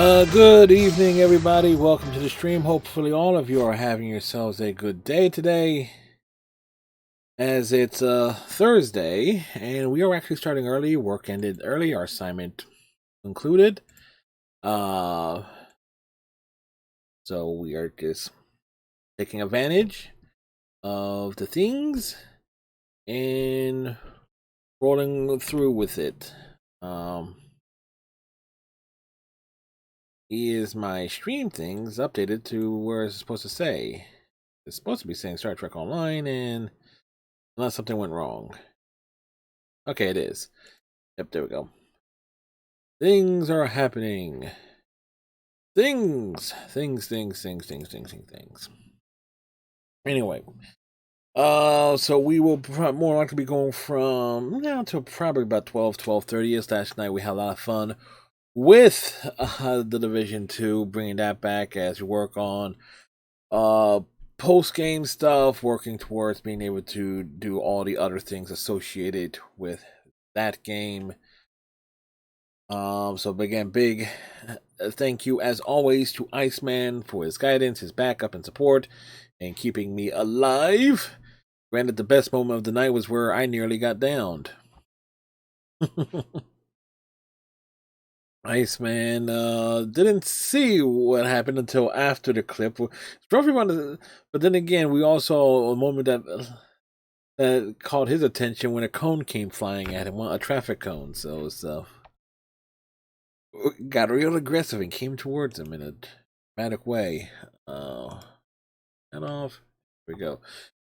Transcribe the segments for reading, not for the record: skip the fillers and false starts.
Good evening, everybody. Welcome to the stream. Hopefully, all of you are having yourselves a good day today, as it's Thursday, and we are actually starting early. Work ended early. Our assignment concluded. Uh, so we are just taking advantage of the things and rolling through with it. Is my stream things updated to where it's supposed to say? It's supposed to be saying Star Trek Online, and unless something went wrong. Okay, it is. Yep, there we go. Things are happening. Things. Anyway, so we will more likely be going from now to probably about 12:30. As last night we had a lot of fun with the Division 2, bringing that back as we work on post game stuff, working towards being able to do all the other things associated with that game. So again, big thank you as always to Iceman for his guidance, his backup and support, and keeping me alive. Granted, the best moment of the night was where I nearly got downed. Iceman didn't see what happened until after the clip. But then again, we all saw a moment that caught his attention when a cone came flying at him, a traffic cone. So got real aggressive and came towards him in a dramatic way. And off. Here we go.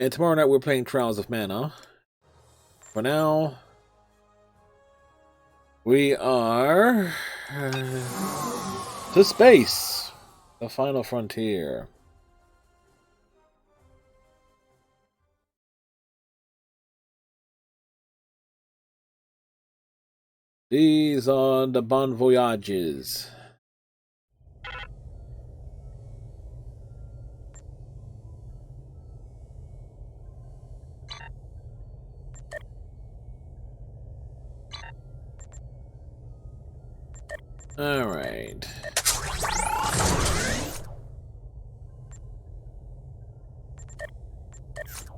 And tomorrow night we're playing Trials of Mana. For now, we are to space, the final frontier. These are the Bon Voyages. All right.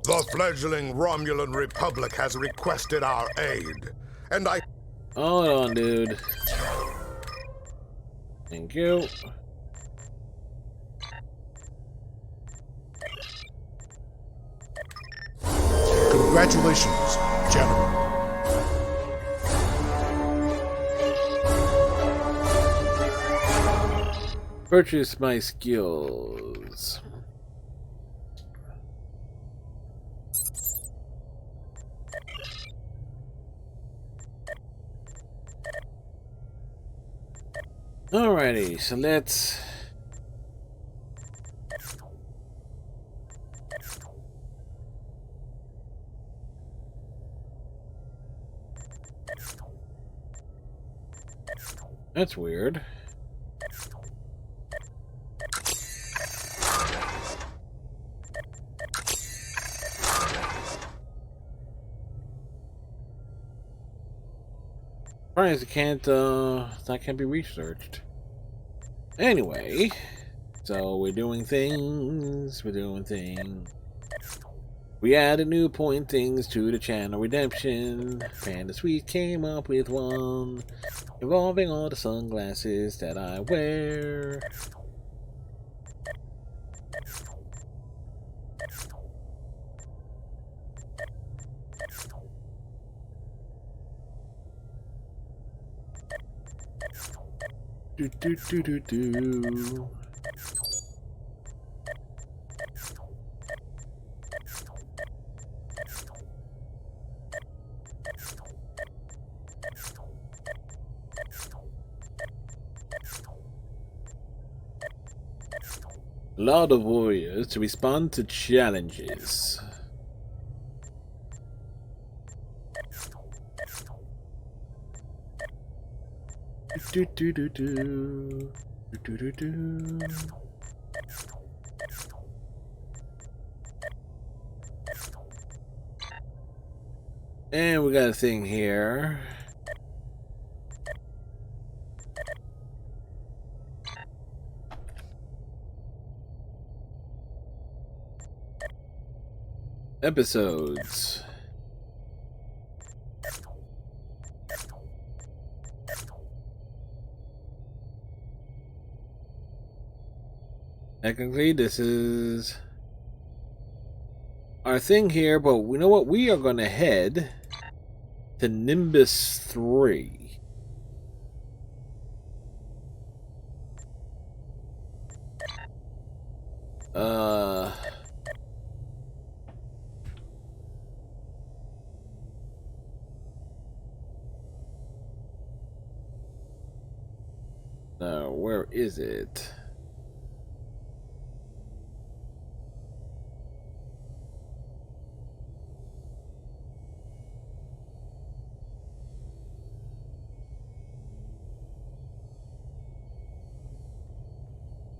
The fledgling Romulan Republic has requested our aid, and I... Hold on, dude. Thank you. Congratulations, General. Purchase my skills. Alrighty, so let's... That's weird. Surprised that can't be researched. Anyway, so we're doing things. We added new point things to the channel Redemption. Panda Sweet came up with one involving all the sunglasses that I wear. Do. Lot of warriors to respond to challenges. Do. And we got a thing here. episodes. Technically, this is our thing here, but you know what? We are going to head to Nimbus 3. Now, where is it?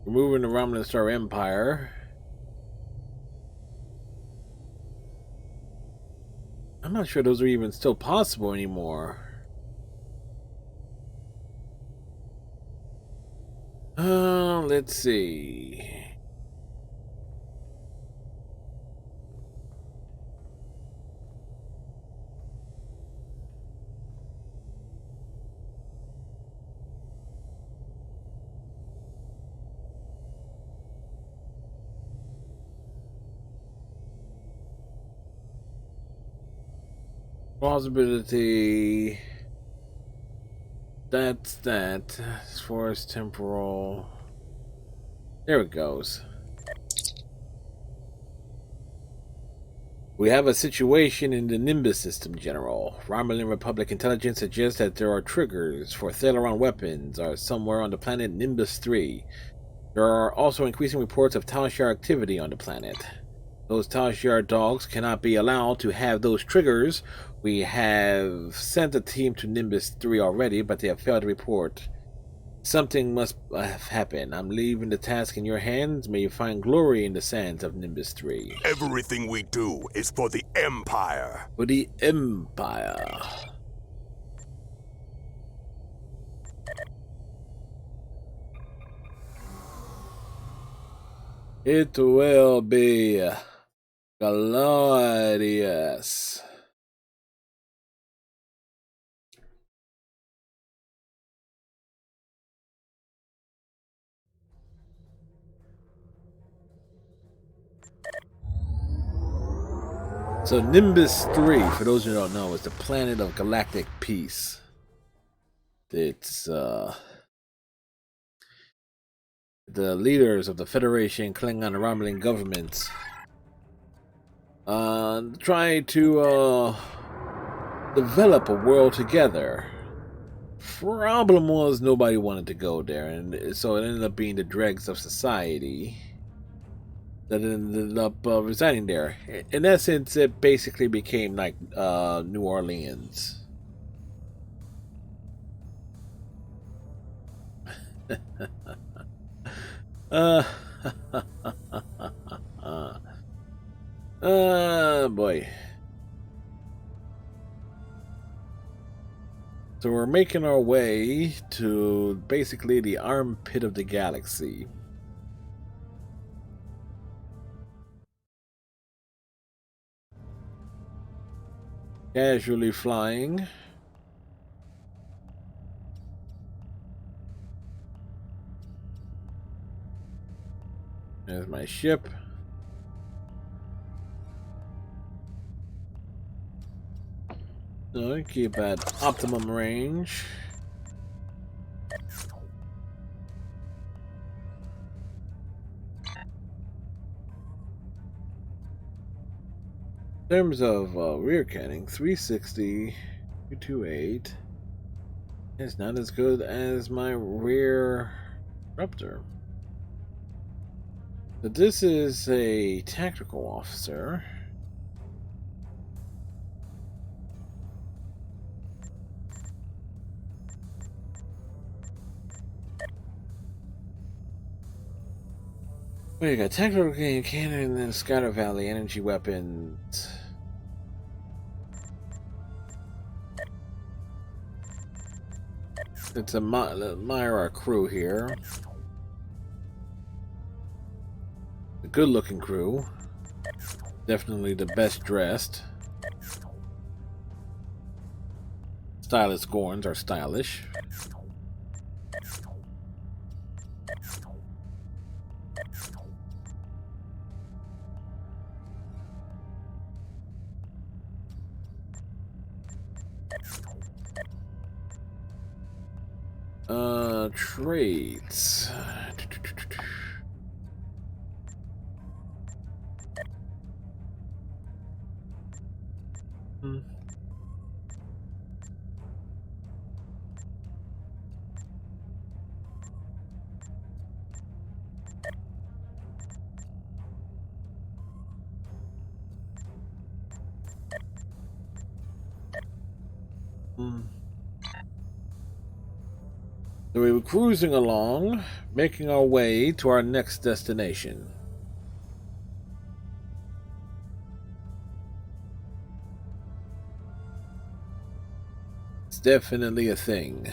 We're moving the Romulan Star Empire. I'm not sure those are even still possible anymore. Let's see. Plausibility. That's that. As far as temporal. There it goes. We have a situation in the Nimbus system, General. Romulan Republic intelligence suggests that there are triggers for Thalaron weapons are somewhere on the planet Nimbus 3. There are also increasing reports of Tal Shiar activity on the planet. Those Tal Shiar dogs cannot be allowed to have those triggers. We have sent a team to Nimbus 3 already, but they have failed to report. Something must have happened. I'm leaving the task in your hands. May you find glory in the sands of Nimbus 3. Everything we do is for the Empire. For the Empire. It will be glorious. So Nimbus 3, for those who don't know, is the planet of galactic peace. It's the leaders of the Federation, Klingon and Romulan governments trying to develop a world together. Problem was nobody wanted to go there, and so it ended up being the dregs of society that ended up residing there. In essence, it basically became like New Orleans. Boy. So we're making our way to basically the armpit of the galaxy. Casually flying. There's my ship. So keep at optimum range. In terms of rear canning, 360, 228 is not as good as my rear Raptor. But this is a tactical officer. Wait, you got tactical cannon and then Scatter Valley energy weapons. It's a Myra crew here. A good-looking crew. Definitely the best dressed. Stylish Gorns are stylish. Traits. So we were cruising along, making our way to our next destination. It's definitely a thing.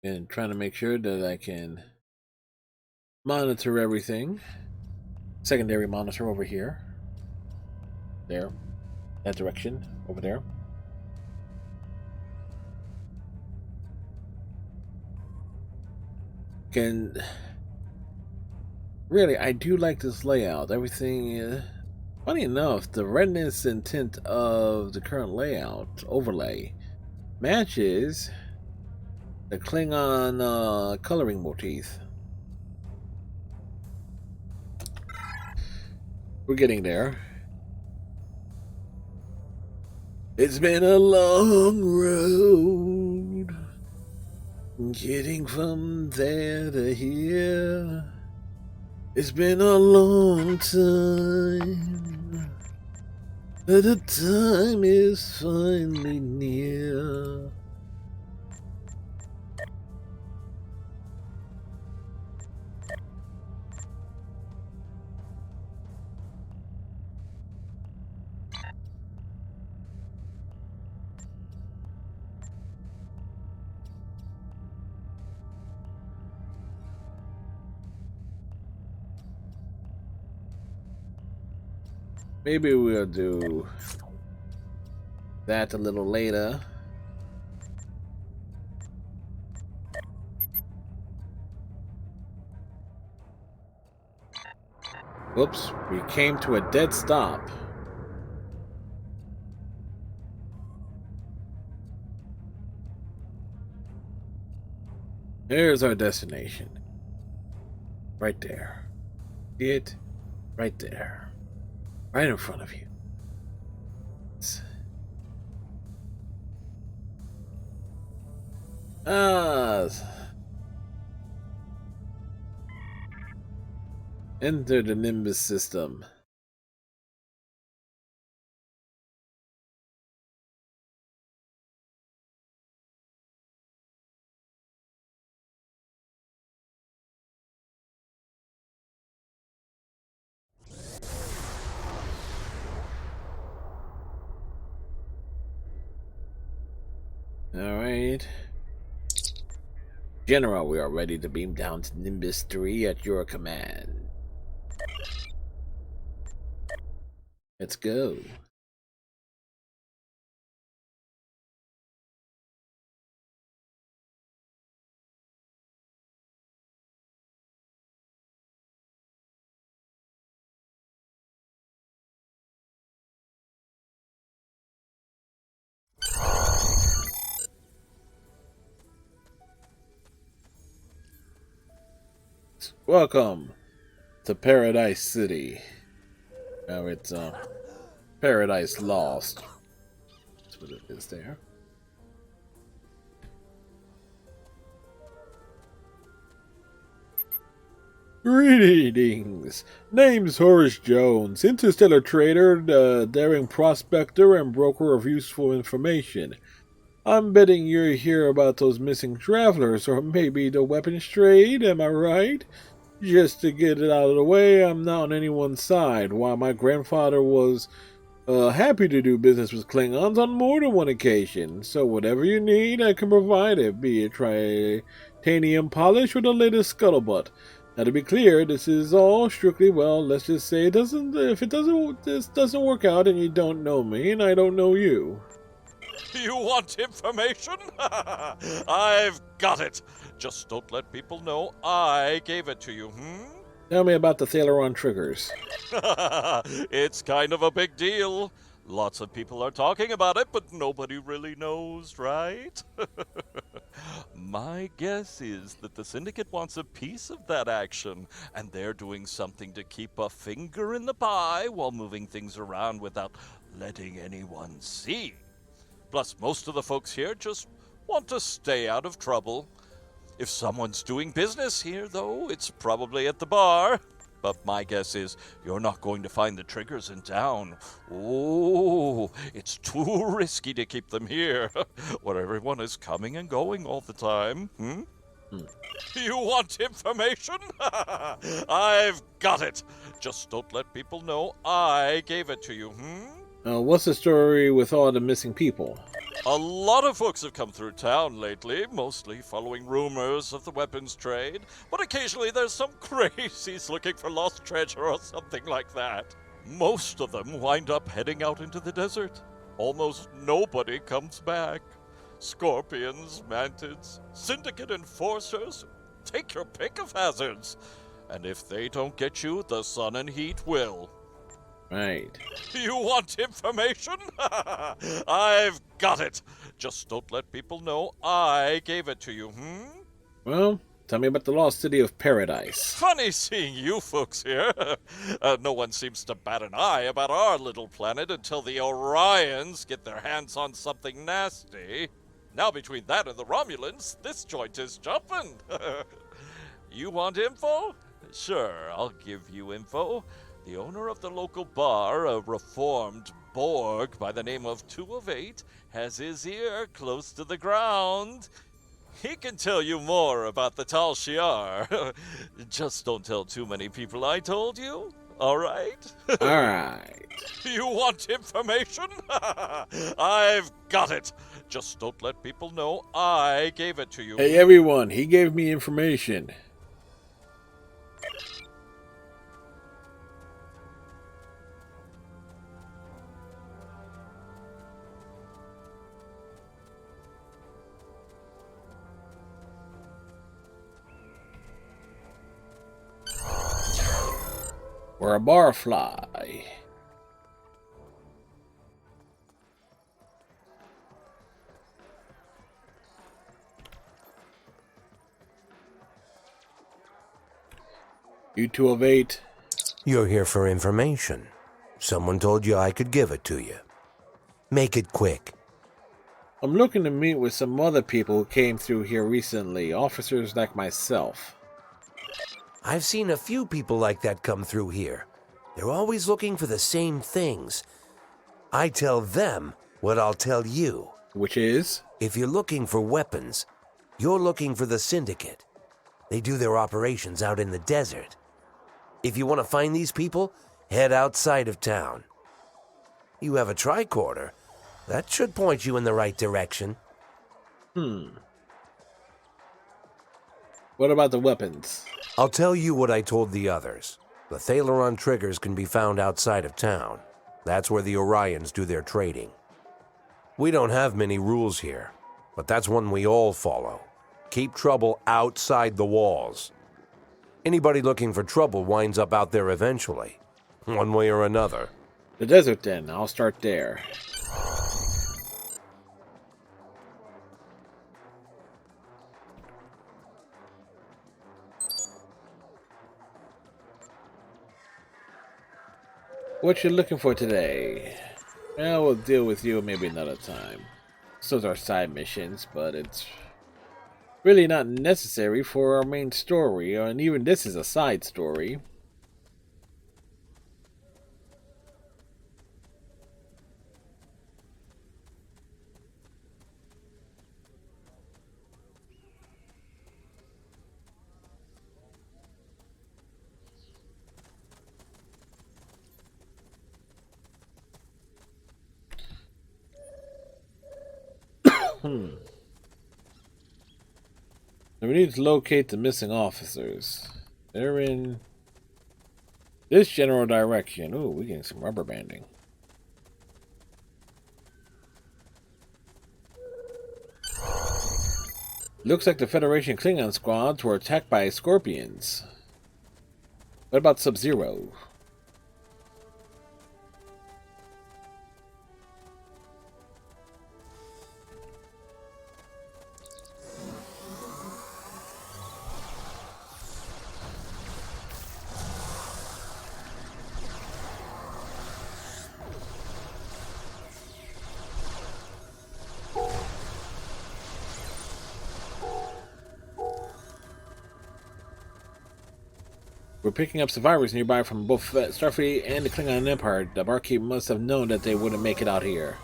And trying to make sure that I can monitor everything. Secondary monitor over here. There. That direction. Over there. Really, I do like this layout. Everything, funny enough, the redness and tint of the current layout overlay matches the Klingon coloring motif. We're getting there. It's been a long road, getting from there to here. It's been a long time, but the time is finally near. Maybe we'll do that a little later. Whoops, we came to a dead stop. There's our destination. Right there. See it? Right there. Right in front of you. Enter the Nimbus system. Alright. General, we are ready to beam down to Nimbus 3 at your command. Let's go. Welcome to Paradise City. Now it's Paradise Lost. That's what it is there. Greetings! Name's Horace Jones, interstellar trader, daring prospector, and broker of useful information. I'm betting you're here about those missing travelers, or maybe the weapons trade, am I right? Just to get it out of the way, I'm not on anyone's side. While my grandfather was happy to do business with Klingons on more than one occasion, so whatever you need, I can provide it, be it titanium polish or the latest scuttlebutt. Now, to be clear, this is all strictly, well, let's just say this doesn't work out and you don't know me and I don't know you. You want information? I've got it. Just don't let people know I gave it to you, Tell me about the Thaleron triggers. It's kind of a big deal. Lots of people are talking about it, but nobody really knows, right? My guess is that the Syndicate wants a piece of that action, and they're doing something to keep a finger in the pie while moving things around without letting anyone see. Plus, most of the folks here just want to stay out of trouble. If someone's doing business here, though, it's probably at the bar. But my guess is you're not going to find the triggers in town. Oh, it's too risky to keep them here, where everyone is coming and going all the time. You want information? I've got it. Just don't let people know I gave it to you, What's the story with all the missing people? A lot of folks have come through town lately, mostly following rumors of the weapons trade, but occasionally there's some crazies looking for lost treasure or something like that. Most of them wind up heading out into the desert. Almost nobody comes back. Scorpions, mantids, syndicate enforcers, take your pick of hazards. And if they don't get you, the sun and heat will. Right. You want information? I've got it. Just don't let people know I gave it to you, Well, tell me about the lost city of Paradise. Funny seeing you folks here. No one seems to bat an eye about our little planet until the Orions get their hands on something nasty. Now between that and the Romulans, this joint is jumping. You want info? Sure, I'll give you info. The owner of the local bar, a reformed Borg by the name of 2 of 8, has his ear close to the ground. He can tell you more about the Tal Shiar. Just don't tell too many people I told you, all right? All right. You want information? I've got it. Just don't let people know I gave it to you. Hey, everyone, he gave me information. We're a barfly. You 2 of 8. You're here for information. Someone told you I could give it to you. Make it quick. I'm looking to meet with some other people who came through here recently, officers like myself. I've seen a few people like that come through here. They're always looking for the same things. I tell them what I'll tell you. Which is? If you're looking for weapons, you're looking for the Syndicate. They do their operations out in the desert. If you want to find these people, head outside of town. You have a tricorder. That should point you in the right direction. What about the weapons? I'll tell you what I told the others. The Thaleron triggers can be found outside of town. That's where the Orions do their trading. We don't have many rules here, but that's one we all follow. Keep trouble outside the walls. Anybody looking for trouble winds up out there eventually, one way or another. The desert then, I'll start there. What you looking for today? Well, we'll deal with you maybe another time. Those are side missions, but it's really not necessary for our main story, and even this is a side story. So we need to locate the missing officers. They're in this general direction. Ooh, we're getting some rubber banding. Looks like the Federation Klingon squads were attacked by scorpions. What about Sub-Zero? We're picking up survivors nearby from both Starfleet and the Klingon Empire. The barkeep must have known that they wouldn't make it out here.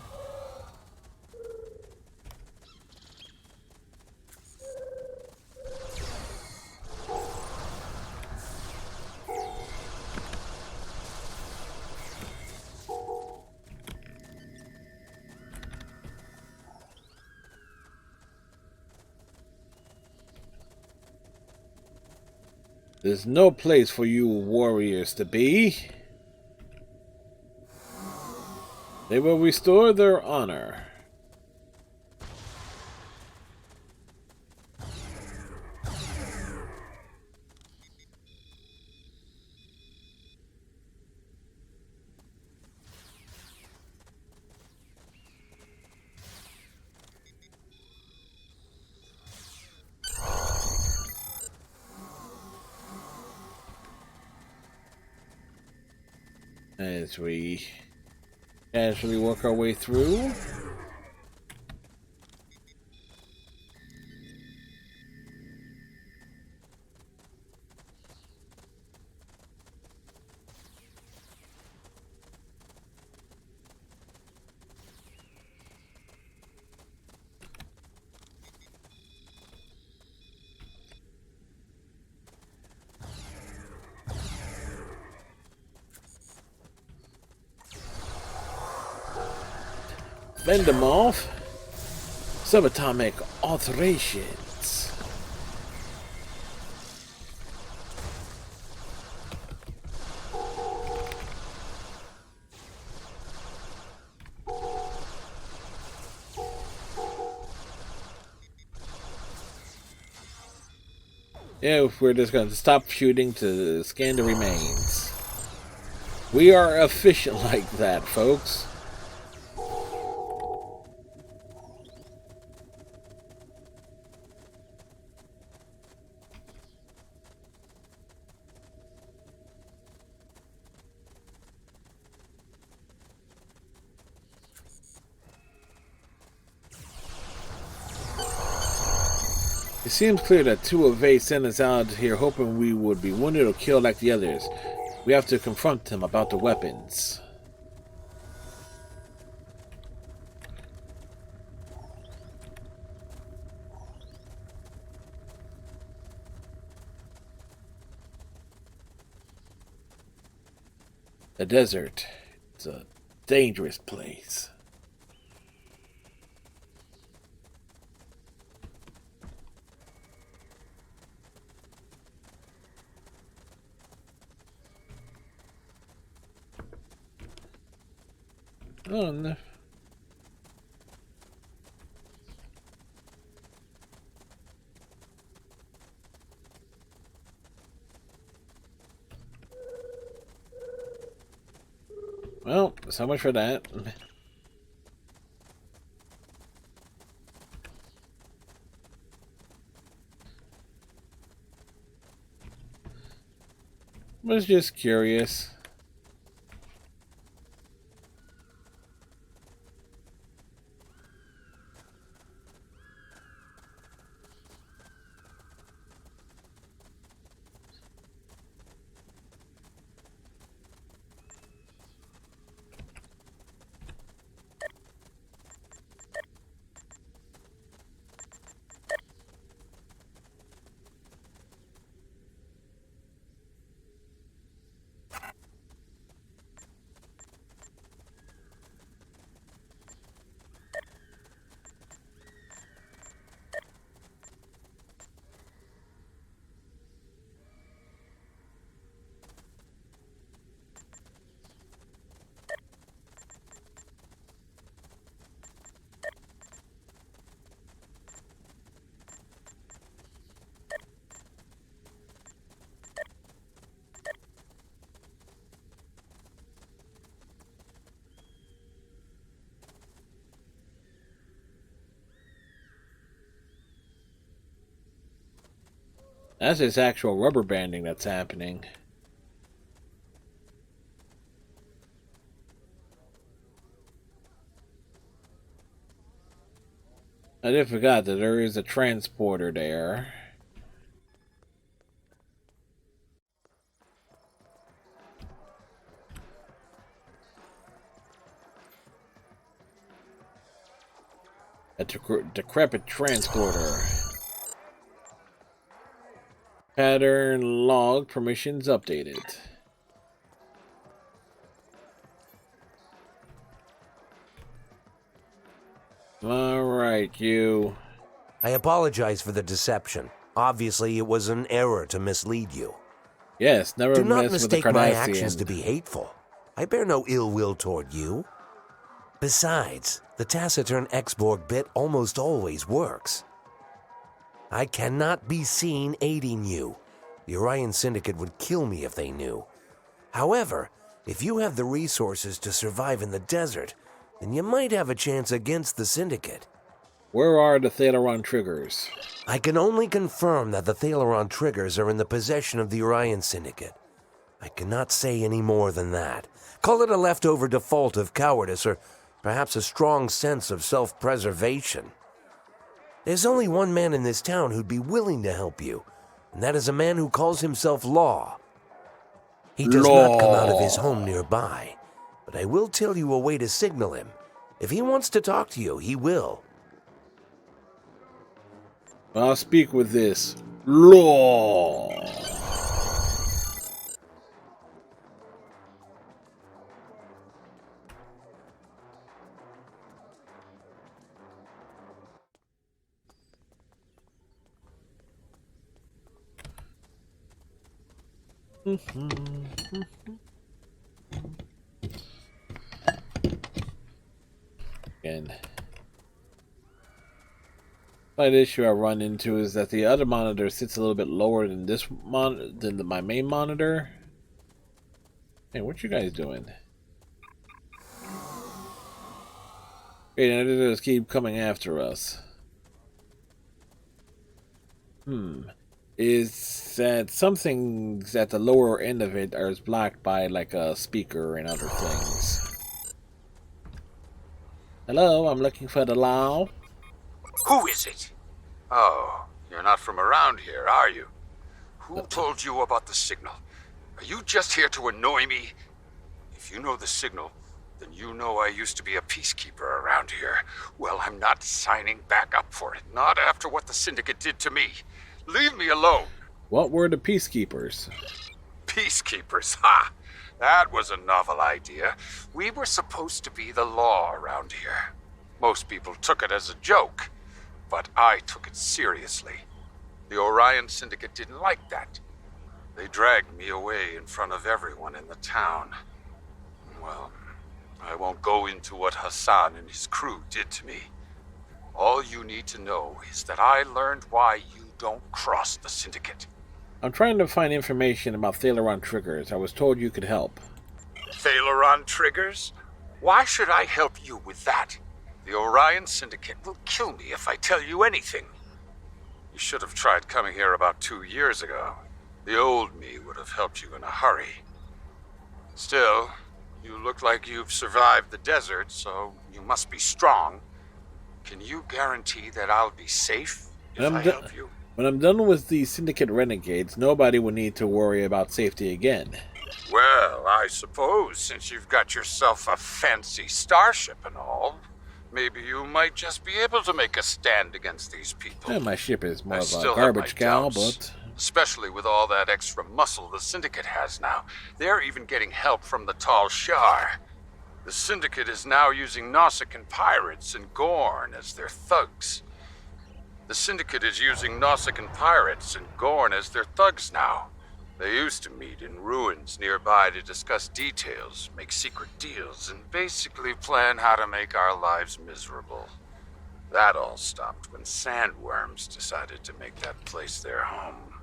There's no place for you warriors to be. They will restore their honor. As we casually work our way through. Fend them off. Subatomic alterations. Yeah, we're just going to stop shooting to scan the remains. We are efficient like that, folks. It seems clear that two of they sent us out here hoping we would be wounded or killed like the others. We have to confront them about the weapons. The desert. It's a dangerous place. Oh no. Well, so much for that. Was just curious. That's just actual rubber banding that's happening. I did forgot that there is a transporter there. A decrepit transporter. Pattern log permissions updated. Alright, you. I apologize for the deception. Obviously, it was an error to mislead you. Yes, never Do not mess with the mistake my Cardassian. actions to be hateful. I bear no ill will toward you. Besides, the taciturn X-Borg bit almost always works. I cannot be seen aiding you. The Orion Syndicate would kill me if they knew. However, if you have the resources to survive in the desert, then you might have a chance against the Syndicate. Where are the Thalaron triggers? I can only confirm that the Thalaron triggers are in the possession of the Orion Syndicate. I cannot say any more than that. Call it a leftover default of cowardice or perhaps a strong sense of self-preservation. There's only one man in this town who'd be willing to help you, and that is a man who calls himself Law. He does not come out of his home nearby, but I will tell you a way to signal him. If he wants to talk to you, he will. I'll speak with this Law. Again. Slight issue I run into is that the other monitor sits a little bit lower than this my main monitor. Hey, what you guys doing? Okay, now they just keep coming after us. Is that something at the lower end of it is blocked by like a speaker and other things? Hello, I'm looking for the Law. Who is it? Oh, you're not from around here, are you? Who told you about the signal? Are you just here to annoy me? If you know the signal, then you know I used to be a peacekeeper around here. Well, I'm not signing back up for it. Not after what the Syndicate did to me. Leave me alone. What were the peacekeepers? Peacekeepers, ha! That was a novel idea. We were supposed to be the law around here. Most people took it as a joke, but I took it seriously. The Orion Syndicate didn't like that. They dragged me away in front of everyone in the town. Well, I won't go into what Hassan and his crew did to me. All you need to know is that I learned why you don't cross the Syndicate. I'm trying to find information about Thalaron triggers. I was told you could help. Thalaron triggers? Why should I help you with that? The Orion Syndicate will kill me if I tell you anything. You should have tried coming here about 2 years ago. The old me would have helped you in a hurry. Still, you look like you've survived the desert, so you must be strong. Can you guarantee that I'll be safe if I help you? When I'm done with the Syndicate renegades, nobody will need to worry about safety again. Well, I suppose since you've got yourself a fancy starship and all, maybe you might just be able to make a stand against these people. Yeah, my ship is more I of still a have garbage my cow, doubts, but... especially with all that extra muscle the Syndicate has now. They're even getting help from the Tal Shar. The Syndicate is now using Nausicaan pirates and Gorn as their thugs. The Syndicate is using Nausicaan pirates and Gorn as their thugs now. They used to meet in ruins nearby to discuss details, make secret deals, and basically plan how to make our lives miserable. That all stopped when sandworms decided to make that place their home.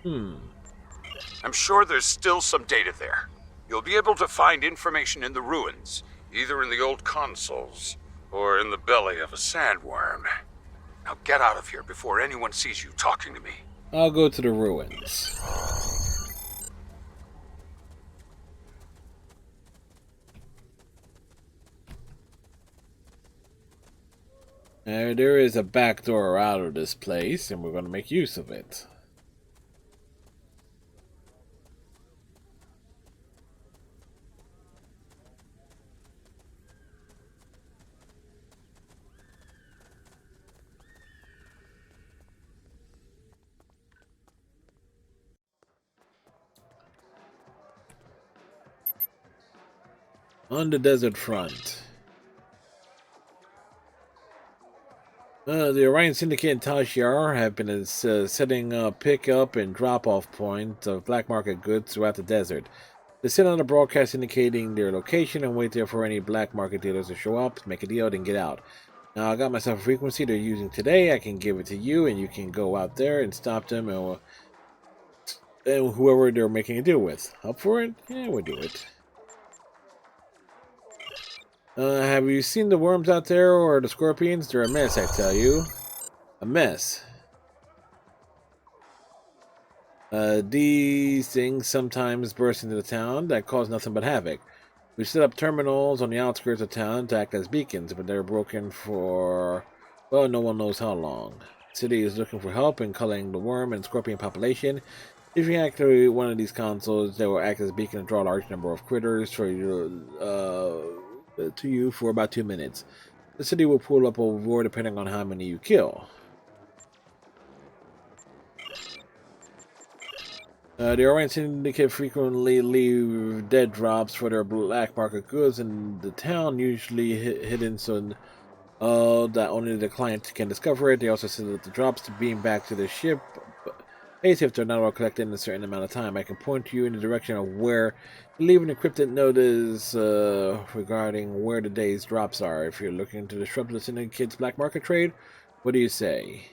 I'm sure there's still some data there. You'll be able to find information in the ruins, either in the old consoles or in the belly of a sandworm. Now get out of here before anyone sees you talking to me. I'll go to the ruins. There is a back door out of this place, and we're going to make use of it. On the desert front. The Orion Syndicate and Tal Shiar have been setting up pick-up and drop-off points of black market goods throughout the desert. They send out a broadcast indicating their location and wait there for any black market dealers to show up, make a deal, then get out. Now, I got myself a frequency they're using today. I can give it to you, and you can go out there and stop them and whoever they're making a deal with. Up for it? Yeah, we'll do it. Have you seen the worms out there or the scorpions? They're a mess, I tell you. A mess. These things sometimes burst into the town that cause nothing but havoc. We set up terminals on the outskirts of town to act as beacons, but they're broken for, well, no one knows how long. The city is looking for help in culling the worm and scorpion population. If you activate one of these consoles, they will act as a beacon and draw a large number of critters for you, to you for about 2 minutes. The city will pull up a reward depending on how many you kill. The Orion Syndicate frequently leave dead drops for their black market goods in the town, usually hidden so that only the client can discover it. They also send the drops to beam back to the ship. If they're not all collected in a certain amount of time, I can point you in the direction of where leave an encrypted notice regarding where the day's drops are. If you're looking to disrupt the Syndicate's black market trade, what do you say?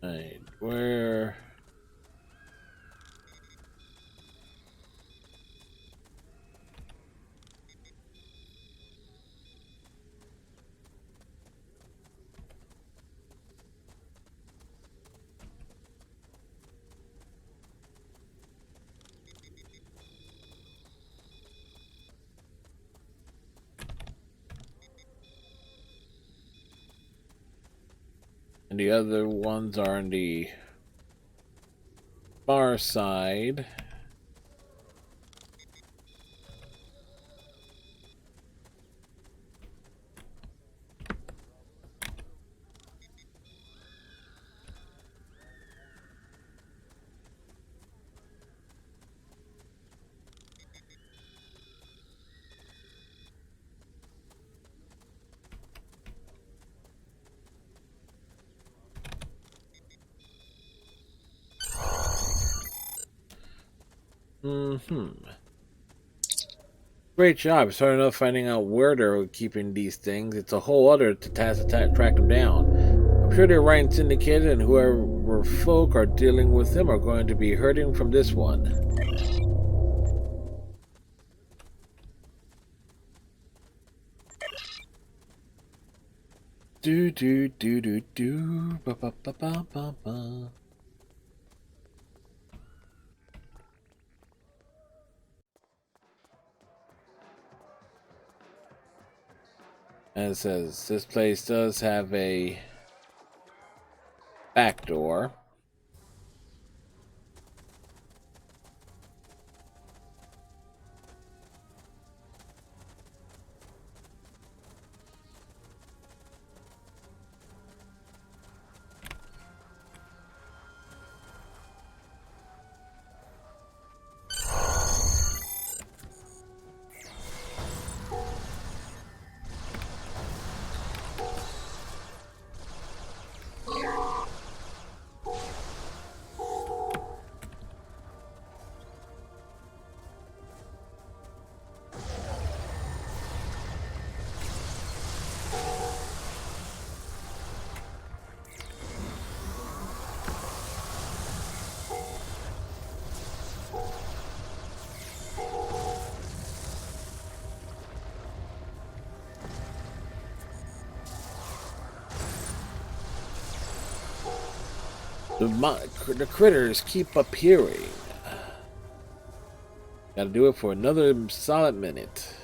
Right, where... And the other ones are on the far side. Great job. Starting off finding out where they're keeping these things. It's a whole other task to track them down. I'm sure the Orion Syndicate and whoever folk are dealing with them are going to be hurting from this one. Do do do do do ba ba ba ba ba ba. And it says this place does have a back door. The critters keep appearing. Gotta do it for another solid minute.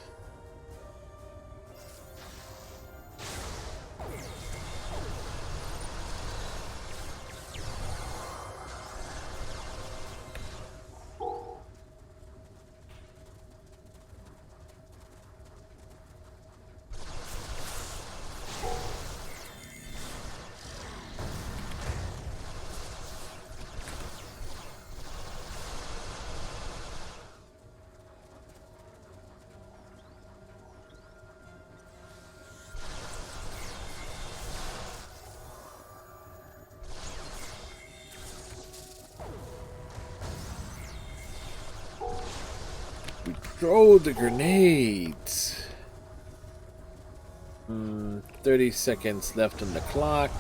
Throw the grenades. 30 seconds left on the clock.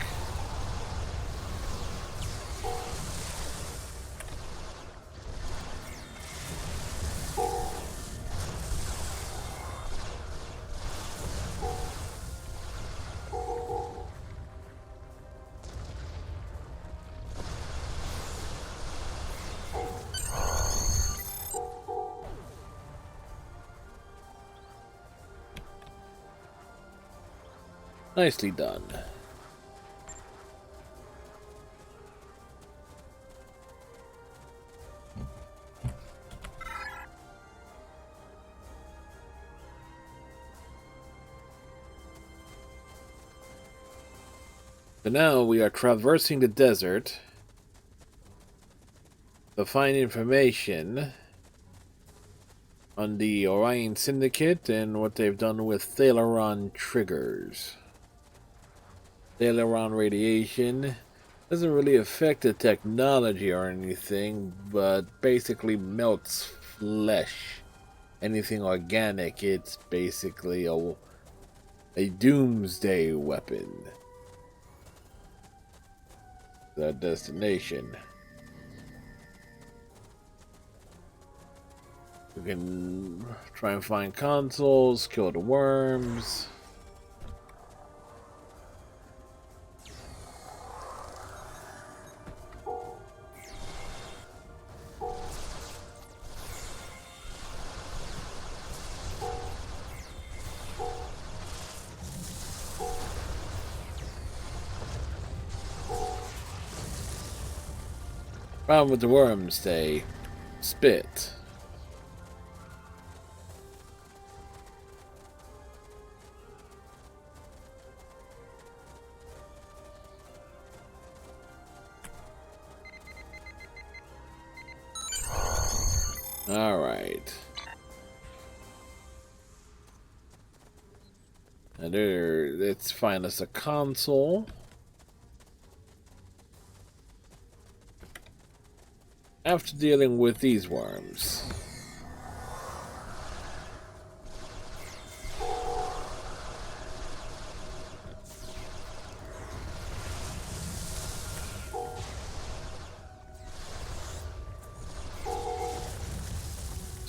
Nicely done. So now we are traversing the desert to find information on the Orion Syndicate and what they've done with Thalaron triggers. Thalaron radiation doesn't really affect the technology or anything, but basically melts flesh. Anything organic, it's basically a doomsday weapon. The destination. We can try and find consoles, kill the worms. Problem with the worms, they spit. Alright. And let's find us a console. After dealing with these worms.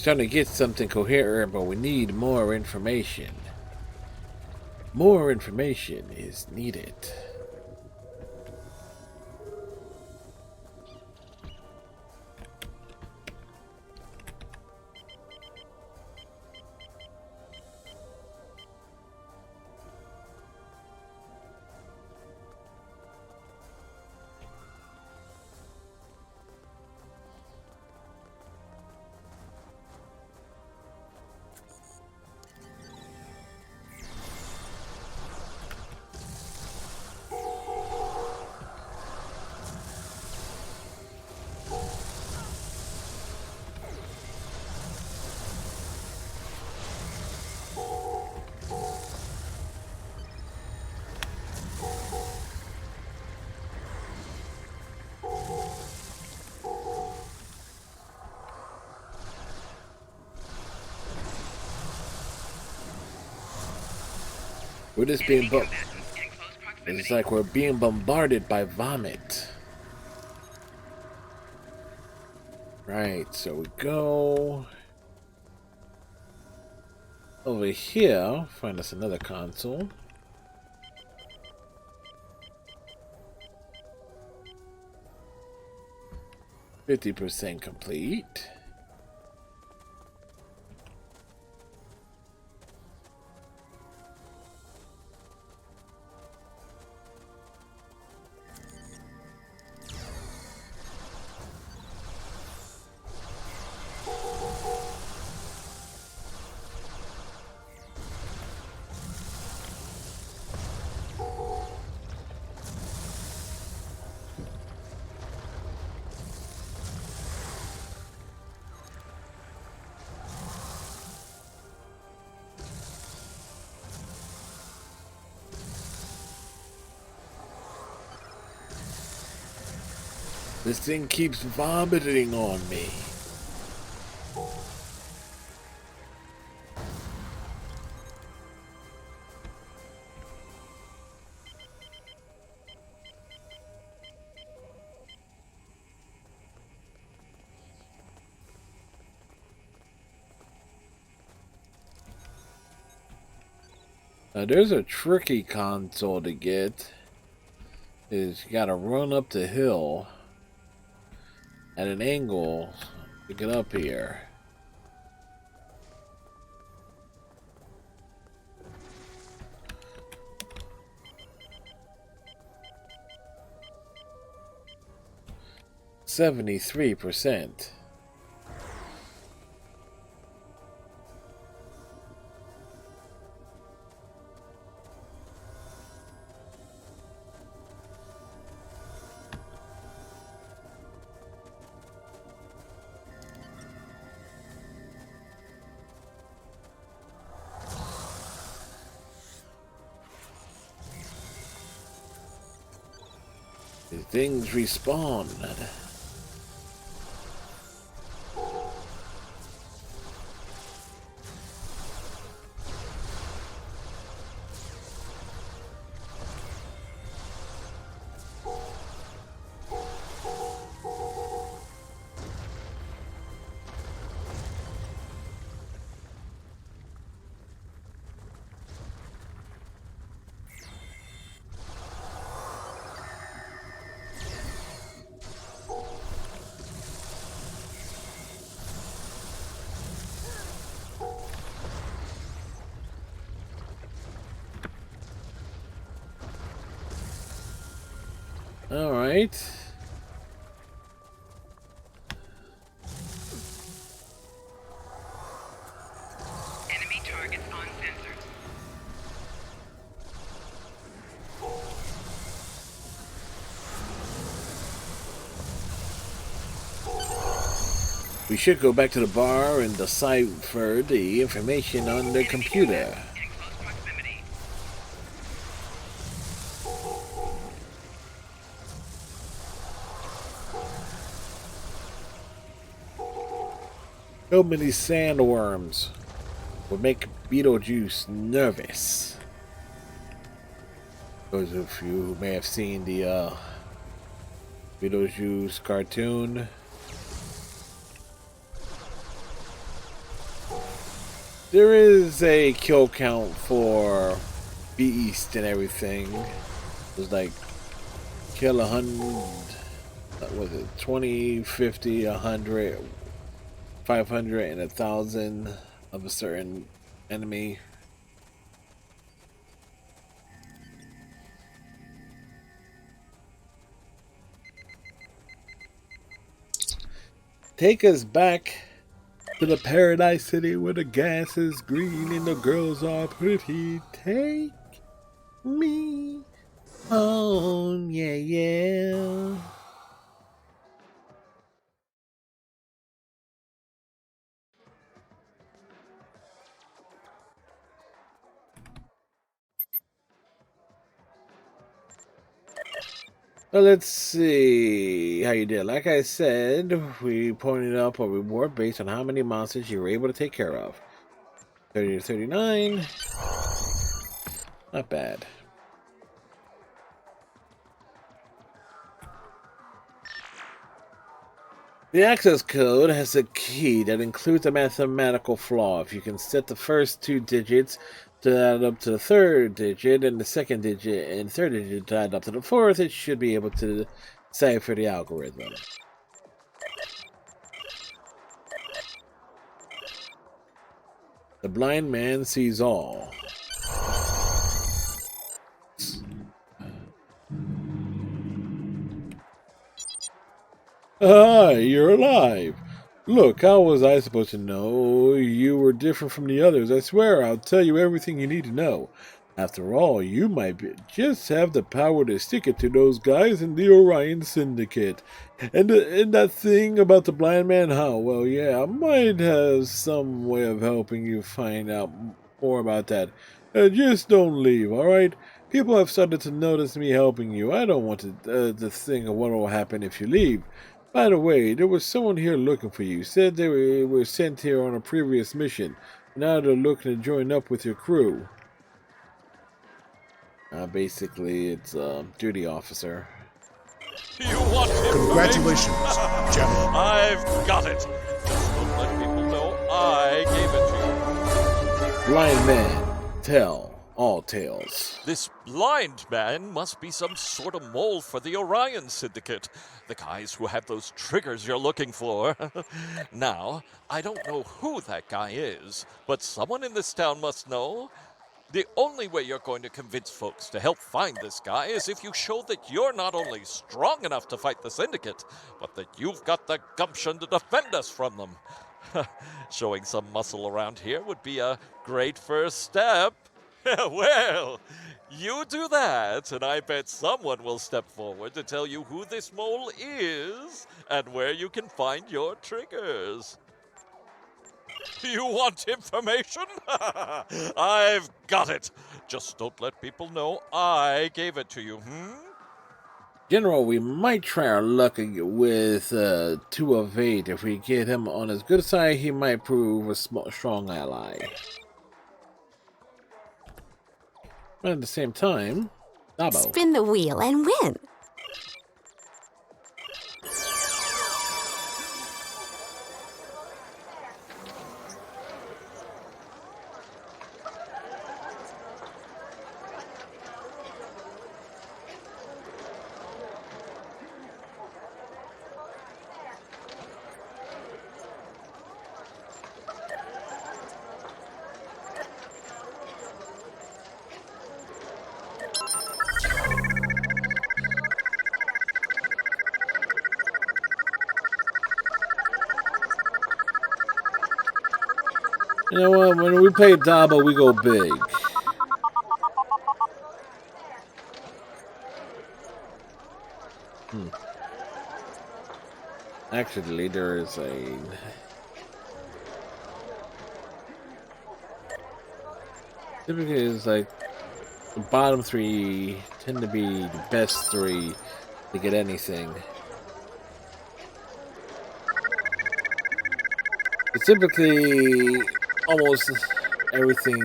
Trying to get something coherent, but we need more information. More information is needed. We're just being it's like we're being bombarded by vomit. Right, so we go over here, find us another console. 50% complete. This thing keeps vomiting on me. Now there's a tricky console to get. Is you gotta run up the hill at an angle to get up here. %73%. The things respawn. All right. Enemy targets on sensors. We should go back to the bar and decipher the information on the computer. In close proximity. So many sandworms would make Beetlejuice nervous. Those of you who may have seen the Beetlejuice cartoon. There is a kill count for Beast and everything. It was like kill 100, what was it, 20, 50, 100, 500, and 1,000 of a certain enemy. Take us back to the Paradise City where the gas is green and the girls are pretty. Take me home, yeah, yeah. Well, let's see how you did. Like I said, we pointed up a reward based on how many monsters you were able to take care of. 30 to 39. Not bad. The access code has a key that includes a mathematical flaw. If you can set the first two digits to add up to the third digit, and the second digit and third digit to add up to the fourth, it should be able to decipher the algorithm. The blind man sees all. Ah, you're alive. Look, how was I supposed to know you were different from the others? I swear I'll tell you everything you need to know. After all, you might just have the power to stick it to those guys in the Orion Syndicate. And that thing about the blind man, how? Well, yeah, I might have some way of helping you find out more about that. Just don't leave, alright? People have started to notice me helping you. I don't want to think of what will happen if you leave. By the way, there was someone here looking for you. Said they were sent here on a previous mission. Now they're looking to join up with your crew. Basically, it's a duty officer. You want information? Congratulations, General. I've got it. Just don't let people know I gave it to you. Blind man, tell all tales. This blind man must be some sort of mole for the Orion Syndicate. The guys who have those triggers you're looking for. Now, I don't know who that guy is, but someone in this town must know. The only way you're going to convince folks to help find this guy is if you show that you're not only strong enough to fight the Syndicate, but that you've got the gumption to defend us from them. Showing some muscle around here would be a great first step. Well, you do that, and I bet someone will step forward to tell you who this mole is and where you can find your triggers. You want information? I've got it. Just don't let people know I gave it to you, General, we might try our luck with 2 of 8. If we get him on his good side, he might prove a strong ally. But at the same time, Dabo. Spin the wheel and win. You know what? When we play Dabo, we go big. Actually, there is a... Typically, it's like the bottom 3 tend to be the best 3 to get anything. But typically, almost everything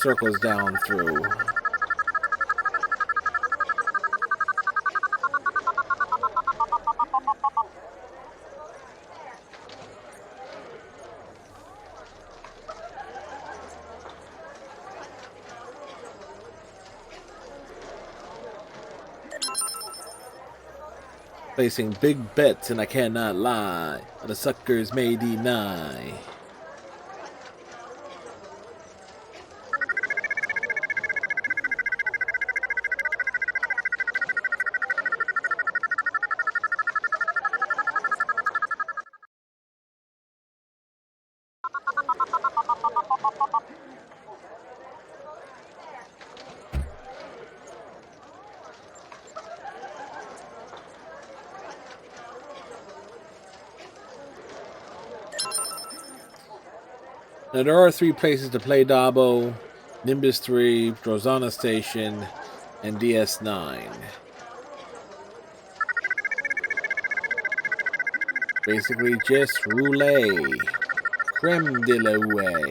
circles down through. Placing big bets, and I cannot lie. The suckers may deny. Now there are 3 places to play Dabo: Nimbus 3, Drozana Station, and DS9. Basically just roulette. Creme de la way.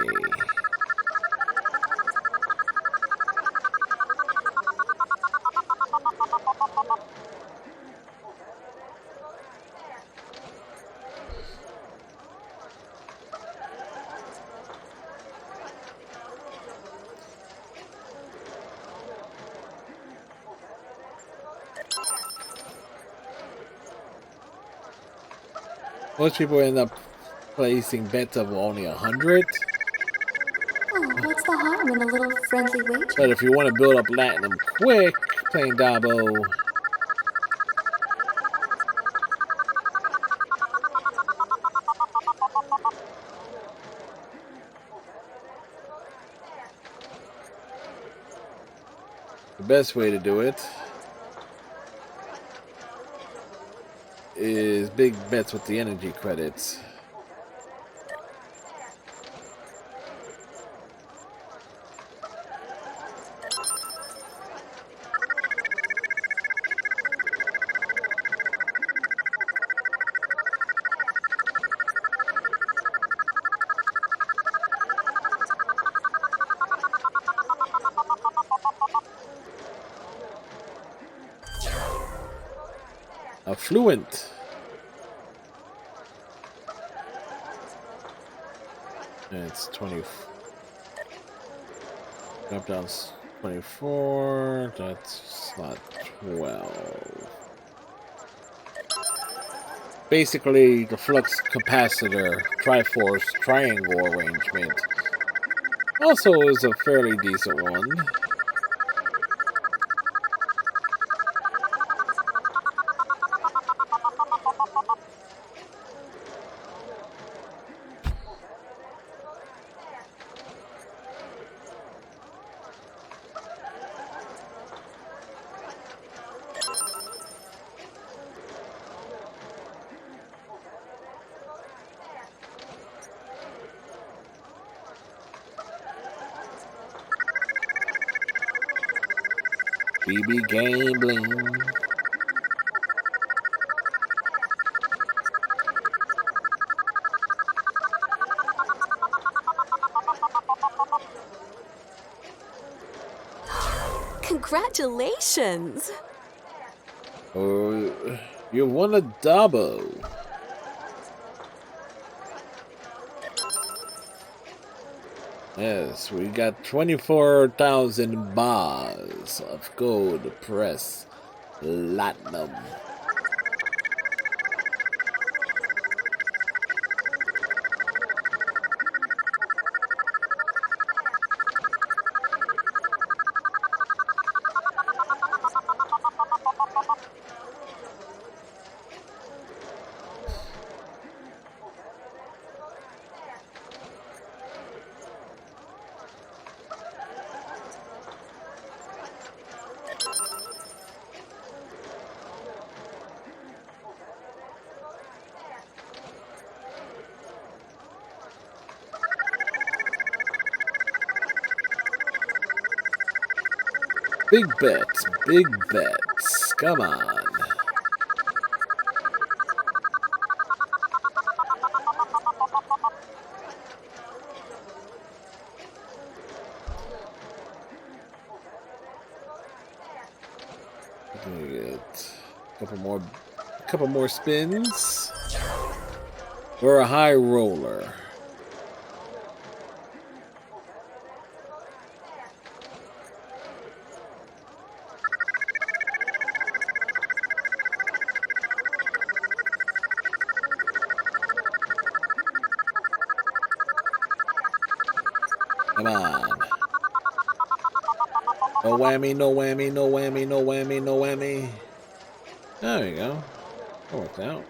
Most people end up placing bets of only 100. Friendly wager. But if you want to build up Platinum quick, playing Dabo. The best way to do it is big bets with the energy credits. Affluent. It's 20. Drop down 24. That's not 12. Basically, the flux capacitor Triforce triangle arrangement also is a fairly decent one. BB Gambling. Congratulations! Oh, you won a Dabo. Yes, we got 24,000 bars of gold press platinum. Big bets, big bets. Come on. Get a couple more spins. We're a high roller. Come on. No whammy, no whammy, no whammy, no whammy, no whammy. There you go. That worked out.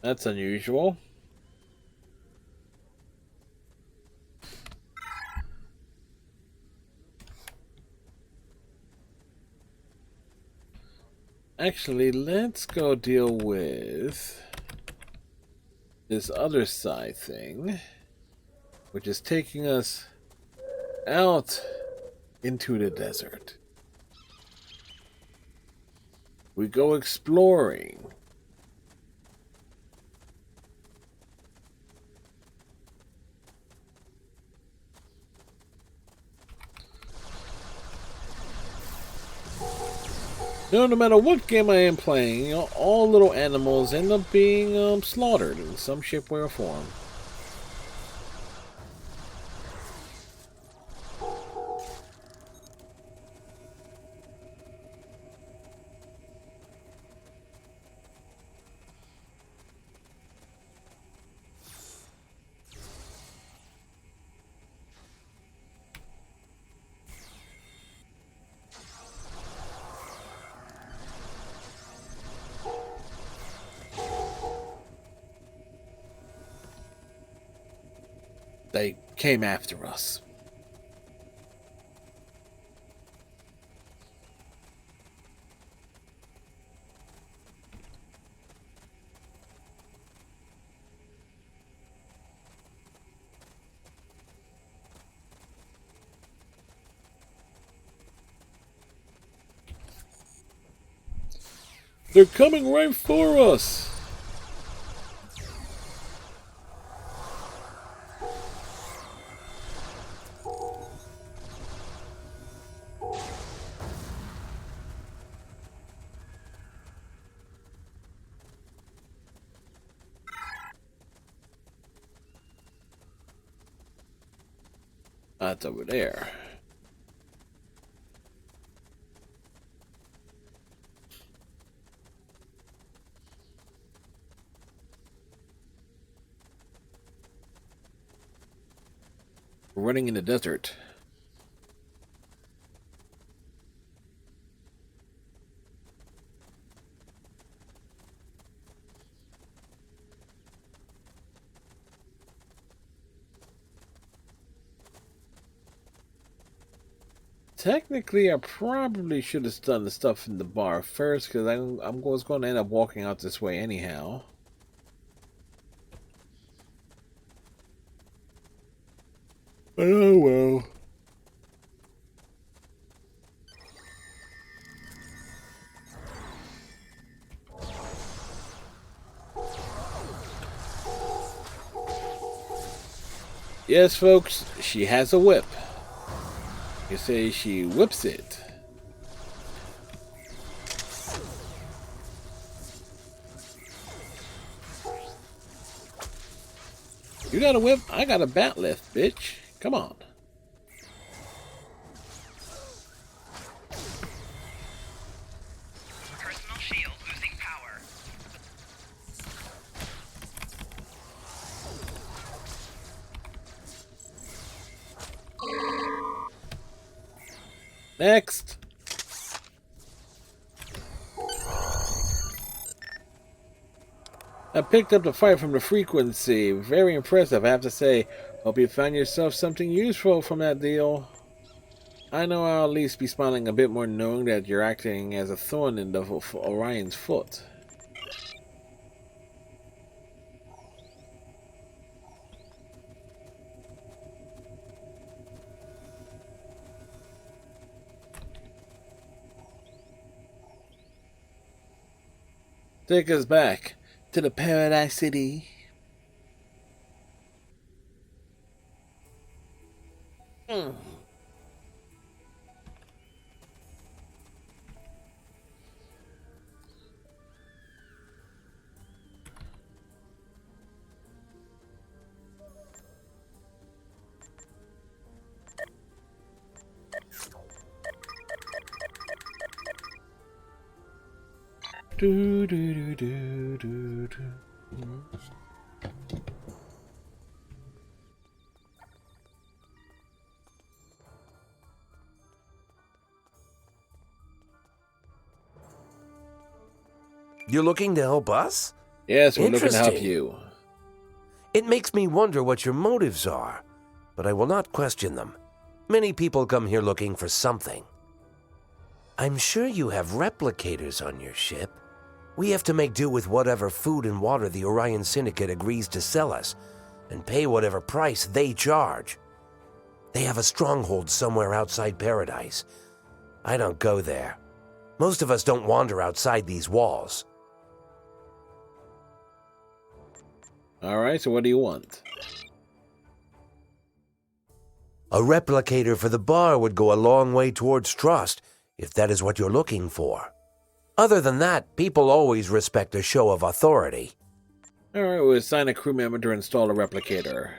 That's unusual. Actually, let's go deal with this other side thing, which is taking us out into the desert. We go exploring. No matter what game I am playing, all little animals end up being slaughtered in some shape, way, or form. They came after us. They're coming right for us. That's over there. We're running in the desert. Technically, I probably should have done the stuff in the bar first, because I was going to end up walking out this way anyhow. But oh well. Yes, folks, she has a whip. You say she whips it. You got a whip? I got a bat lift, bitch. Come on. Personal shield losing power. Next. I picked up the fight from the frequency. Very impressive, I have to say. Hope you found yourself something useful from that deal. I know I'll at least be smiling a bit more knowing that you're acting as a thorn in the Orion's foot. Take us back to the Paradise City. Do, do, do, do, do, do. You're looking to help us? Yes, we're looking to help Interesting. you. It makes me wonder what your motives are, but I will not question them. Many people come here looking for something. I'm sure you have replicators on your ship. We have to make do with whatever food and water the Orion Syndicate agrees to sell us, and pay whatever price they charge. They have a stronghold somewhere outside Paradise. I don't go there. Most of us don't wander outside these walls. Alright, so what do you want? A replicator for the bar would go a long way towards trust, if that is what you're looking for. Other than that, people always respect a show of authority. Alright, we'll assign a crew member to install a replicator.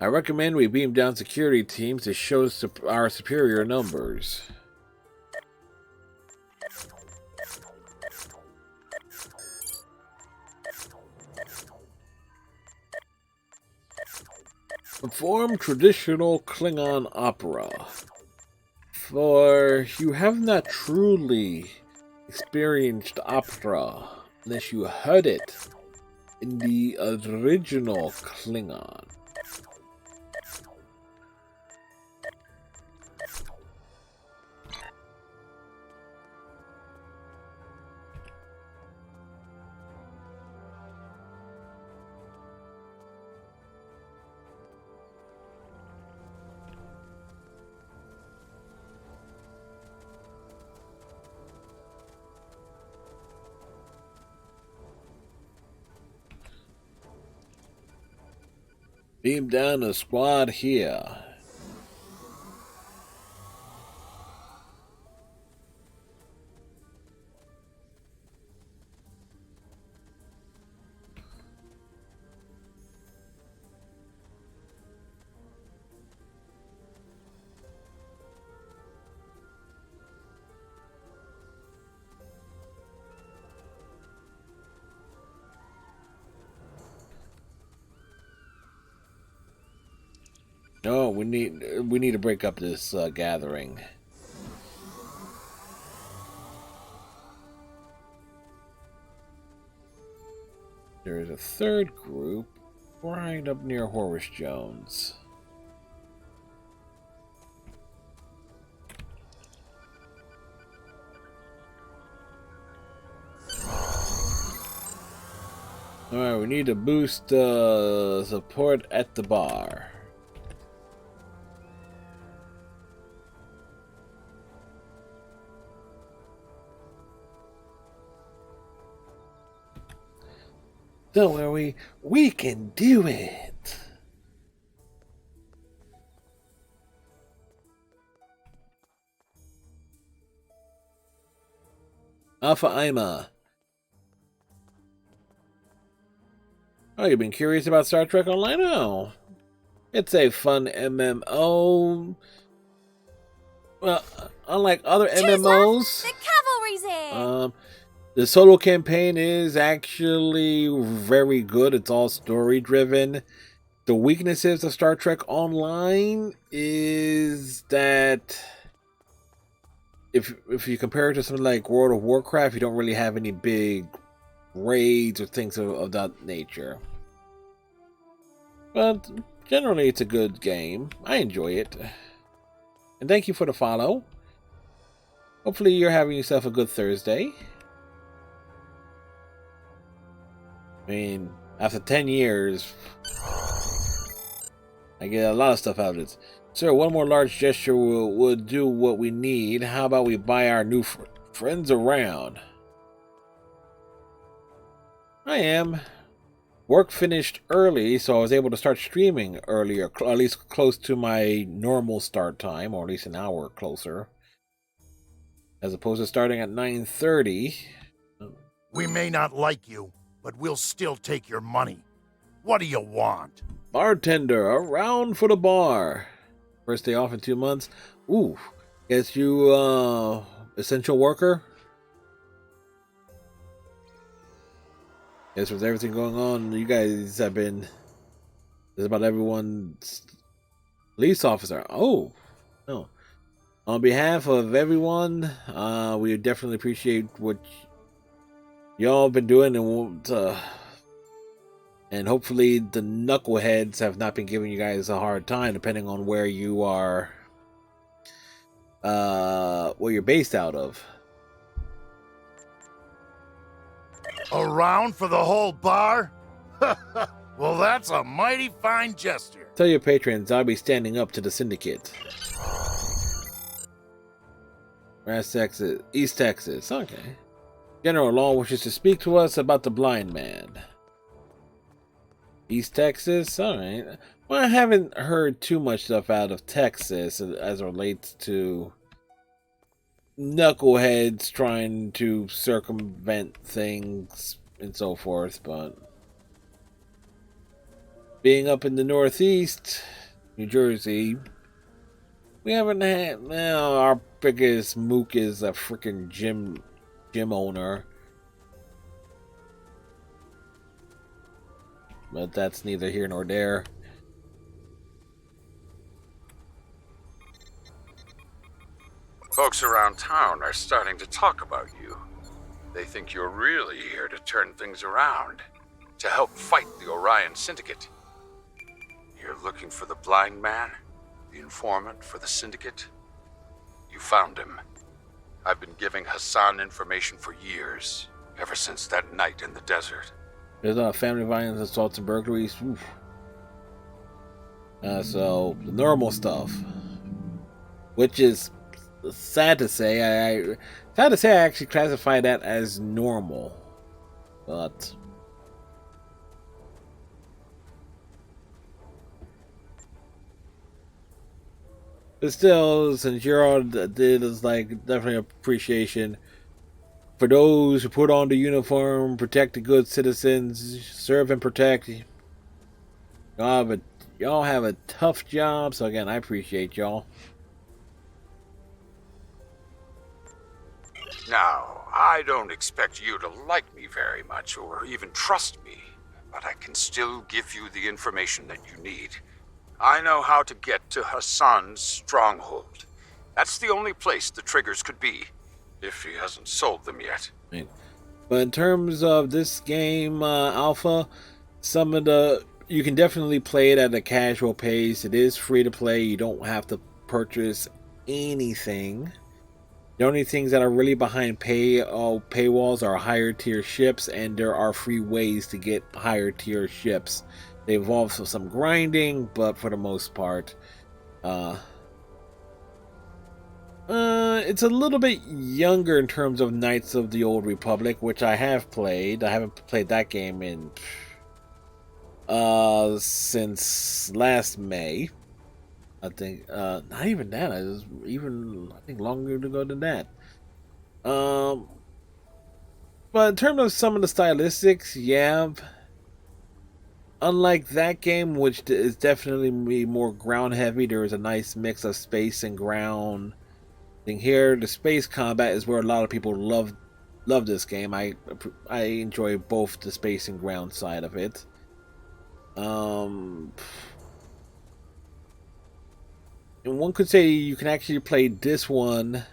I recommend we beam down security teams to show our superior numbers. Perform traditional Klingon opera. For you have not truly experienced opera unless you heard it in the original Klingon. Beam down a squad here. No, we need to break up this gathering. There is a third group right up near Horace Jones. Alright, we need to boost support at the bar. Don't worry, we can do it. Alpha Ima. Oh, you've been curious about Star Trek Online? Oh, it's a fun MMO. Well, unlike other MMOs, The cavalry's in! The solo campaign is actually very good. It's all story driven. The weaknesses of Star Trek Online is that if you compare it to something like World of Warcraft, you don't really have any big raids or things of that nature. But generally, it's a good game. I enjoy it. And thank you for the follow. Hopefully, you're having yourself a good Thursday. I mean, after 10 years, I get a lot of stuff out of this. Sir, one more large gesture will do what we need. How about we buy our new friends around? I am. Work finished early, so I was able to start streaming earlier, at least close to my normal start time, or at least an hour closer. As opposed to starting at 9:30. We may not like you, but we'll still take your money. What do you want? Bartender, around for the bar. First day off in 2 months. Ooh, guess you, essential worker? Guess with everything going on, you guys have been, there's about everyone's police officer. Oh, no. On behalf of everyone, we definitely appreciate what y'all been doing, and hopefully the knuckleheads have not been giving you guys a hard time, depending on where you are, where you're based out of. Around for the whole bar? Well, that's a mighty fine gesture. Tell your patrons I'll be standing up to the syndicate. West Texas, East Texas, okay. General Law wishes to speak to us about the blind man. East Texas, alright. Well, I haven't heard too much stuff out of Texas as it relates to knuckleheads trying to circumvent things and so forth, but being up in the Northeast, New Jersey, we haven't had. Well, our biggest mook is a freaking gym owner, but that's neither here nor there. Folks around town are starting to talk about you. They think you're really here to turn things around, to help fight the Orion Syndicate. You're looking for the blind man? The informant for the Syndicate? You found him. I've been giving Hassan information for years, ever since that night in the desert. There's family violence, assaults, and burglaries. Oof. So the normal stuff, which is sad to say. I actually classify that as normal, but still, since you're all did is like definitely appreciation for those who put on the uniform, protect the good citizens, serve and protect. Y'all have a tough job, so again, I appreciate y'all. Now, I don't expect you to like me very much or even trust me, but I can still give you the information that you need. I know how to get to Hassan's stronghold. That's the only place the triggers could be, if he hasn't sold them yet. Right. But in terms of this game, Alpha, you can definitely play it at a casual pace. It is free to play. You don't have to purchase anything. The only things that are really behind paywalls are higher tier ships, and there are free ways to get higher tier ships. They involve some grinding, but for the most part, it's a little bit younger in terms of Knights of the Old Republic, which I have played. I haven't played that game in since last May. I think not even that. I think longer ago than that. But in terms of some of the stylistics, yeah. Unlike that game, which is definitely more ground heavy, there is a nice mix of space and ground. Thing here, the space combat is where a lot of people love this game. I enjoy both the space and ground side of it. And one could say you can actually play this one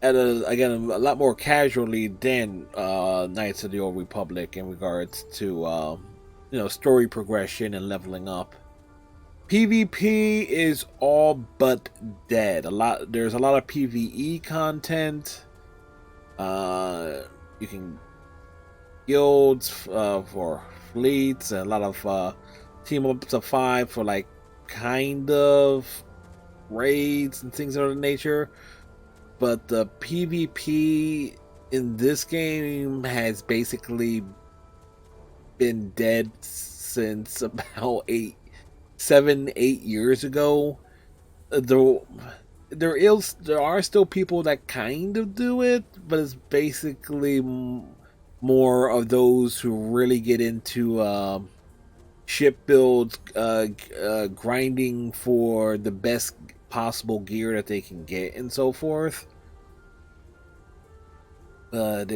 at a lot more casually than Knights of the Old Republic in regards to story progression and leveling up. PvP is all but dead. There's a lot of PvE content. You can guilds for fleets, and a lot of team ups of 5 for like kind of raids and things of that nature. But the PvP in this game has basically been dead since about 7-8 years ago. There are still people that kind of do it, but it's basically more of those who really get into ship builds, grinding for the best possible gear that they can get and so forth. But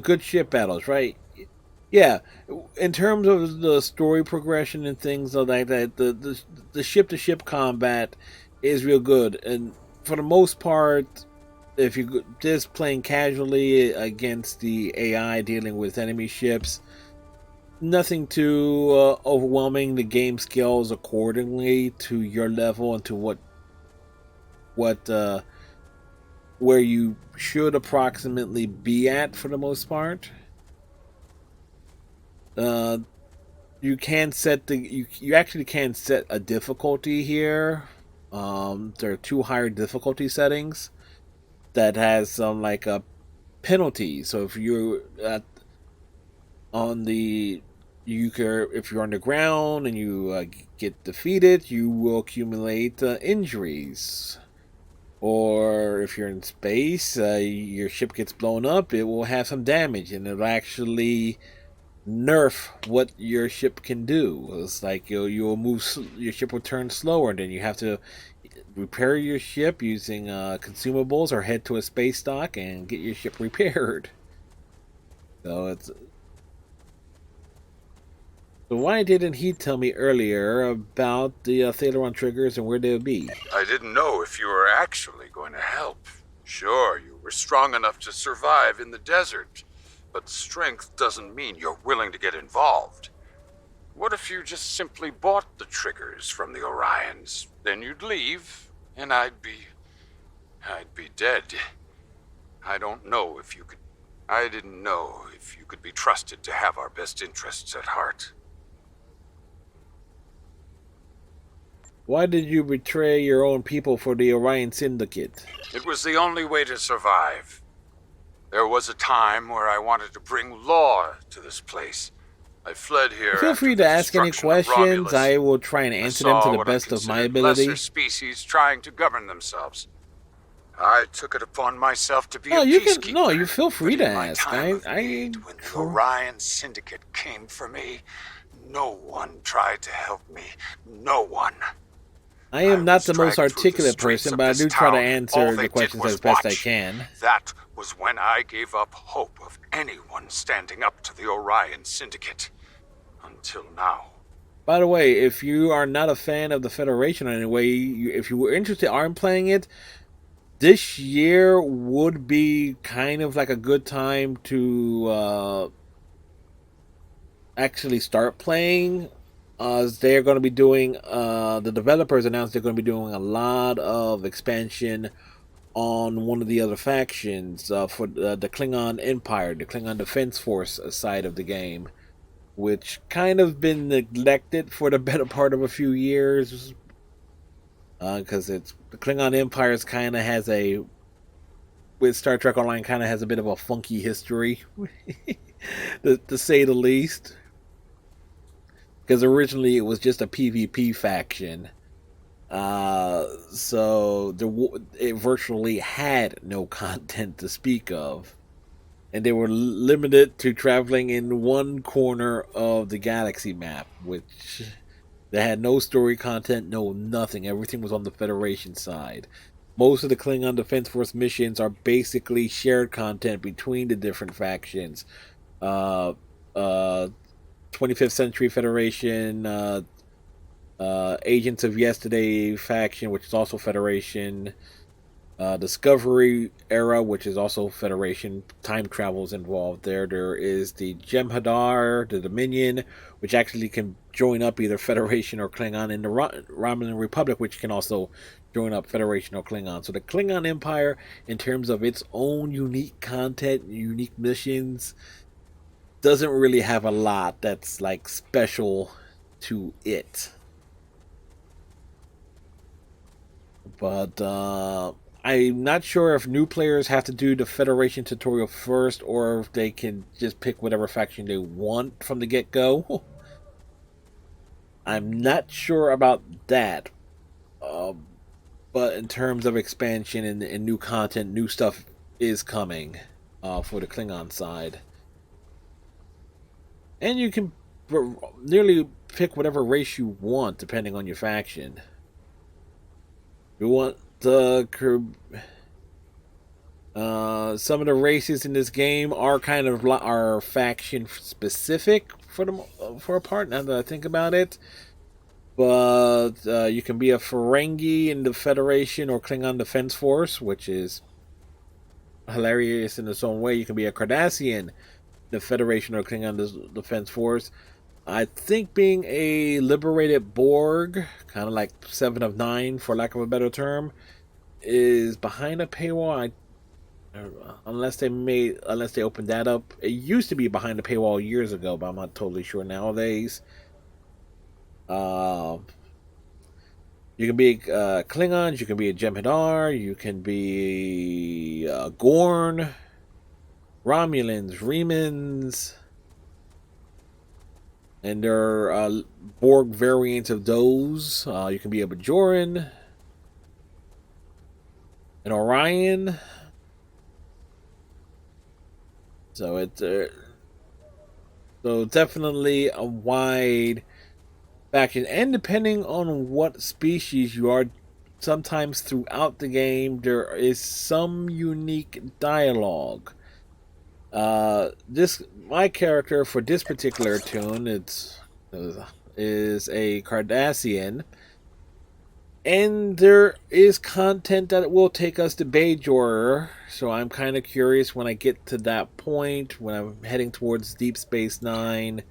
good ship battles, right? Yeah, in terms of the story progression and things like that, the ship-to-ship combat is real good, and for the most part, if you're just playing casually against the AI dealing with enemy ships, nothing too overwhelming. The game scales accordingly to your level and to where you should approximately be at for the most part. You can set you actually can set a difficulty here. There are 2 higher difficulty settings that has some penalties. So if you're on the you can, if you're underground and you get defeated, you will accumulate injuries. Or if you're in space, your ship gets blown up, it will have some damage, and it'll actually nerf what your ship can do. It's like you'll move, your ship will turn slower, and then you have to repair your ship using consumables, or head to a space dock and get your ship repaired. So why didn't he tell me earlier about the Thalaron triggers and where they'll be? I didn't know if you were actually going to help. Sure, you were strong enough to survive in the desert, but strength doesn't mean you're willing to get involved. What if you just simply bought the triggers from the Orions? Then you'd leave, and I'd be dead. I didn't know if you could be trusted to have our best interests at heart. Why did you betray your own people for the Orion Syndicate? It was the only way to survive. There was a time where I wanted to bring law to this place. I fled here. Feel free to ask any questions. I will try and answer them to the best of my ability. Lesser species trying to govern themselves. I took it upon myself to be a peacekeeper. No, you feel free to ask. When the Orion Syndicate came for me, no one tried to help me. No one. I am not the most articulate person, but I do try to answer the questions as best I can. That was when I gave up hope of anyone standing up to the Orion Syndicate. Until now. By the way, if you are not a fan of the Federation in any way, if you were interested in playing it, this year would be kind of like a good time to actually start playing. They're going to be doing, the developers announced they're going to be doing a lot of expansion on one of the other factions for the Klingon Empire, the Klingon Defense Force side of the game, which kind of been neglected for the better part of a few years, because the Klingon Empire kind of has with Star Trek Online, kind of has a bit of a funky history, to say the least. Because originally it was just a PvP faction, so it virtually had no content to speak of, and they were limited to traveling in one corner of the galaxy map, which they had no story content, no nothing. Everything was on the Federation side. Most of the Klingon Defense Force missions are basically shared content between the different factions. 25th Century Federation, Agents of Yesterday faction, which is also Federation, Discovery Era, which is also Federation. Time travel is involved there. There is the Jem'Hadar, the Dominion, which actually can join up either Federation or Klingon, in the Romulan Republic, which can also join up Federation or Klingon. So the Klingon Empire, in terms of its own unique content, unique missions, doesn't really have a lot that's like special to it. But I'm not sure if new players have to do the Federation tutorial first, or if they can just pick whatever faction they want from the get-go. I'm not sure about that. But in terms of expansion and new content, new stuff is coming for the Klingon side. And you can nearly pick whatever race you want, depending on your faction. You want some of the races in this game are kind of are faction specific for a part. Now that I think about it, but you can be a Ferengi in the Federation or Klingon Defense Force, which is hilarious in its own way. You can be a Cardassian, the Federation or Klingon Defense Force. I think being a liberated Borg, kind of like 7 of 9 for lack of a better term, is behind a paywall. Unless they opened that up. It used to be behind a paywall years ago, but I'm not totally sure nowadays. You can be Klingons, you can be a Jem'Hadar, you can be Gorn, Romulans, Remans, And there are Borg variants of those. You can be a Bajoran, an Orion. So it's so definitely a wide faction, and depending on what species you are, sometimes throughout the game there is some unique dialogue. This my character for this particular tune is a Cardassian, and there is content that will take us to Bajor. So I'm kind of curious when I get to that point, when I'm heading towards Deep Space Nine,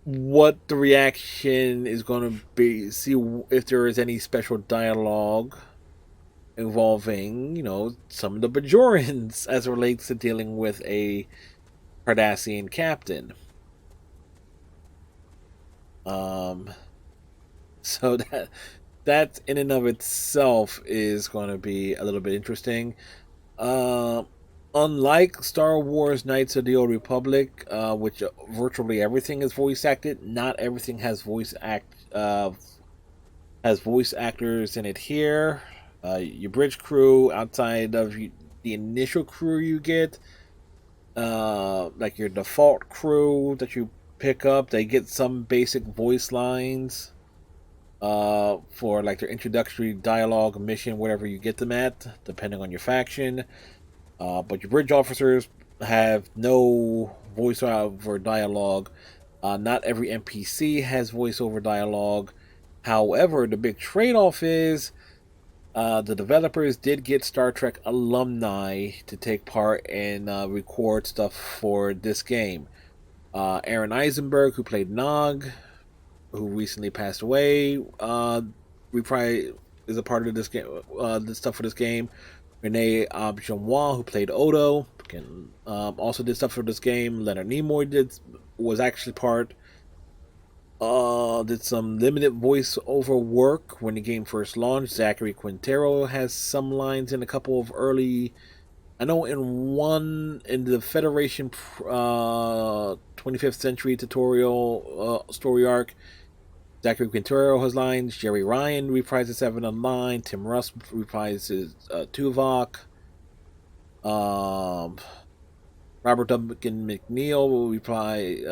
what the reaction is going to be. See if there is any special dialogue involving, some of the Bajorans as it relates to dealing with a Cardassian captain. So that in and of itself is going to be a little bit interesting. Unlike Star Wars Knights of the Old Republic, which virtually everything is voice acted, not everything has voice actors in it here. Your bridge crew, outside of the initial crew you get, like your default crew that you pick up, they get some basic voice lines for like their introductory dialogue, mission, whatever you get them at, depending on your faction. But your bridge officers have no voiceover dialogue. Not every NPC has voiceover dialogue. However, the big trade-off is the developers did get Star Trek alumni to take part and record stuff for this game. Aaron Eisenberg, who played Nog, who recently passed away, is a part of this game. The stuff for this game. Renee Auberjonois, who played Odo, also did stuff for this game. Leonard Nimoy was actually part. Did some limited voiceover work when the game first launched. Zachary Quintero has some lines in a couple of early. I know in the Federation 25th Century tutorial story arc, Zachary Quintero has lines. Jerry Ryan reprises Seven Online. Tim Russ reprises Tuvok. Robert Duncan McNeil will reply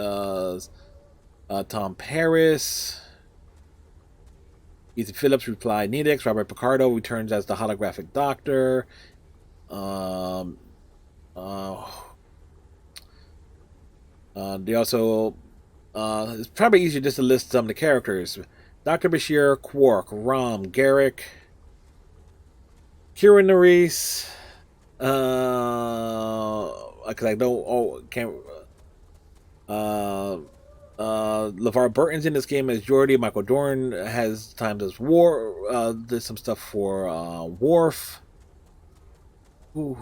Tom Paris. Ethan Phillips replied Nedex. Robert Picardo returns as the holographic doctor. They also it's probably easier just to list some of the characters. Dr. Bashir, Quark, Rom, Garrick, Kieran Nerys, because I can't. LeVar Burton's in this game as Geordi. Michael Dorn has times as there's some stuff for Worf. Ooh.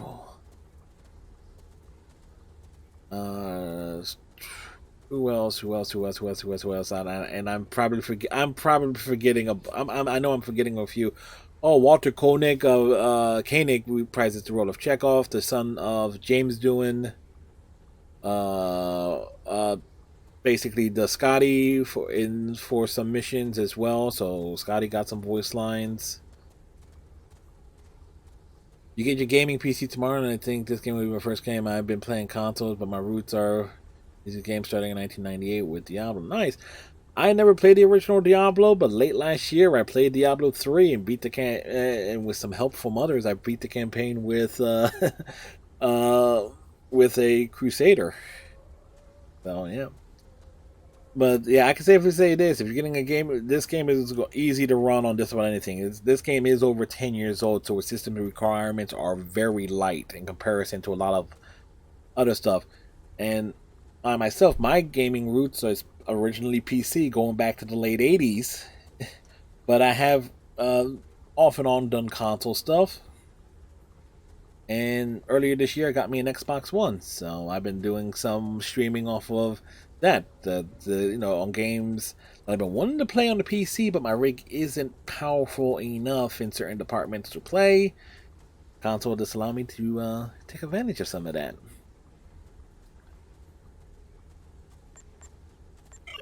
Who else? And I'm probably forgetting. I know I'm forgetting a few. Oh, Walter Koenig Koenig reprises the role of Chekhov, the son of James Doohan. Basically the Scotty for some missions as well. So Scotty got some voice lines. You get your gaming PC tomorrow, and I think this game will be my first game. I've been playing consoles, but my roots are these games starting in 1998 with Diablo. Nice. I never played the original Diablo, but late last year I played Diablo 3 and beat the and with some help from others, I beat the campaign with with a Crusader. So yeah. But yeah, I can safely say this: if you're getting a game, this game is easy to run on just about anything. This game is over 10 years old, so its system requirements are very light in comparison to a lot of other stuff. And I myself, my gaming roots are originally PC, going back to the late 80s. But I have off and on done console stuff. And earlier this year, I got me an Xbox One, so I've been doing some streaming off of that, on games that I've been wanting to play on the PC, but my rig isn't powerful enough in certain departments to play. Console just allow me to take advantage of some of that.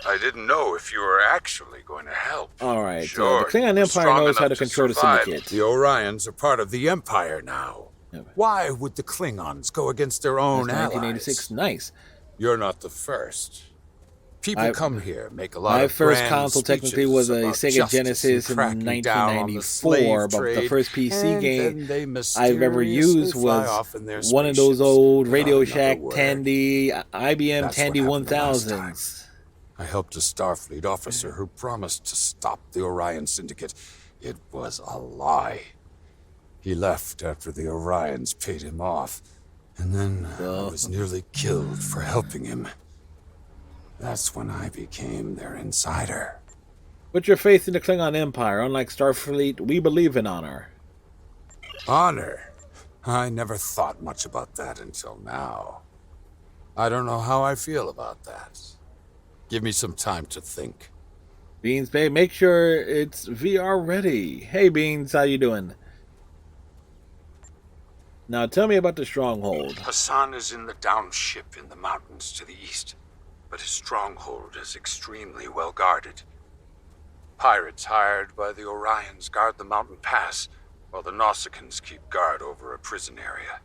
I didn't know if you were actually going to help. All right. Sure, The Klingon you're Empire strong knows how enough to control the survive. Syndicate. The Orions are part of the Empire now. Yeah. Why would the Klingons go against their own That's allies? 1986. Nice. You're not the first. People I- come here, make a lot My of first grand console technically was a speeches about Sega justice Genesis and in cracking down on the 1994, slave but the trade, first PC and game then they I've ever mysteriously used fly was off in their one of those spaceships old without Radio another Shack word. Tandy, IBM That's Tandy what happened the last 1000s. I helped a Starfleet officer who promised to stop the Orion Syndicate. It was a lie. He left after the Orions paid him off, and then I was nearly killed for helping him. That's when I became their insider. Put your faith in the Klingon Empire. Unlike Starfleet, we believe in honor. Honor? I never thought much about that until now. I don't know how I feel about that. Give me some time to think. Beans, babe, make sure it's VR ready. Hey, Beans, how you doing? Now tell me about the stronghold. Hassan is in the downed ship in the mountains to the east, but his stronghold is extremely well guarded. Pirates hired by the Orions guard the mountain pass, while the Nausicaans keep guard over a prison area.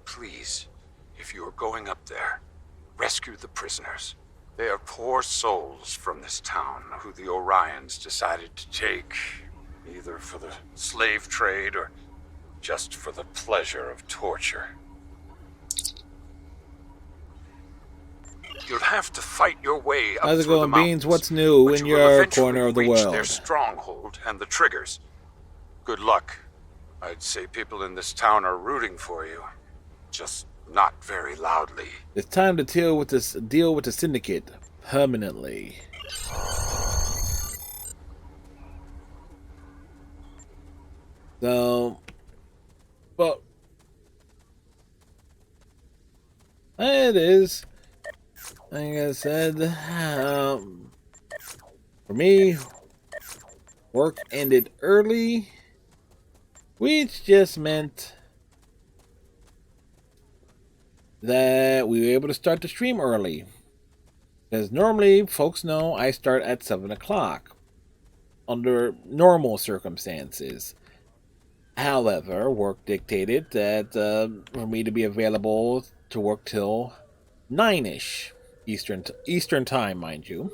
Please, if you are going up there, rescue the prisoners. They are poor souls from this town who the Orions decided to take, either for the slave trade or just for the pleasure of torture. You'll have to fight your way up How's it through the going, mountains, Beans? What's new but in you will your eventually corner of the reach world? Their stronghold and the triggers. Good luck. I'd say people in this town are rooting for you, just not very loudly. It's time to deal with the Syndicate permanently. So, well, it is. Like I said, for me, work ended early, which just meant that we were able to start the stream early. Because normally, folks know I start at 7 o'clock under normal circumstances. However, work dictated that for me to be available to work till 9-ish Eastern time, mind you.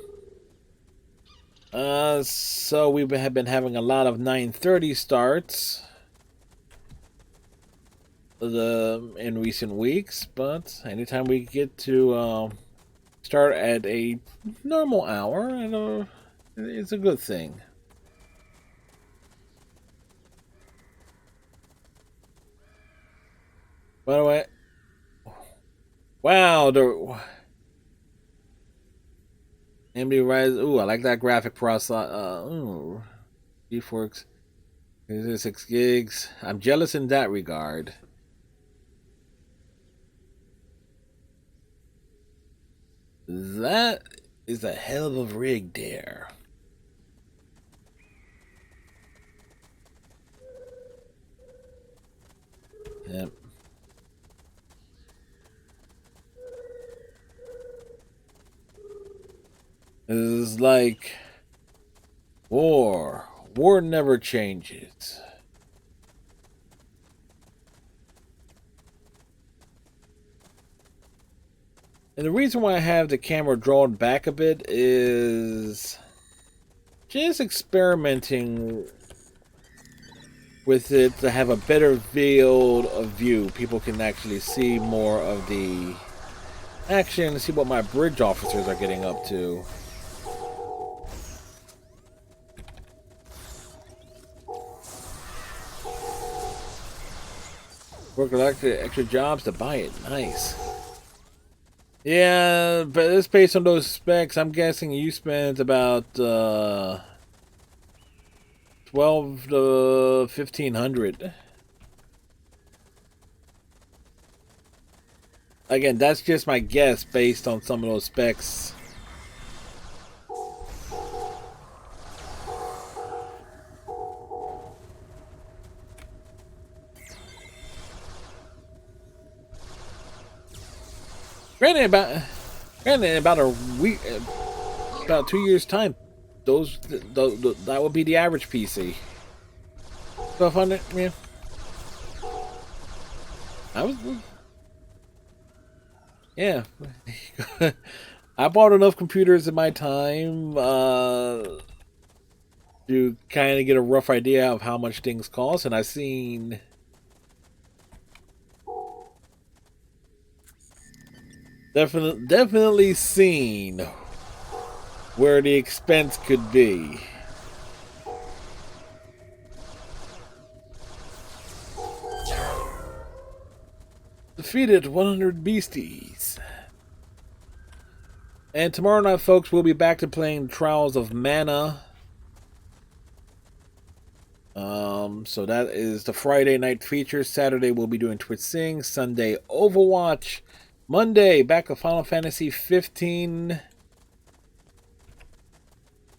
So we have been having a lot of 9:30 starts in recent weeks, but anytime we get to start at a normal hour, it's a good thing. By the way, wow, the AMD Rise. Ooh, I like that graphic process. GeForce 6 gigs. I'm jealous in that regard. That is a hell of a rig there. Yep. This is like war. War never changes. And the reason why I have the camera drawn back a bit is just experimenting with it to have a better field of view. People can actually see more of the action, see what my bridge officers are getting up to. Work extra jobs to buy it. Nice. Yeah, but it's based on those specs. I'm guessing you spent about 12 to 1500. Again, that's just my guess based on some of those specs. Granted, about a week, about 2 years' time, that would be the average PC. 1200, yeah. Yeah. I bought enough computers in my time to kind of get a rough idea of how much things cost, and I've seen definitely seen where the expense could be. Defeated 100 beasties. And tomorrow night, folks, we'll be back to playing Trials of Mana. So that is the Friday night feature. Saturday we'll be doing Twitch Sing. Sunday Overwatch. Monday back to Final Fantasy 15.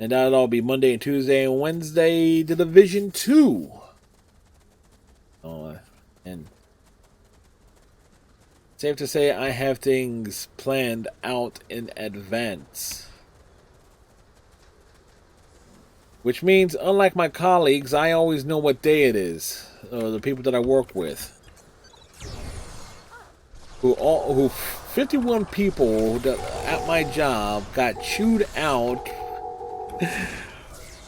And that'll all be Monday and Tuesday and Wednesday The Division 2. And safe to say I have things planned out in advance. Which means, unlike my colleagues, I always know what day it is. The people that I work with. Who 51 people that, at my job got chewed out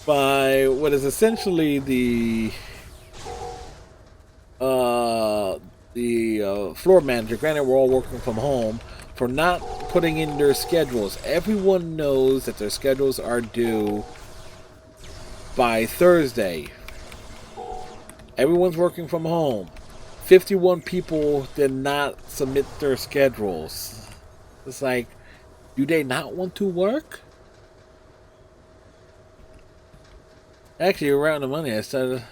by what is essentially the floor manager. Granted, we're all working from home, for not putting in their schedules. Everyone knows that their schedules are due by Thursday. Everyone's working from home. 51 people did not submit their schedules. It's like, do they not want to work? Actually, around the money, I started.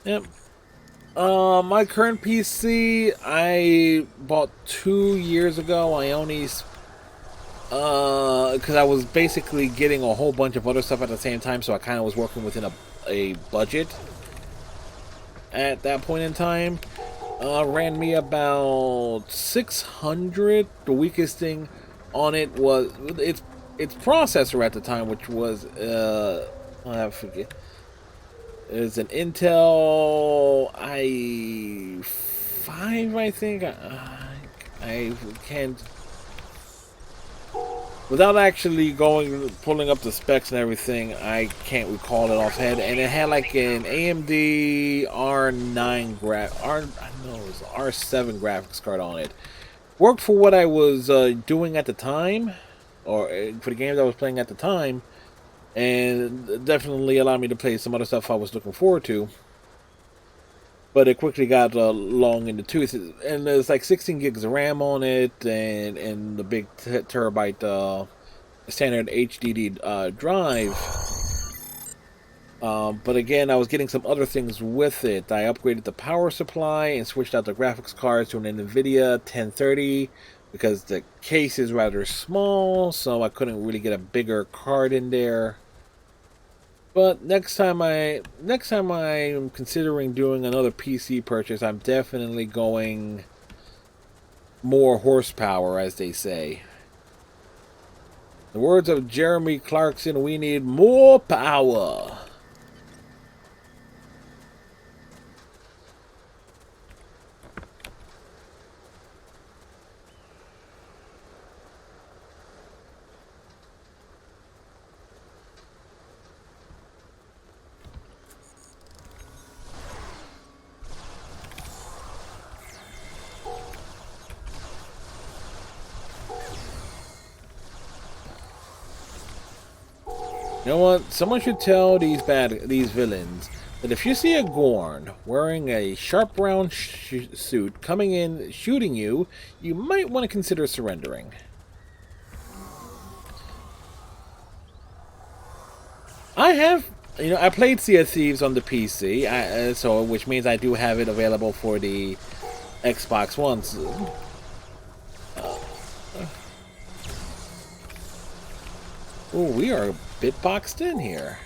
Yep. My current PC I bought 2 years ago. I only because I was basically getting a whole bunch of other stuff at the same time, so I kind of was working within a budget at that point in time. Ran me about 600. The weakest thing on it was its processor at the time, which was I forget. It's an Intel i5, I think. I can't. Without actually pulling up the specs and everything, I can't recall it offhand. And it had like an AMD R7 graphics card on it. Worked for what I was doing at the time, or for the games I was playing at the time, and definitely allowed me to play some other stuff I was looking forward to. But it quickly got long in the tooth, and there's like 16 gigs of RAM on it, and the big terabyte standard HDD drive. But again, I was getting some other things with it. I upgraded the power supply and switched out the graphics cards to an NVIDIA 1030 because the case is rather small, so I couldn't really get a bigger card in there. But next time I'm considering doing another PC purchase, I'm definitely going more horsepower, as they say. The words of Jeremy Clarkson, we need more power. You know what? Someone should tell these villains that if you see a Gorn wearing a sharp brown suit coming in shooting you, you might want to consider surrendering. I played Sea of Thieves on the PC, so which means I do have it available for the Xbox One. Oh, we are a bit boxed in here.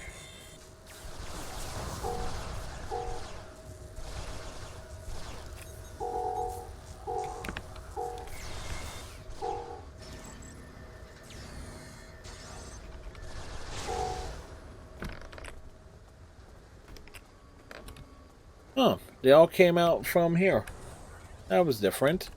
They all came out from here. That was different.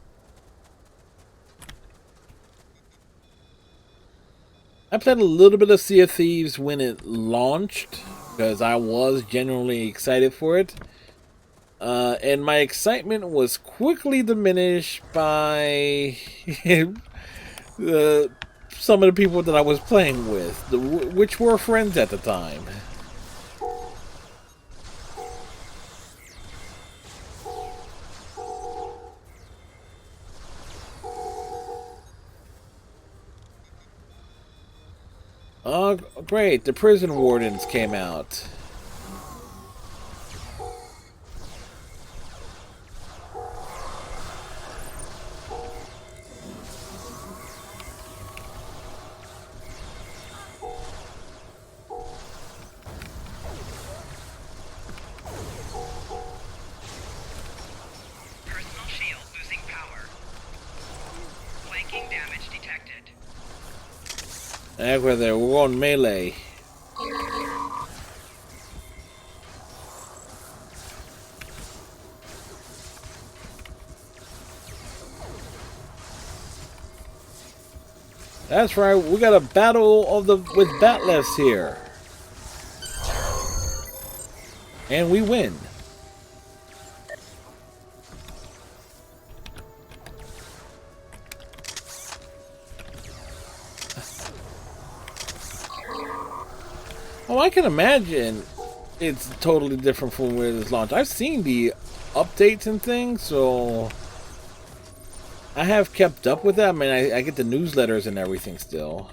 I played a little bit of Sea of Thieves when it launched, because I was genuinely excited for it. And my excitement was quickly diminished by some of the people that I was playing with, which were friends at the time. Oh, great, the prison wardens came out. Personal shield losing power. Flanking damage detected. We're there. We're on melee. That's right. We got a battle of with Batleths here, and we win. Oh, I can imagine it's totally different from where it's launched. I've seen the updates and things, so I have kept up with that. I mean, I get the newsletters and everything still.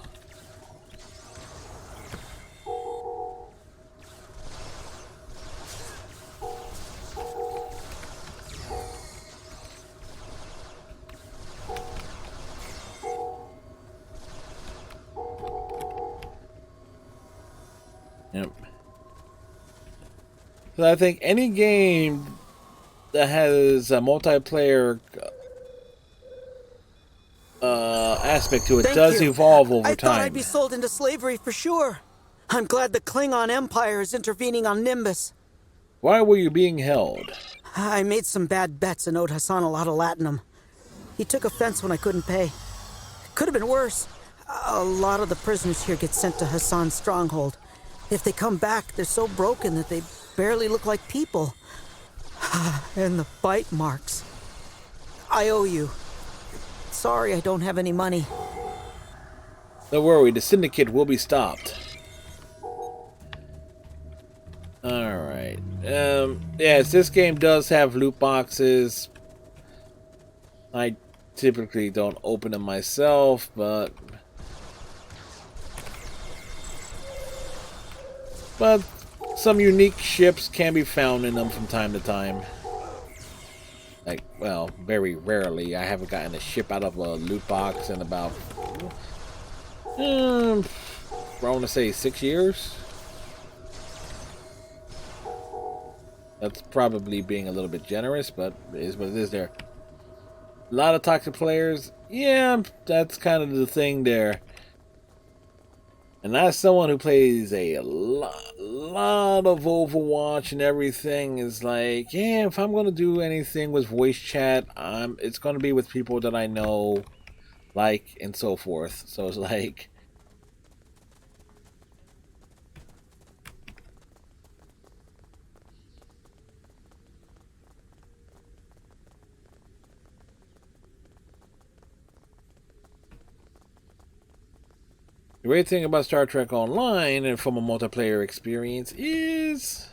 Yep. So I think any game that has a multiplayer aspect to it does evolve over I time. thought I'd be sold into slavery for sure. I'm glad the Klingon Empire is intervening on Nimbus. Why were you being held? I made some bad bets and owed Hassan a lot of latinum. He took offense when I couldn't pay. Could have been worse. A lot of the prisoners here get sent to Hassan's stronghold. If they come back, they're so broken that they barely look like people. And the bite marks. I owe you. Sorry I don't have any money. Don't worry, the Syndicate will be stopped. Alright. Yes, this game does have loot boxes. I typically don't open them myself, but some unique ships can be found in them from time to time. Like, well, very rarely. I haven't gotten a ship out of a loot box in about, I want to say 6 years. That's probably being a little bit generous, but it is what it is there. A lot of toxic players. Yeah, that's kind of the thing there. And as someone who plays a lot of Overwatch and everything, is like, yeah, if I'm going to do anything with voice chat, it's going to be with people that I know, like, and so forth. So it's like, the great thing about Star Trek Online and from a multiplayer experience is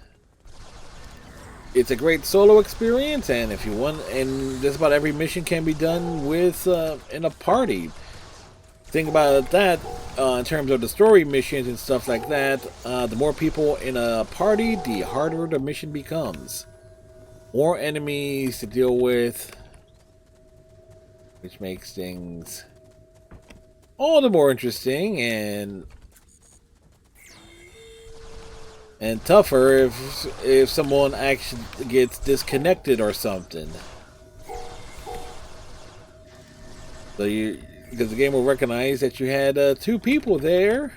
it's a great solo experience, and if you want, and just about every mission can be done with in a party. Think about that in terms of the story missions and stuff like that. The more people in a party, the harder the mission becomes. More enemies to deal with, which makes things all the more interesting and tougher if someone actually gets disconnected or something. So because the game will recognize that you had 2 people there,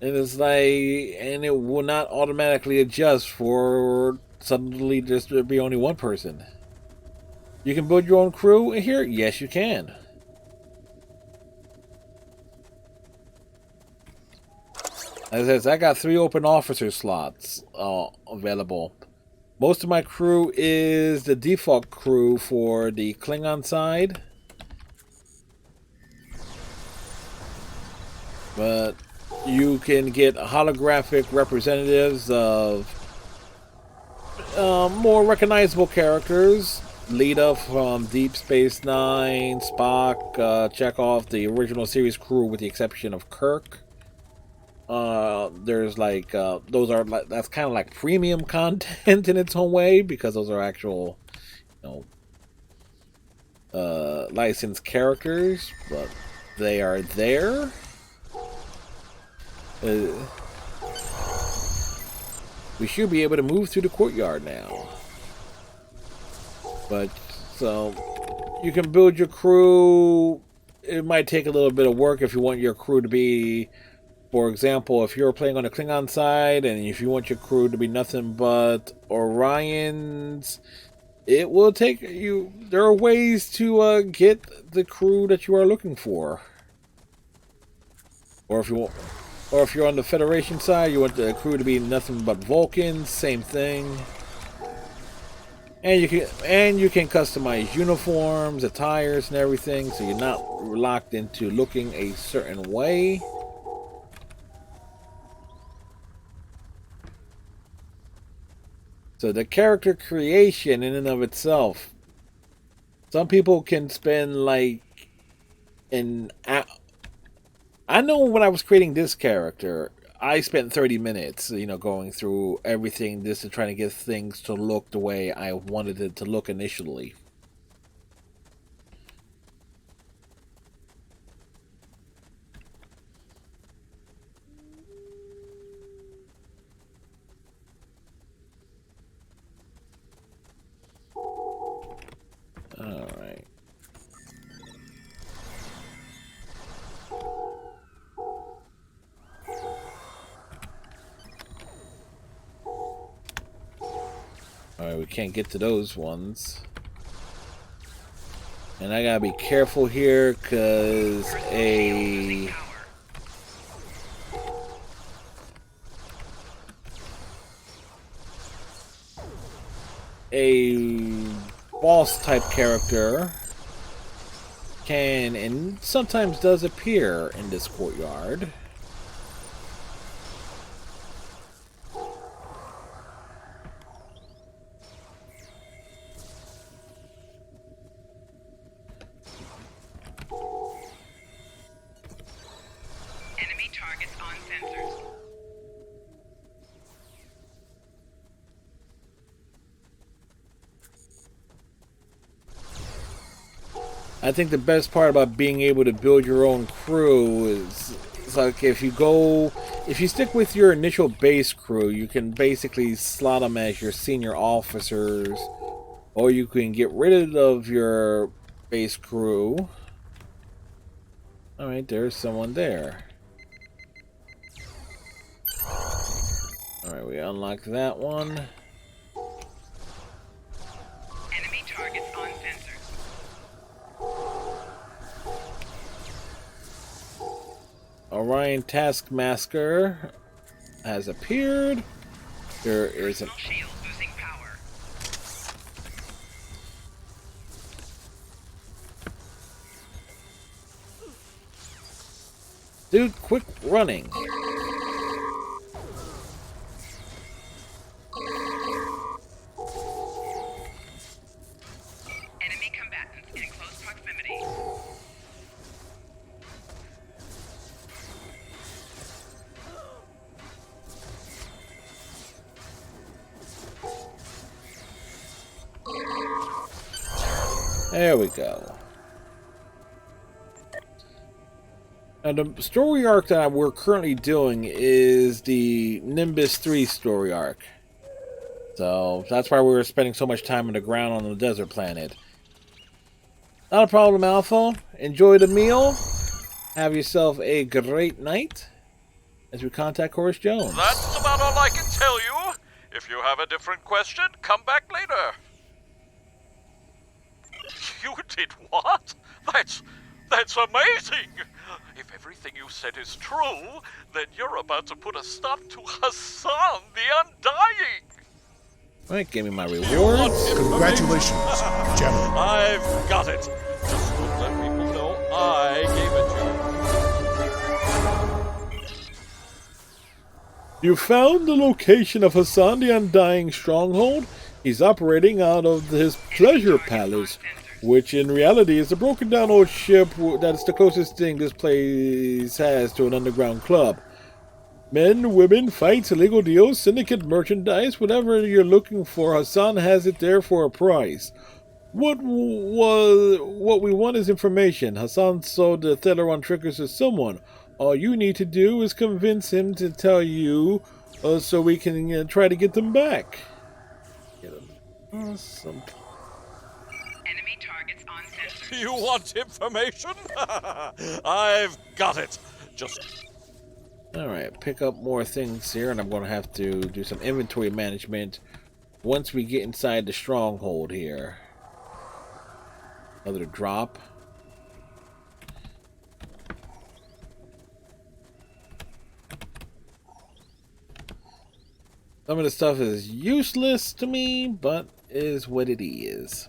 and it's like, and it will not automatically adjust for suddenly there'd be only one person. You can build your own crew here? Yes, you can. As I said, I got 3 open officer slots available. Most of my crew is the default crew for the Klingon side. But you can get holographic representatives of more recognizable characters. Lita from Deep Space Nine, Spock, Chekhov, the original series crew with the exception of Kirk. There's like, those are like, that's kind of like premium content in its own way because those are actual, you know, licensed characters, but they are there. We should be able to move through the courtyard now. But, so, you can build your crew. It might take a little bit of work if you want your crew to be, for example, if you're playing on the Klingon side, and if you want your crew to be nothing but Orions, it will take you, there are ways to get the crew that you are looking for. Or if you're on the Federation side, you want the crew to be nothing but Vulcans, same thing. And you can customize uniforms, attires, and everything, so you're not locked into looking a certain way. So the character creation in and of itself, some people can spend like an hour. I know when I was creating this character, I spent 30 minutes, you know, going through everything just to try to get things to look the way I wanted it to look initially. All right. Alright, we can't get to those ones. And I gotta be careful here, because a boss type character can and sometimes does appear in this courtyard. Enemy targets on sensors. I think the best part about being able to build your own crew is it's like if you stick with your initial base crew, you can basically slot them as your senior officers, or you can get rid of your base crew. Alright, there's someone there. Alright, we unlock that one. Enemy targets on sensors. Orion Taskmaster has appeared. There is a Shield losing power. dude, quick running. Enemy combatants in close proximity. There we go. Now, the story arc that we're currently doing is the Nimbus 3 story arc. So, that's why we were spending so much time on the ground on the desert planet. Not a problem, Alpha. Enjoy the meal. Have yourself a great night as we contact Horace Jones. That's about all I can tell you. If you have a different question, come back later. You did what? That's amazing! If everything you said is true, then you're about to put a stop to Hassan the Undying! Alright, give me my rewards. Congratulations, General. I've got it! Just don't let people know I gave it to you. You found the location of Hassan the Undying stronghold. He's operating out of his pleasure palace, which in reality is a broken down old ship that's the closest thing this place has to an underground club. Men, women, fights, illegal deals, syndicate merchandise, whatever you're looking for, Hassan has it there for a price. What we want is information. Hassan sold the Thelaron triggers to someone. All you need to do is convince him to tell you, so we can try to get them back. Get them. Awesome. Enemy targets on sensor. You want information? I've got it! Just... Alright, pick up more things here, and I'm going to have to do some inventory management once we get inside the stronghold here. Another drop. Some of the stuff is useless to me, but is what it is.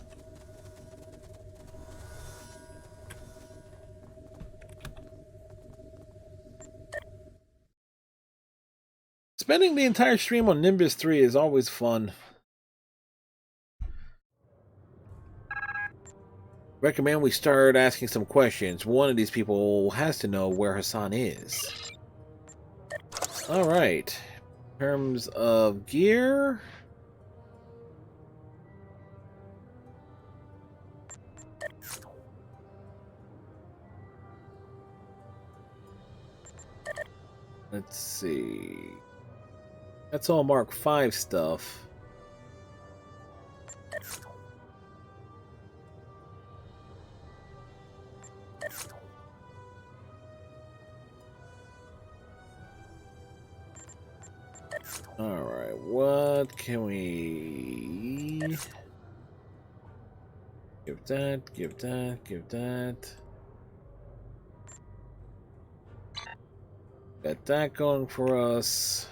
Spending the entire stream on Nimbus 3 is always fun. Recommend we start asking some questions. One of these people has to know where Hassan is. Alright. In terms of gear... let's see... that's all Mark 5 stuff. Alright, what can we... give that, give that, give that. Got that going for us.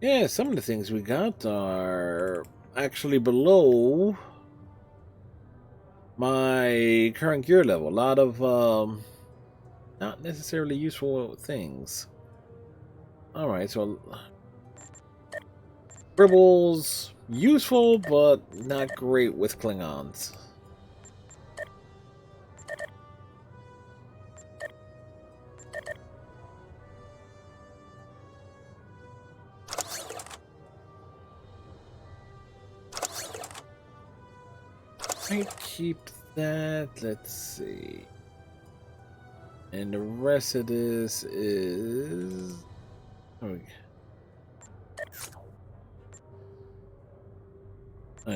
Yeah, some of the things we got are actually below my current gear level. A lot of not necessarily useful things. Alright, so Dribbles, useful, but not great with Klingons. I keep that, let's see. And the rest of this is... Alright,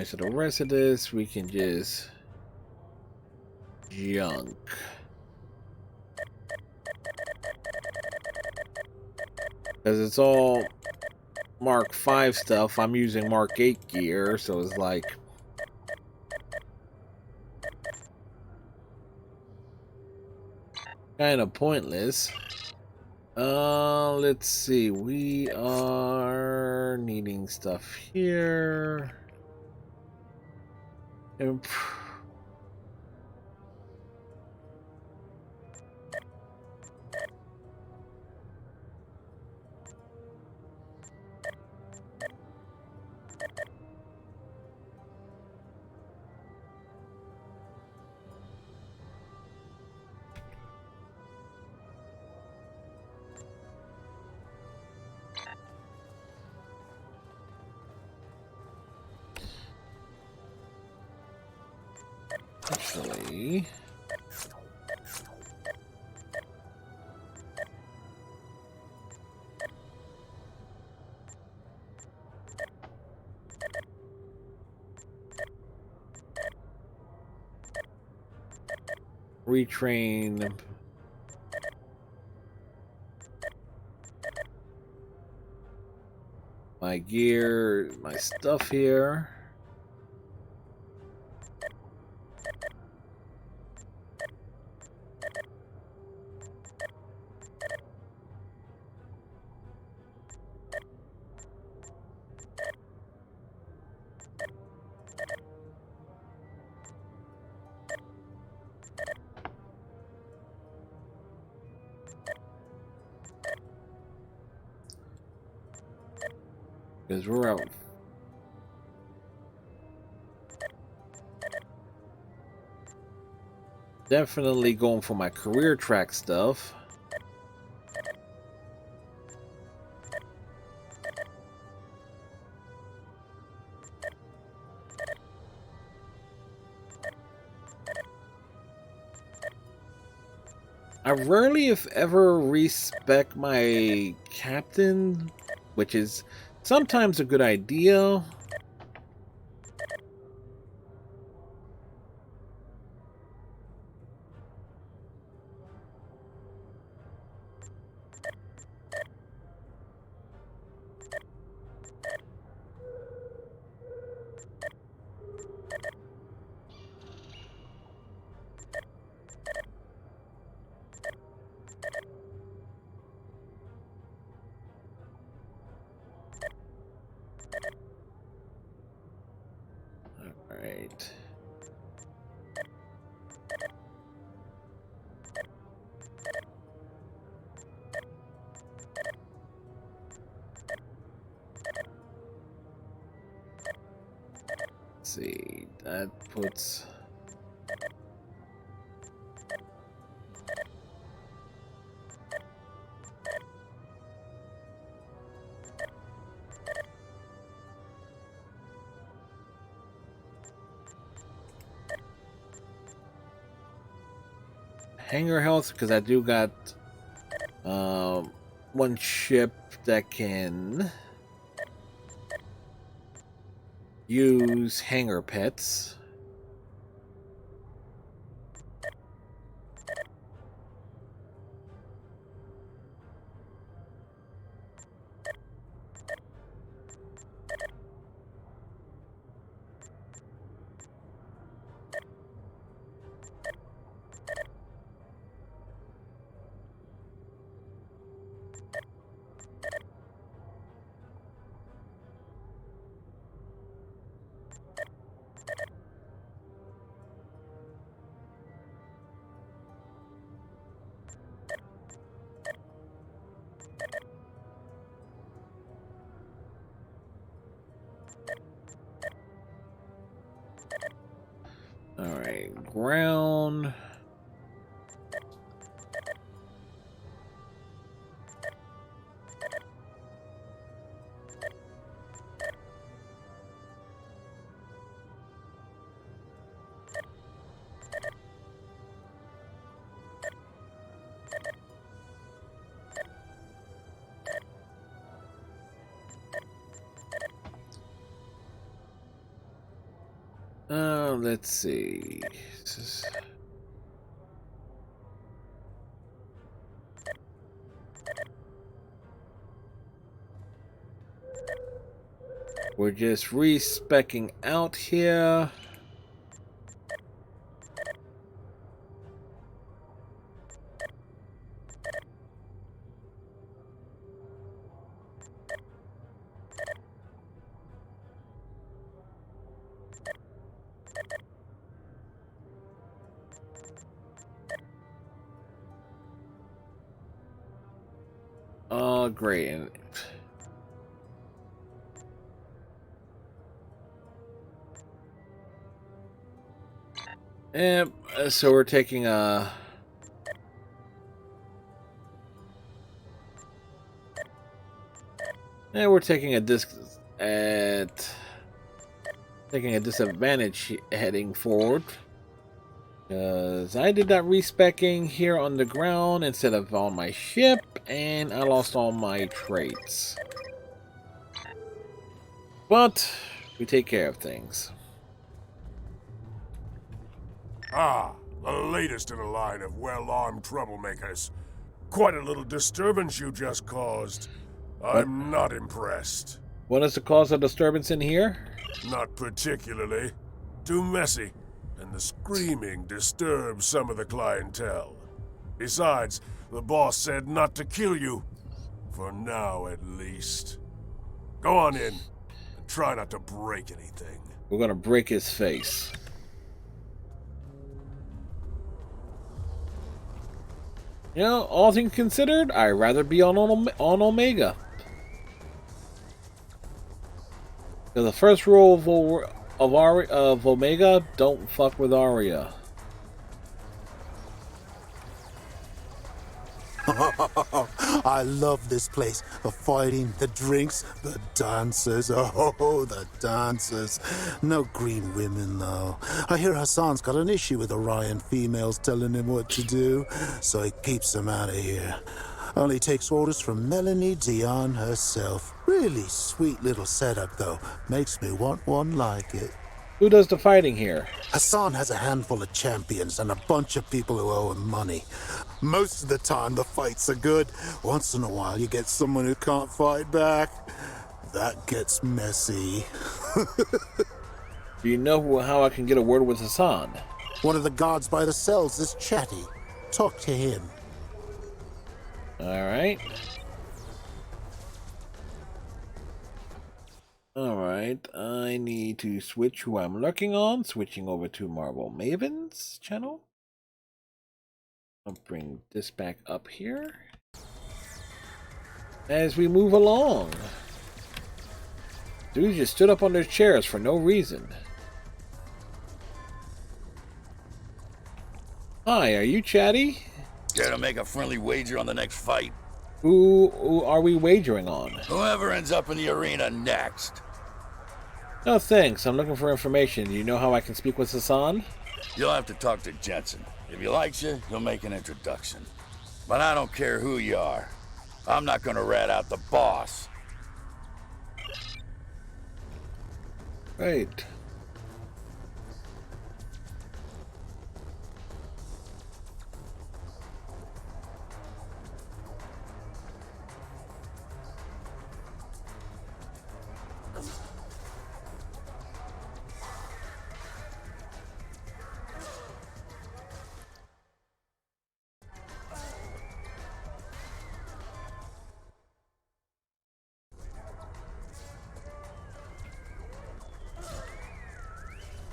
so the rest of this we can just junk. Because it's all Mark 5 stuff. I'm using Mark 8 gear, so it's like... kind of pointless. Let's see. We are needing stuff here. Actually, retrain my gear, my stuff here. Because we're out. Definitely going for my career track stuff. I rarely, if ever, respec my captain, which is sometimes a good idea. Alright. Let's see, that puts... hangar health, because I do got one ship that can use hangar pets. Alright, ground. Let's see. We're just respecking out here. Great. And so we're taking a disadvantage heading forward. Because I did that respecking here on the ground instead of on my ship, and I lost all my traits. But we take care of things. Ah, The latest in a line of well-armed troublemakers. Quite a little disturbance you just caused. I'm not impressed. What is the cause of disturbance in here? Not particularly. Too messy, and the screaming disturbs some of the clientele. Besides, the boss said not to kill you. For now, at least. Go on in, and try not to break anything. We're gonna break his face. You know, all things considered, I'd rather be on Omega. Because the first rule of Omega, don't fuck with Aria. I love this place. The fighting, the drinks, the dancers. Oh, the dancers. No green women, though. I hear Hassan's got an issue with Orion females telling him what to do, so he keeps them out of here. Only takes orders from Melanie Dion herself. Really sweet little setup, though. Makes me want one like it. Who does the fighting here? Hassan has a handful of champions and a bunch of people who owe him money. Most of the time, the fights are good. Once in a while, you get someone who can't fight back. That gets messy. Do you know how I can get a word with Hassan? One of the guards by the cells is chatty. Talk to him. Alright. Alright, I need to switch who I'm lurking on. Switching over to Marvel Maven's channel. I'll bring this back up here. As we move along. Dudes just stood up on their chairs for no reason. Hi, are you Chatty? Care to make a friendly wager on the next fight? Who are we wagering on? Whoever ends up in the arena next. No thanks, I'm looking for information. Do you know how I can speak with Hassan? You'll have to talk to Jensen. If he likes you, he'll make an introduction. But I don't care who you are. I'm not gonna rat out the boss. Right.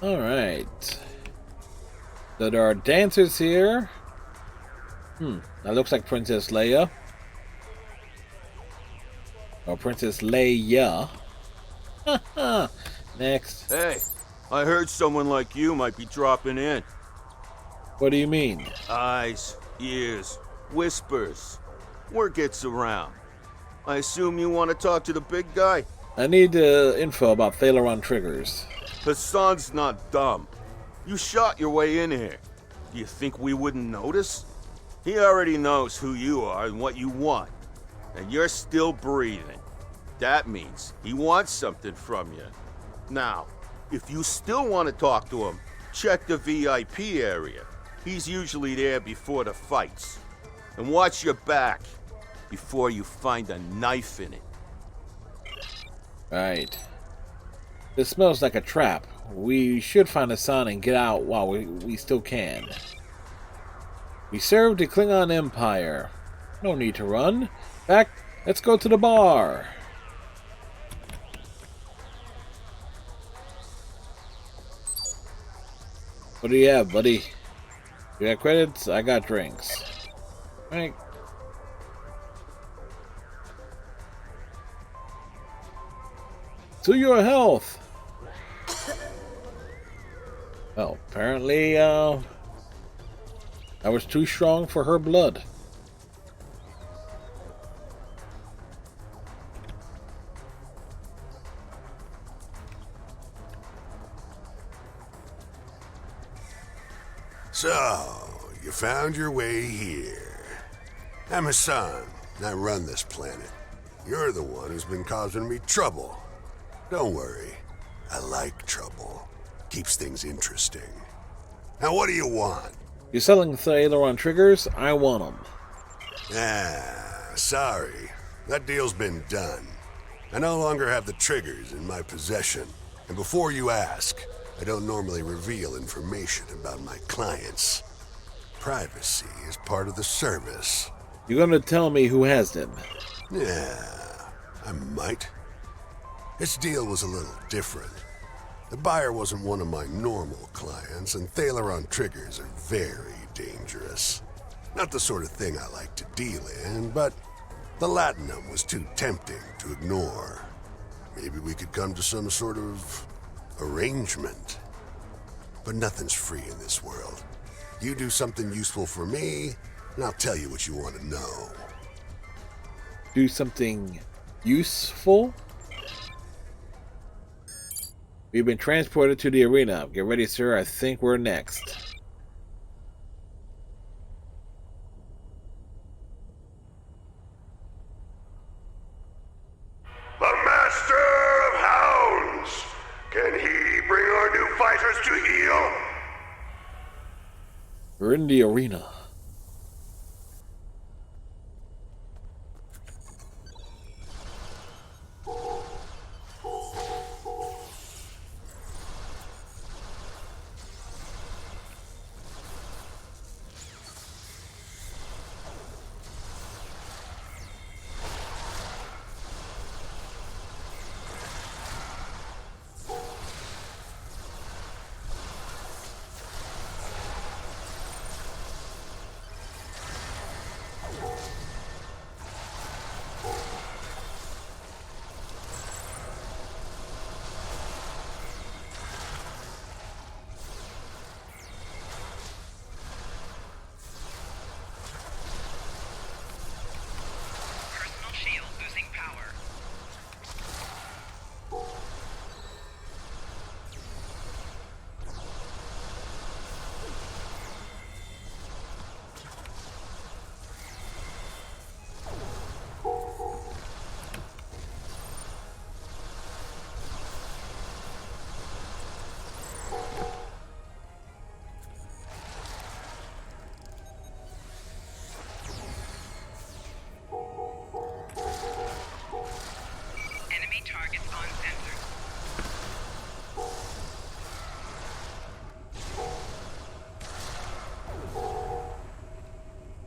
Alright. So there are dancers here. That looks like Princess Leia. Or Princess Leia. Next. Hey, I heard someone like you might be dropping in. What do you mean? Eyes, ears, whispers. Word gets around. I assume you want to talk to the big guy? I need info about Thaleron triggers. Hassan's not dumb. You shot your way in here. Do you think we wouldn't notice? He already knows who you are and what you want. And you're still breathing. That means he wants something from you. Now, if you still want to talk to him, check the VIP area. He's usually there before the fights. And watch your back before you find a knife in it. Right. This smells like a trap. We should find Hassan and get out while we still can. We served the Klingon Empire. No need to run. Back, let's go to the bar. What do you have, buddy? You got credits? I got drinks. Right. To your health. Well, apparently, I was too strong for her blood. So, you found your way here. I'm Hassan, and I run this planet. You're the one who's been causing me trouble. Don't worry, I like trouble. Keeps things interesting. Now what do you want? You're selling Thaileron triggers? I want them. Ah, sorry. That deal's been done. I no longer have the triggers in my possession. And before you ask, I don't normally reveal information about my clients. Privacy is part of the service. You're gonna tell me who has them? Yeah, I might. This deal was a little different. The buyer wasn't one of my normal clients, and Thaleron triggers are very dangerous. Not the sort of thing I like to deal in, but the Latinum was too tempting to ignore. Maybe we could come to some sort of arrangement. But nothing's free in this world. You do something useful for me, and I'll tell you what you want to know. Do something useful? We've been transported to the arena. Get ready, sir. I think we're next. The Master of Hounds! Can he bring our new fighters to heel? We're in the arena.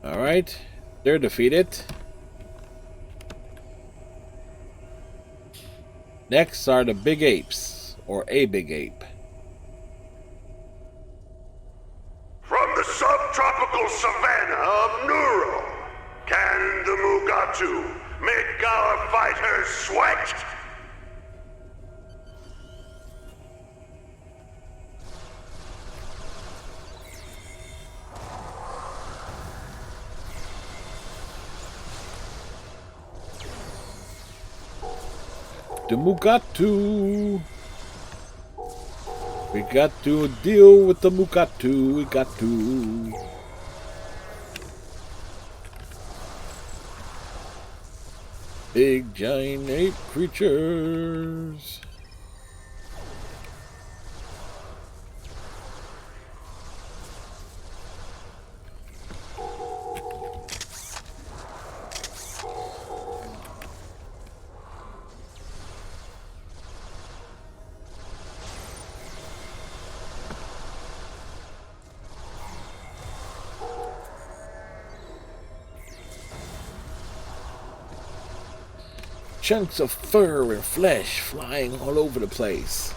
Alright, they're defeated. Next are the big apes, or a big ape. From the subtropical savanna of Nuro, can the Mugatu make our fighters sweat? The Mugatu. We got to deal with the Mugatu. We got to. Big giant ape creatures. Chunks of fur and flesh flying all over the place.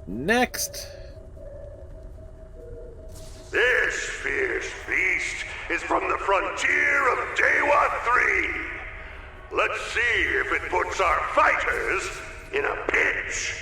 Next. This fierce beast is from the frontier of Dewa 3. Let's see if it puts our fighters in a pinch.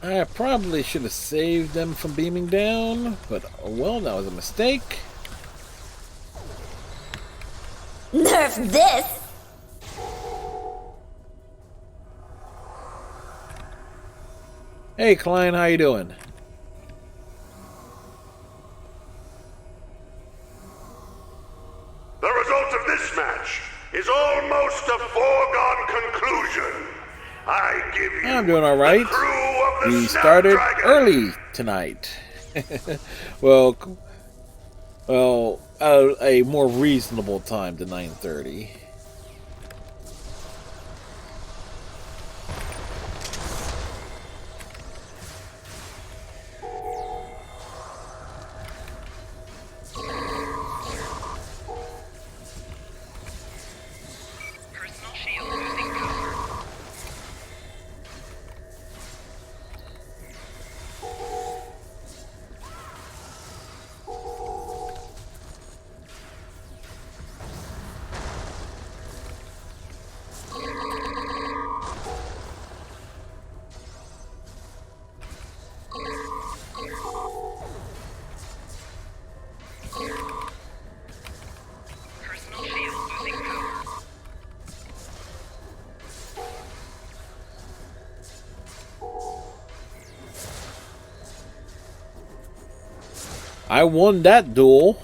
I probably should have saved them from beaming down, but oh well, that was a mistake. Nerf this! Hey Klein, how you doing? The result of this match is almost a foregone conclusion. I give you I'm doing all right. the crew of the We started Snapdragon. early tonight. well, a more reasonable time to 9:30. Personal shield losing power. Personal shield losing power. I won that duel.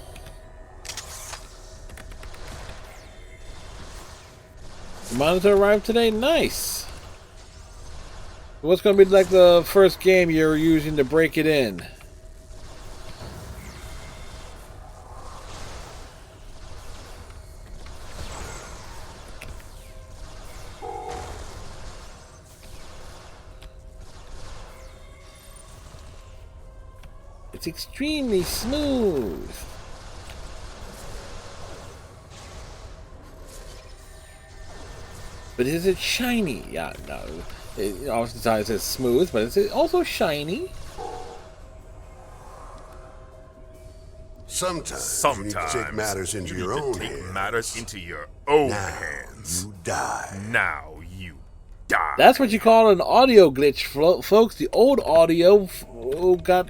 The monitor arrived today. Nice. What's going to be like the first game you're using to break it in? It's extremely smooth. But is it shiny? Yeah, no. It oftentimes it's smooth, but is it also shiny? Sometimes you need to take matters into your own hands. Matters into your own Now hands. you die. Now you die. That's what you call an audio glitch, folks. The old audio got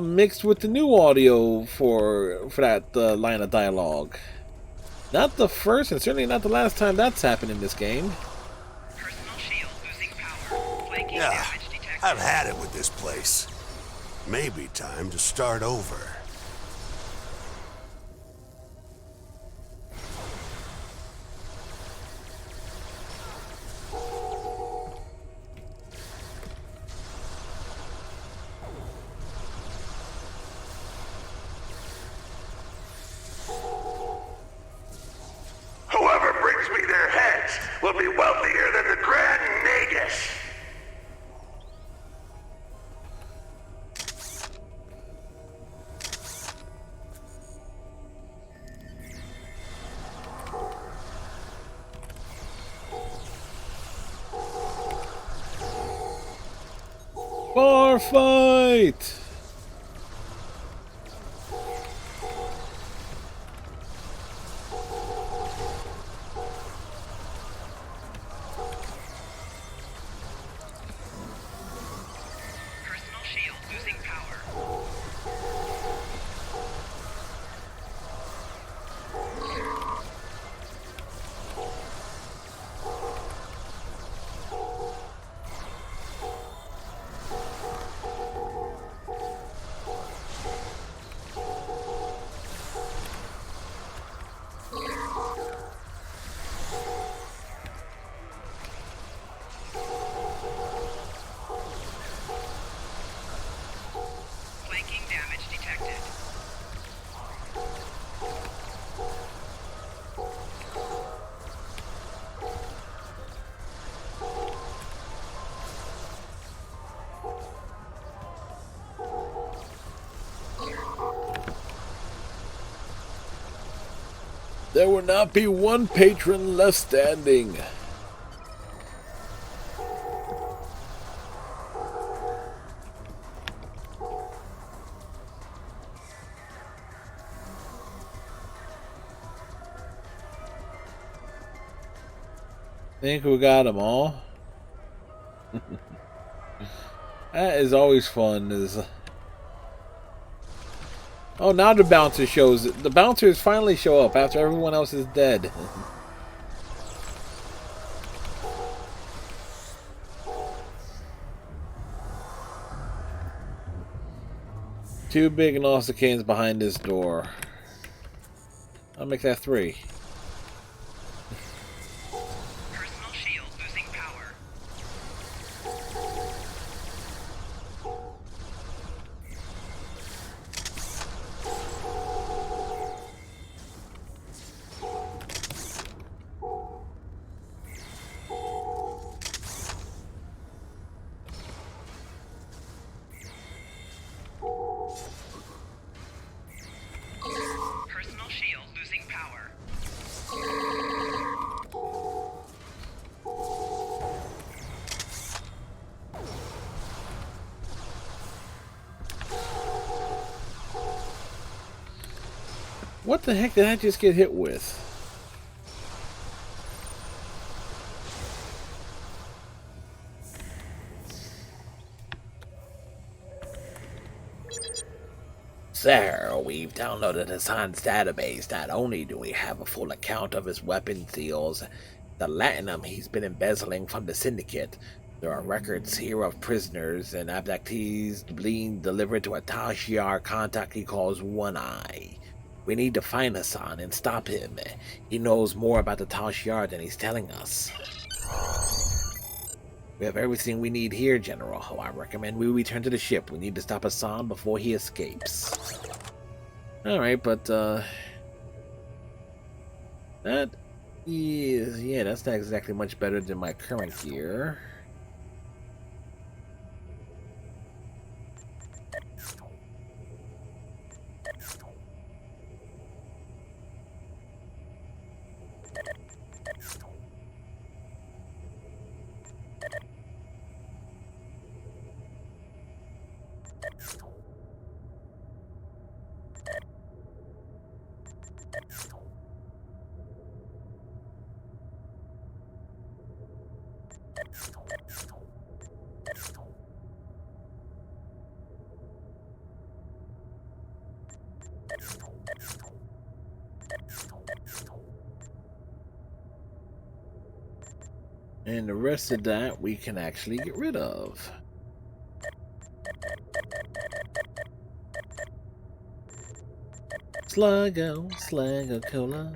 mixed with the new audio for that line of dialogue. Not the first, and certainly not the last time that's happened in this game. Personal shield losing power. Flanking Yeah, damage detected. I've had it with this place. Maybe time to start over. Whoever brings me their heads will be wealthier than the Grand Nagus. Bar fight! Personal shield losing power. Flanking damage detected. There will not be one patron left standing. Think we got them all? That is always fun. Oh, now the bouncer shows. The bouncers finally show up after everyone else is dead. Two big Nausicaans behind this door. I'll make that 3. Personal shield losing power. Personal shield losing power. What the heck did I just get hit with? Sir, we've downloaded Hassan's database. Not only do we have a full account of his weapon deals, the latinum he's been embezzling from the Syndicate. There are records here of prisoners and abductees being delivered to a Tal Shiar contact he calls One Eye. We need to find Hassan and stop him. He knows more about the Tal Shiar than he's telling us. We have everything we need here, General. I recommend we return to the ship. We need to stop Hassan before he escapes. Alright, but, that is, yeah, that's not exactly much better than my current gear. And the rest of that we can actually get rid of. Sluggo, Sluggo Cola.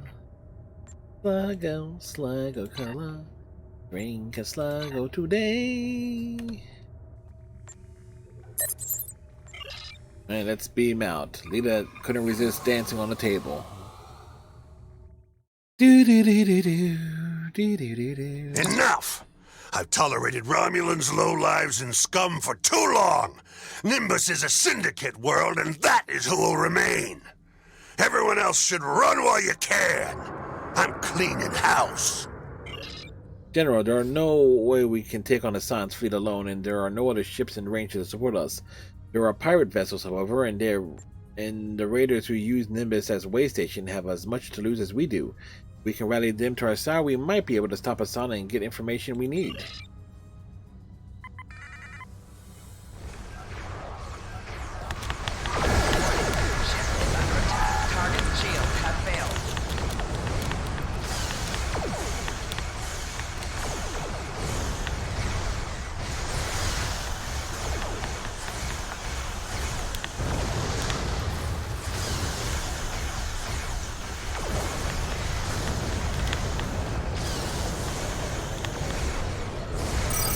Sluggo, Sluggo Cola. Drink a Sluggo today. Alright, let's beam out. Lita couldn't resist dancing on the table. Enough! I've tolerated Romulans, lowlives, and scum for too long! Nimbus is a syndicate world, and that is who will remain! Everyone else should run while you can! I'm cleaning house! General, there are no way we can take on Hassan's fleet alone, and there are no other ships in range to support us. There are pirate vessels, however, and the raiders who use Nimbus as a way station have as much to lose as we do. If we can rally them to our side, we might be able to stop Hassan and get information we need. Target's shields have failed.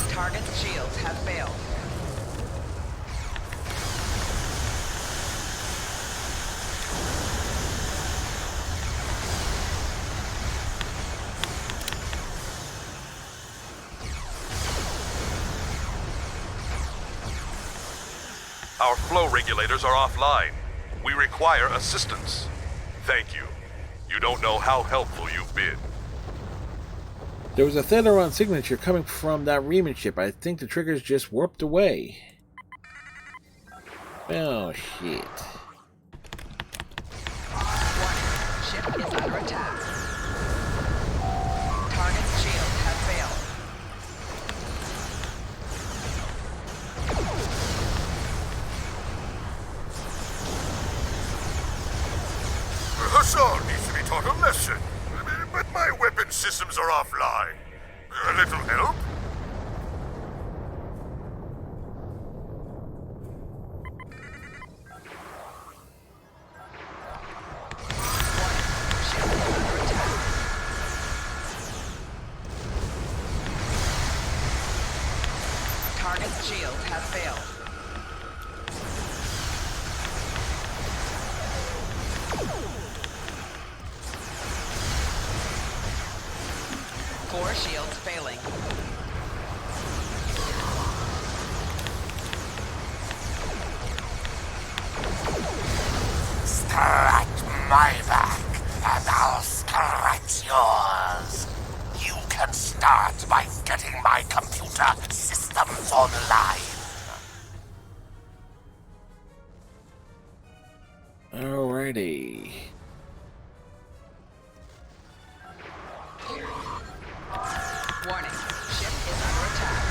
Target's shields have failed. Our flow regulators are offline. We require assistance. Thank you. You don't know how helpful you've been. There was a Thanaron signature coming from that Riemann ship. I think the triggers just warped away. Oh, shit. Ship is under attack. Target's shields have failed. Hassan needs to be taught a lesson. But my weapon systems are offline. A little help? Target's shields have failed. Four shields failing. Scratch my back, and I'll scratch yours. You can start by getting my computer systems online. Alrighty. Warning, ship is under attack.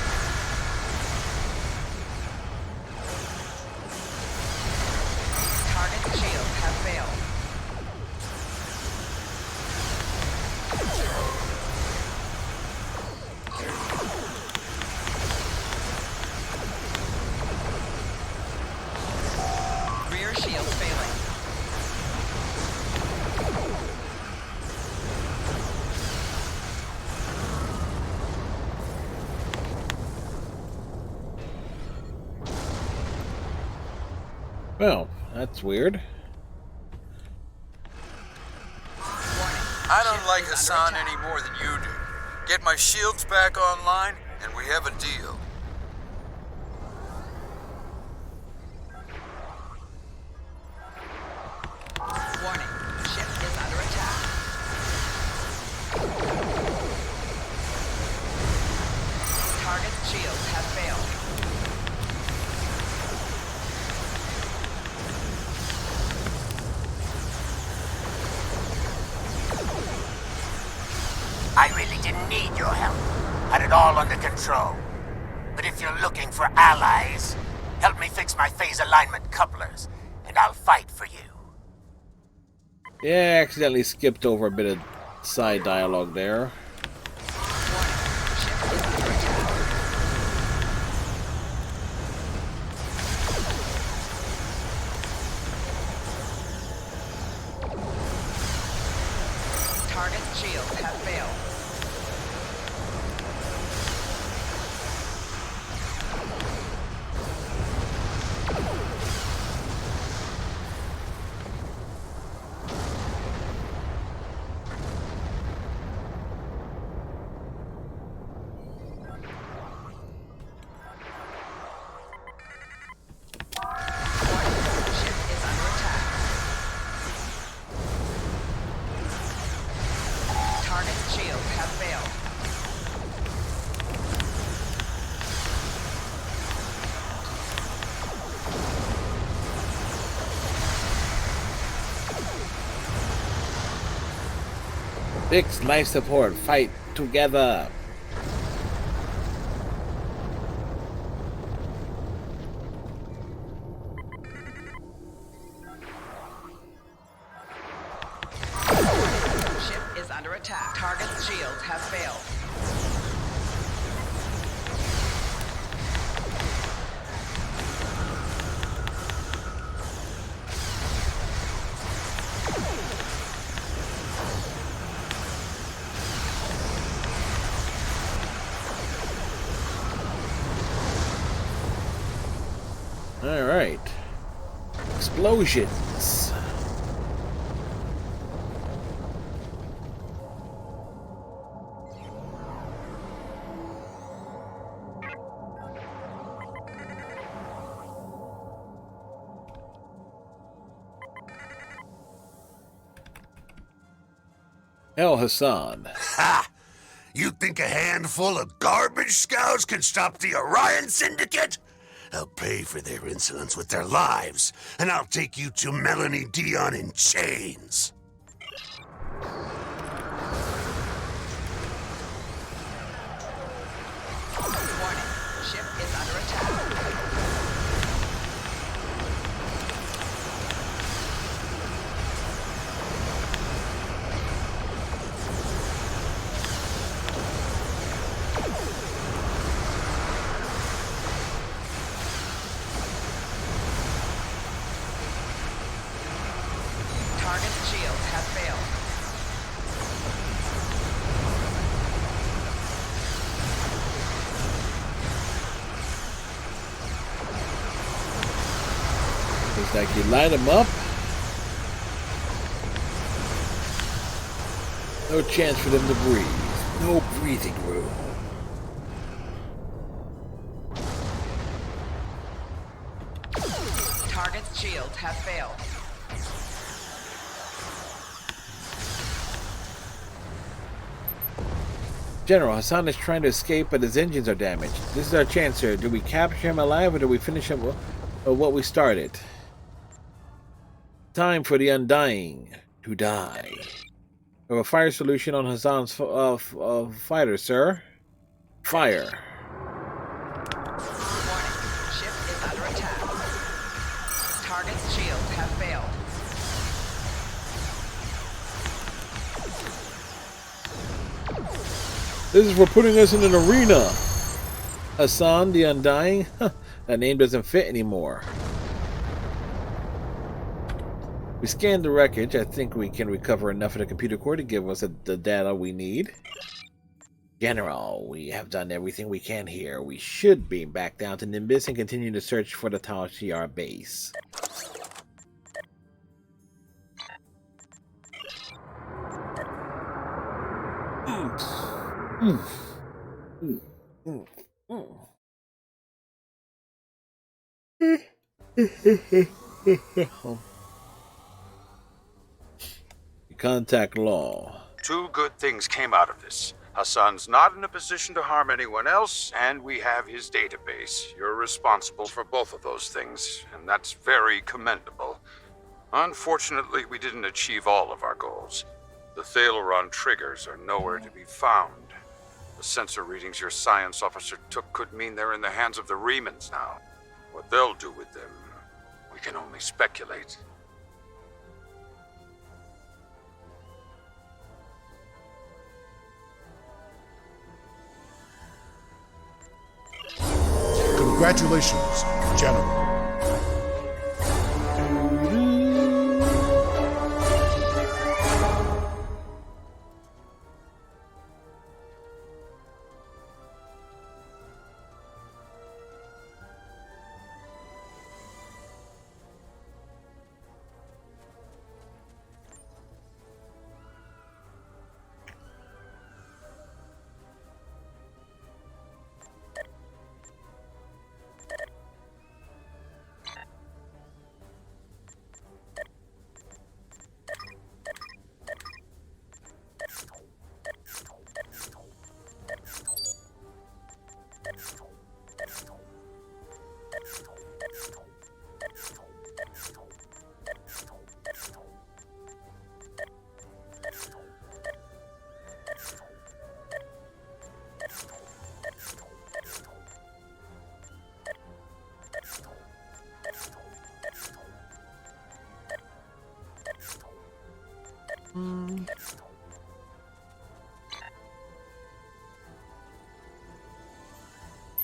Target's shields have failed. Rear shield failing. Well, that's weird. I don't like Hassan any more than you do. Get my shields back online, and we have a deal. Warning, ship is under attack. Target's shields have failed. I really didn't need your help. Had it all under control. But if you're looking for allies, help me fix my phase alignment couplers, and I'll fight for you. Yeah, I accidentally skipped over a bit of side dialogue there. Target's shields have failed. Target's shields have failed. Fix life support. Fight together. Ship is under attack. Target's shields have failed. Alright. Explosions. El Hassan. Ha! You think a handful of garbage scouts can stop the Orion Syndicate? They'll pay for their insolence with their lives, and I'll take you to Melanie Dion in chains. Warning, ship is under attack. It's like you light them up. No chance for them to breathe. No breathing room. Target's shields have failed. General, Hassan is trying to escape, but his engines are damaged. This is our chance, sir. Do we capture him alive, or do we finish him what we started? Time for the Undying to die. We have a fire solution on Hassan's fighter, sir. Fire. Warning. Ship is under attack. Target's shields have failed. This is for putting us in an arena. Hassan the Undying? That name doesn't fit anymore. We scanned the wreckage. I think we can recover enough of the computer core to give us the data we need. General, we have done everything we can here. We should beam back down to Nimbus and continue to search for the Tal Shiar base. Contact law. Two good things came out of this. Hassan's not in a position to harm anyone else, and we have his database. You're responsible for both of those things, and that's very commendable. Unfortunately, we didn't achieve all of our goals. The Thaleron triggers are nowhere to be found. The sensor readings your science officer took could mean they're in the hands of the Remans now. What they'll do with them, we can only speculate. Congratulations, General.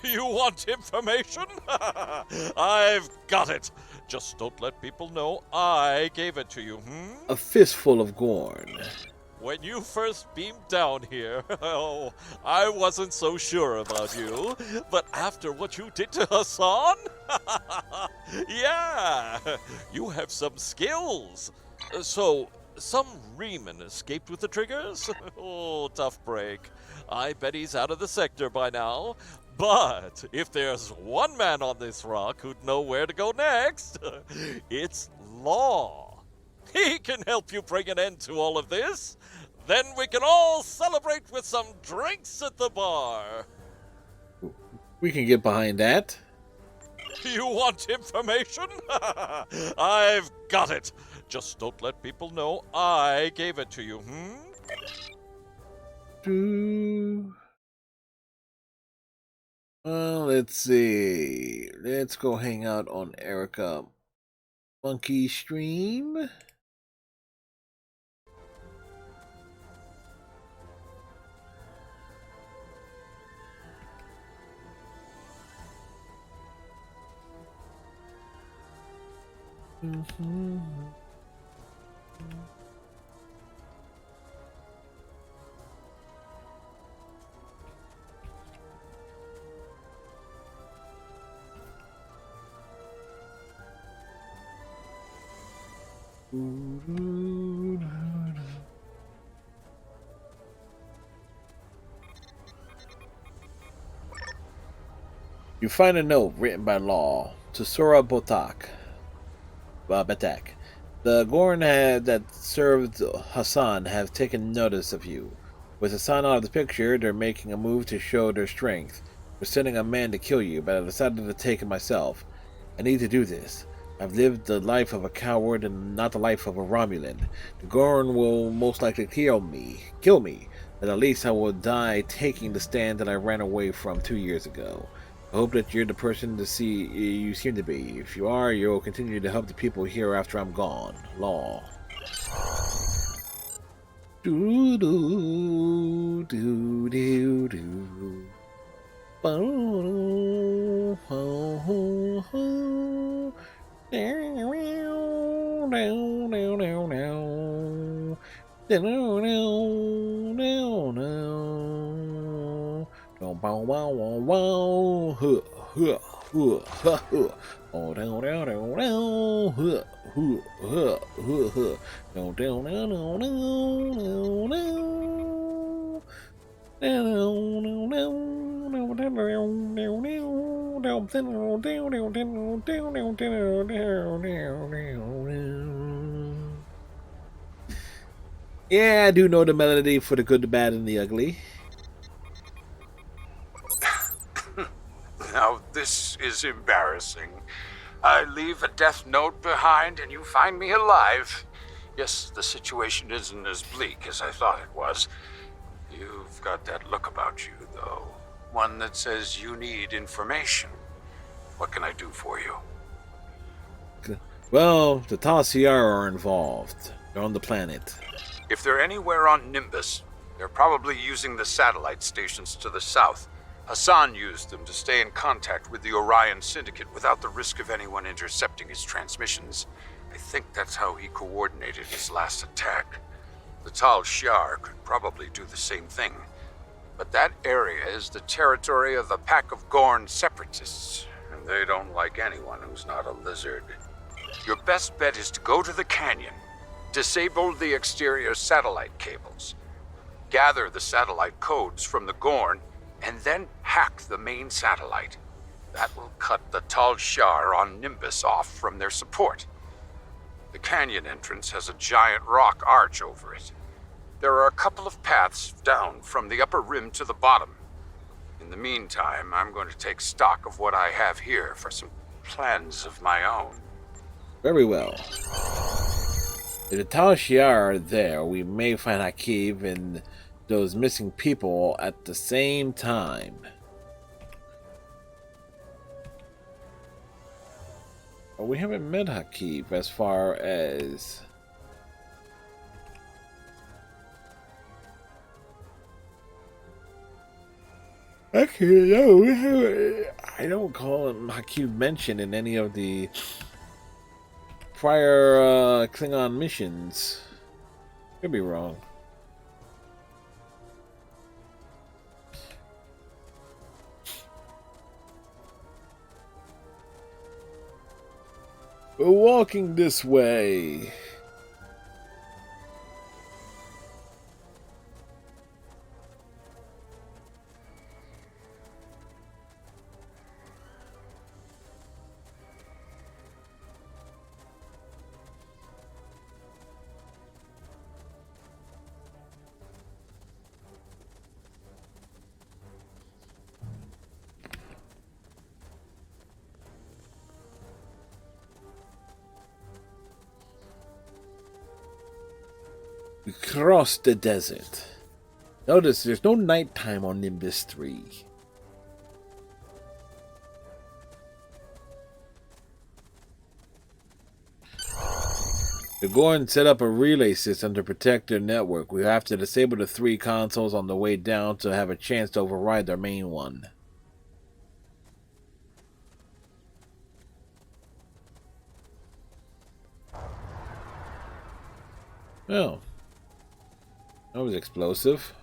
You want information? I've got it. Just don't let people know I gave it to you, A fistful of Gorn. When you first beamed down here, oh, I wasn't so sure about you. But after what you did to Hassan? Yeah, you have some skills. So, some Reman escaped with the triggers? Oh, tough break. I bet he's out of the sector by now. But if there's one man on this rock who'd know where to go next, it's Law. He can help you bring an end to all of this. Then we can all celebrate with some drinks at the bar. We can get behind that. You want information? I've got it. Just don't let people know I gave it to you, Well, let's see. Let's go hang out on Erica Monkey stream. You find a note written by Law to Sora Batak. The Gorn that served Hassan have taken notice of you. With Hassan out of the picture, they're making a move to show their strength. We're sending a man to kill you, but I decided to take it myself. I need to do this. I've lived the life of a coward and not the life of a Romulan. The Gorn will most likely kill me, but at least I will die taking the stand that I ran away from 2 years ago. I hope that you're the person you seem to be. If you are, you'll continue to help the people here after I'm gone. Law. Do do do do do. Bo ho ho ho. Down down down down down. Down down down down. Bow wow wow wow. Huh huh huh huh huh. Oh down down down down. Huh huh huh huh huh. Down down down down down down. Yeah, I do know the melody for the good, the bad, and the ugly. Now, this is embarrassing. I leave a death note behind and you find me alive. Yes, the situation isn't as bleak as I thought it was. You've got that look about you, though. One that says you need information. What can I do for you? Well, the Tal Shiar are involved. They're on the planet. If they're anywhere on Nimbus, they're probably using the satellite stations to the south. Hassan used them to stay in contact with the Orion Syndicate without the risk of anyone intercepting his transmissions. I think that's how he coordinated his last attack. The Tal Shiar could probably do the same thing. But that area is the territory of a pack of Gorn separatists, and they don't like anyone who's not a lizard. Your best bet is to go to the canyon, disable the exterior satellite cables, gather the satellite codes from the Gorn, and then hack the main satellite. That will cut the Tal Shiar on Nimbus off from their support. The canyon entrance has a giant rock arch over it. There are a couple of paths down from the upper rim to the bottom. In the meantime, I'm going to take stock of what I have here for some plans of my own. Very well. If the Tal Shiar are there, we may find Hakeem and those missing people at the same time. But we haven't met Hakeem as far as... Actually, no, I don't call him Hakeem mentioned in any of the prior Klingon missions. Could be wrong. We're walking this way. We crossed the desert. Notice there's no nighttime on Nimbus 3. The Gorn set up a relay system to protect their network. We have to disable the 3 consoles on the way down to have a chance to override their main one. Oh. That was explosive.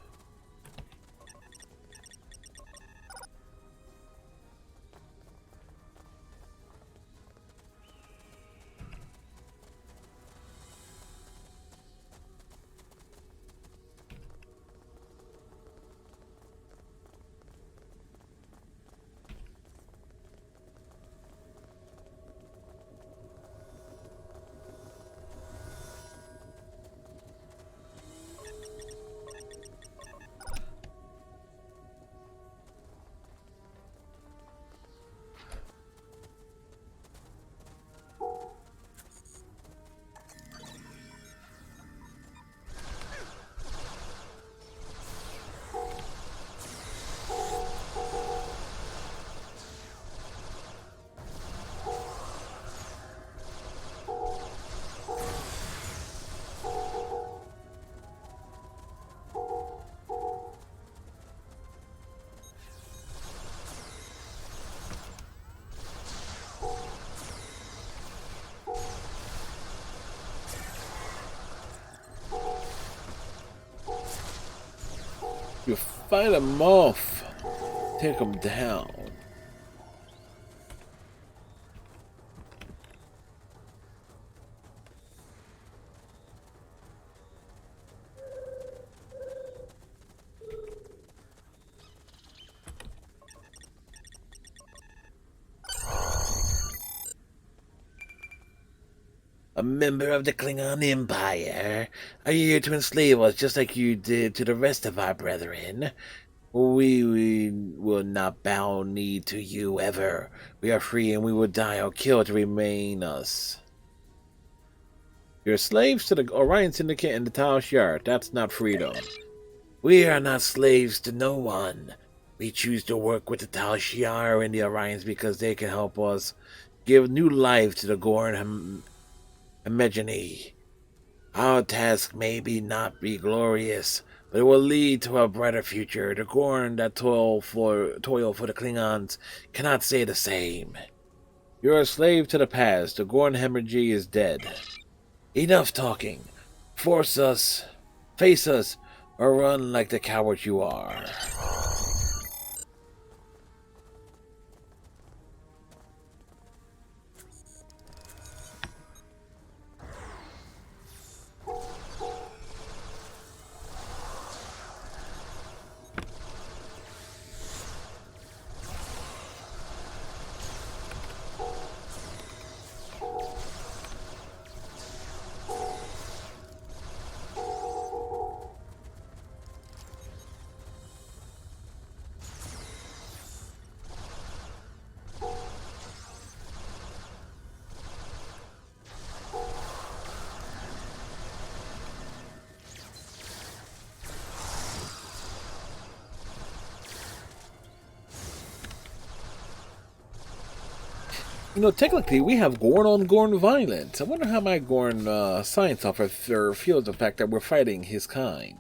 You fight them off. Take them down. A member of the Klingon Empire? Are you here to enslave us just like you did to the rest of our brethren? We will not bow knee to you ever. We are free and we will die or kill to remain us. You're slaves to the Orion Syndicate and the Tal Shiar. That's not freedom. We are not slaves to no one. We choose to work with the Tal Shiar and the Orions because they can help us give new life to the Gorn Imagine. Our task may not be glorious, but it will lead to a brighter future. The Gorn that toil for the Klingons cannot say the same. You're a slave to the past. The Gorn Hemorrhage is dead. Enough talking. Face us, or run like the coward you are. You know, technically, we have Gorn on Gorn violence. I wonder how my Gorn science officer feels the fact that we're fighting his kind.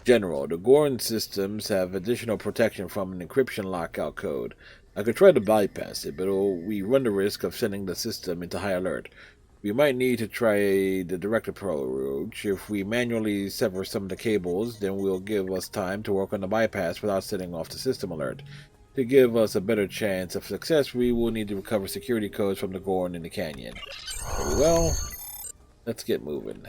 General, the Gorn systems have additional protection from an encryption lockout code. I could try to bypass it, but we run the risk of sending the system into high alert. We might need to try the direct approach. If we manually sever some of the cables, then will give us time to work on the bypass without setting off the system alert. To give us a better chance of success, we will need to recover security codes from the Gorn in the canyon. Very well, let's get moving.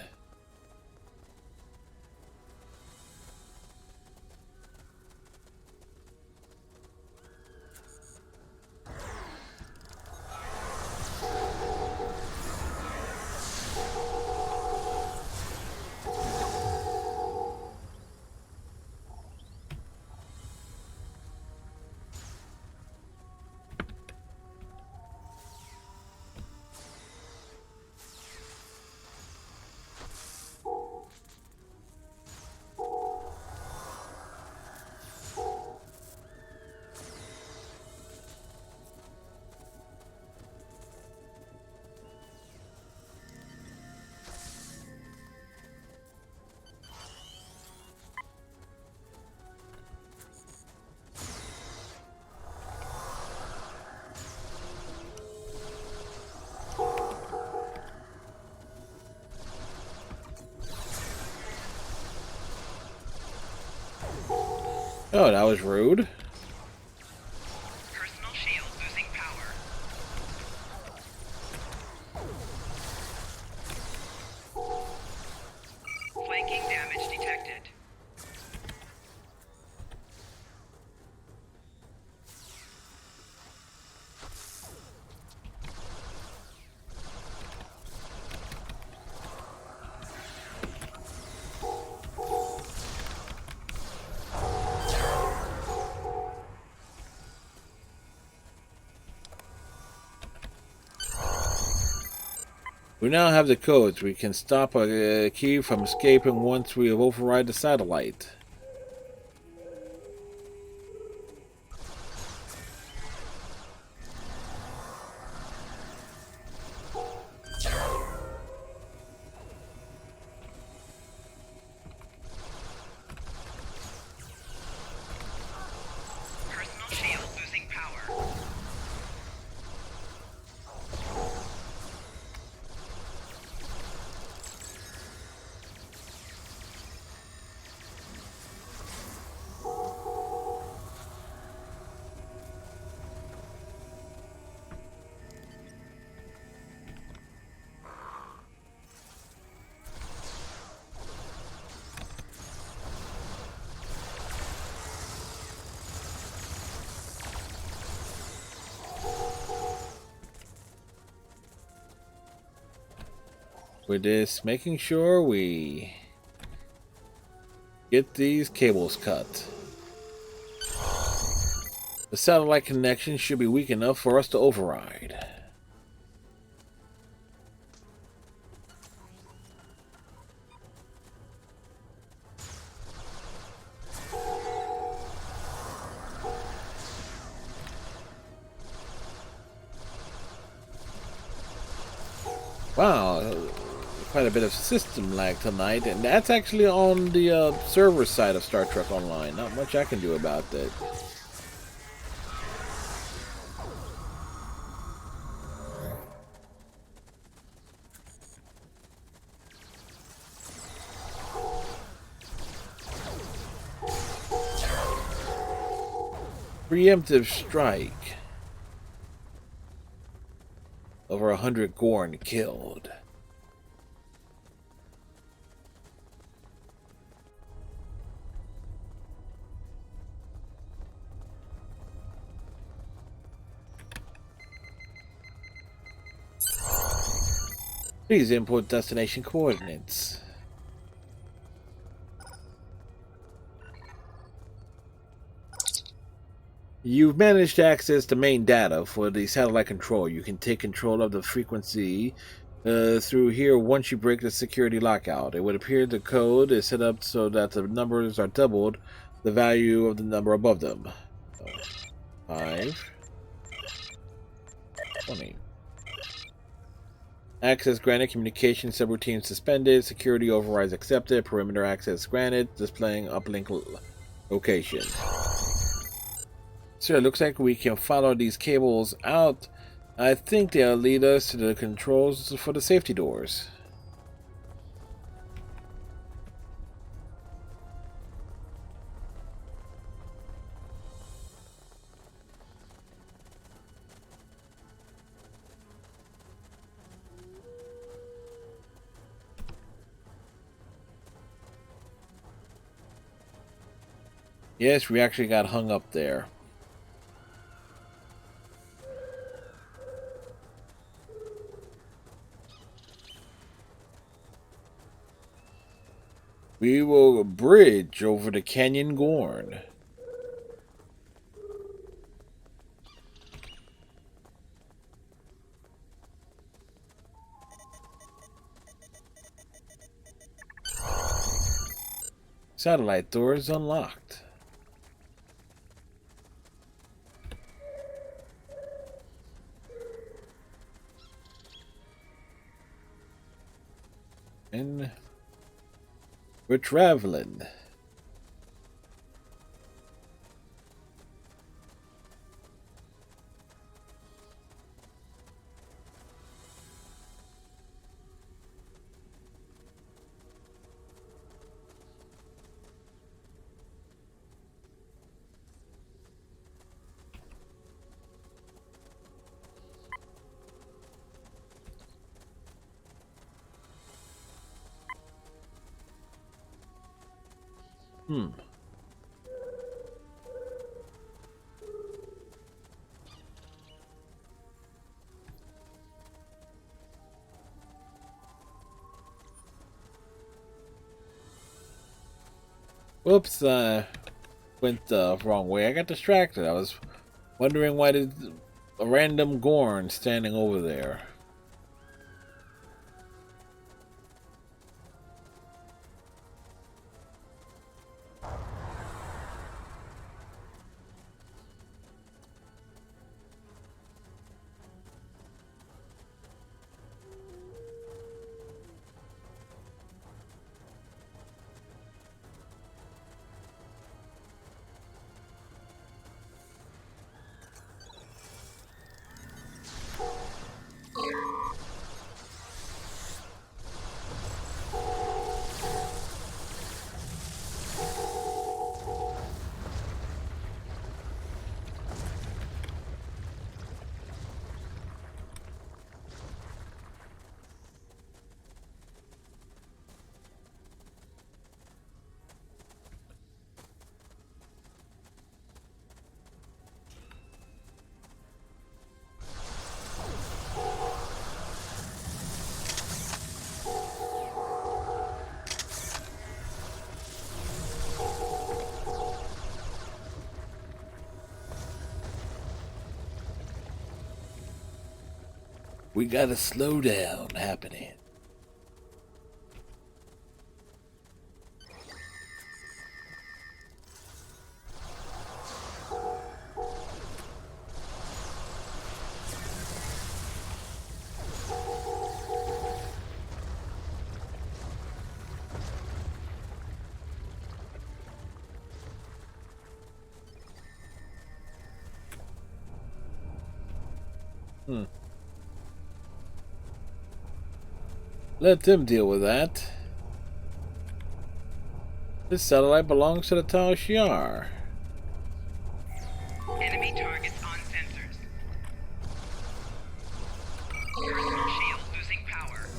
Oh, that was rude. Personal shield losing power. Flanking damage detected. We now have the codes. We can stop a key from escaping once we have override the satellite. Personal shield losing power. with this, making sure we get these cables cut. The satellite connection should be weak enough for us to override. Wow, quite a bit of system lag tonight, and that's actually on the server side of Star Trek Online. Not much I can do about that. Preemptive strike. Over 100 Gorn killed. Please input destination coordinates. You've managed to access the main data for the satellite control. You can take control of the frequency through here once you break the security lockout. It would appear the code is set up so that the numbers are doubled the value of the number above them. 5, 20. Access granted, communication subroutine suspended, security overrides accepted, perimeter access granted, displaying uplink location. So it looks like we can follow these cables out. I think they'll lead us to the controls for the safety doors. Yes, we actually got hung up there. We will bridge over the Canyon Gorn. Satellite doors unlocked. And we're traveling. Whoops, went the wrong way. I got distracted. I was wondering why there's a random Gorn standing over there. We got a slowdown happening. Let them deal with that. This satellite belongs to the Tal Shiar. Enemy targets on sensors. Personal shield losing power.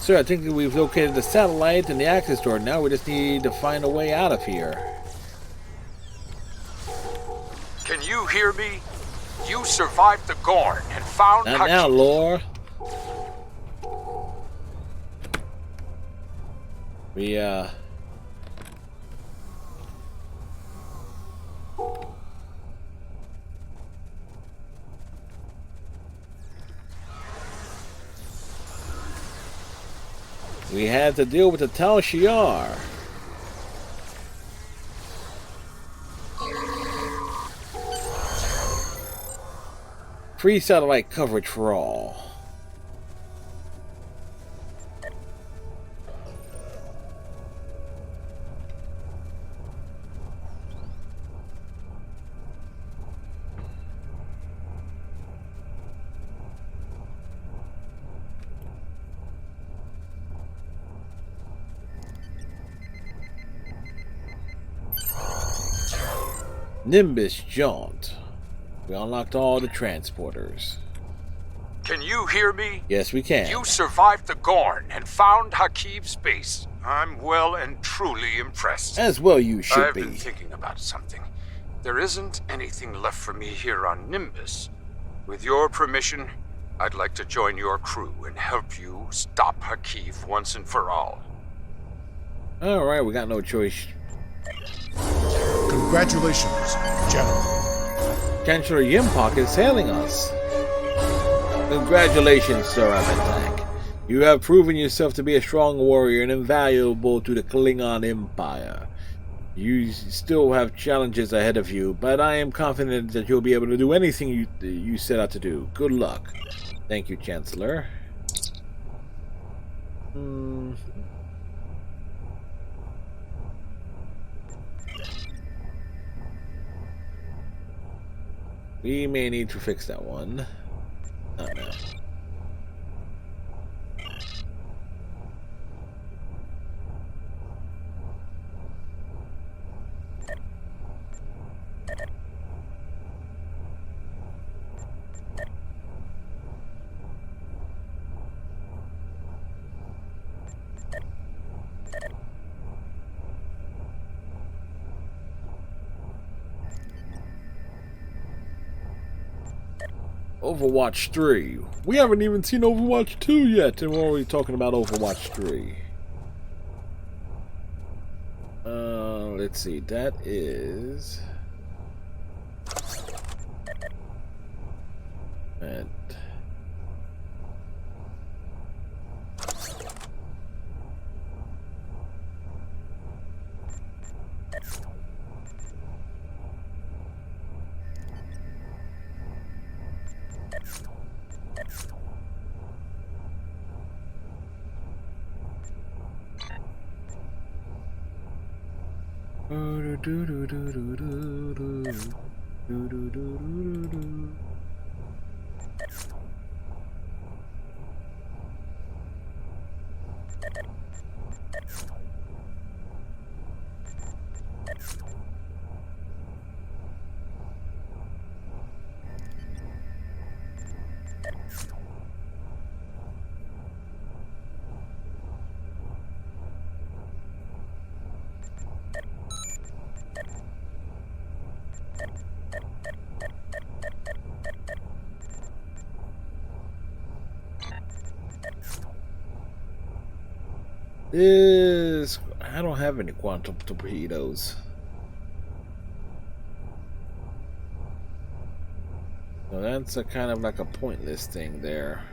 Sir, I think that we've located the satellite and the access door. Now we just need to find a way out of here. Can you hear me? You survived the Gorn and found Not now, Lore. We had to deal with the Tal Shiar. Free satellite coverage for all. Nimbus Jaunt. We unlocked all the transporters. Can you hear me? Yes, we can. You survived the Gorn and found Hakiv's base. I'm well and truly impressed. As well you should I've be. been thinking about something. There isn't anything left for me here on Nimbus. With your permission, I'd like to join your crew and help you stop Hakiv once and for all. Alright, we got no choice. Congratulations, General. Chancellor Yimpak is hailing us. Congratulations, Sir Aventak. You have proven yourself to be a strong warrior and invaluable to the Klingon Empire. You still have challenges ahead of you, but I am confident that you'll be able to do anything you set out to do. Good luck. Thank you, Chancellor. We may need to fix that one. Not now. Overwatch 3. We haven't even seen Overwatch 2 yet, and we're already talking about Overwatch 3. Let's see. That is... And... is... I don't have any quantum torpedoes. So that's a kind of like a pointless thing there.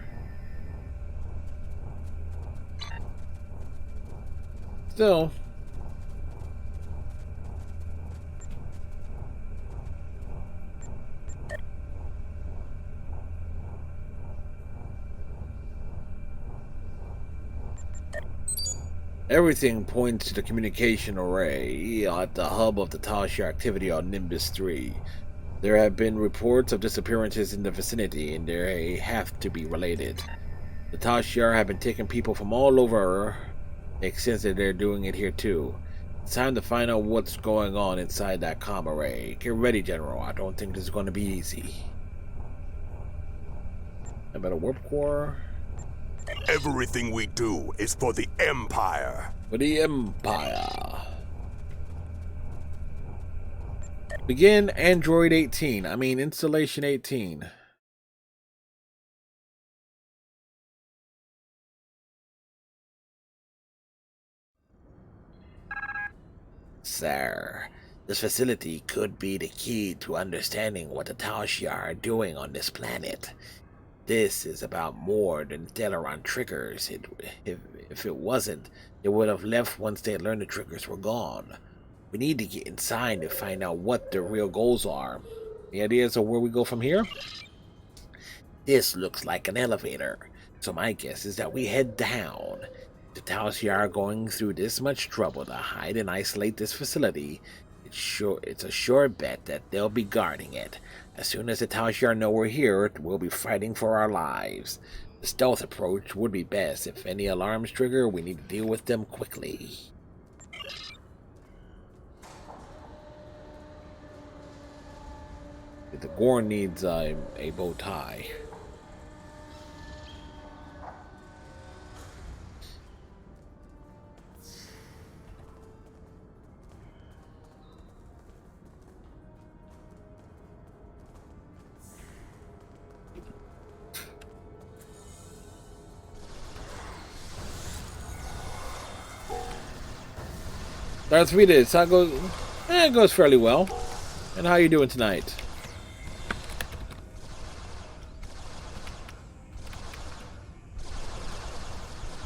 Still. Everything points to the communication array at the hub of the Tal Shiar activity on Nimbus 3. There have been reports of disappearances in the vicinity, and they have to be related. The Tal Shiar have been taking people from all over. Makes sense that they're doing it here too. It's time to find out what's going on inside that comm array. Get ready, General. I don't think this is going to be easy. I better warp core. Everything we do is for the Empire. For the Empire. Begin Android 18. I mean Installation 18. Sir, this facility could be the key to understanding what the Tal Shiar are doing on this planet. This is about more than Thalaron triggers. If it wasn't, they would have left once they learned the triggers were gone. We need to get inside to find out what the real goals are. The ideas of where we go from here? This looks like an elevator, so my guess is that we head down. The Tal Shiar are going through this much trouble to hide and isolate this facility. It's a sure bet that they'll be guarding it. As soon as the Tal Shiar know we're here, we'll be fighting for our lives. The stealth approach would be best. If any alarms trigger, we need to deal with them quickly. The Gorn needs a bow tie. Darth Vader, so it goes fairly well. And how are you doing tonight?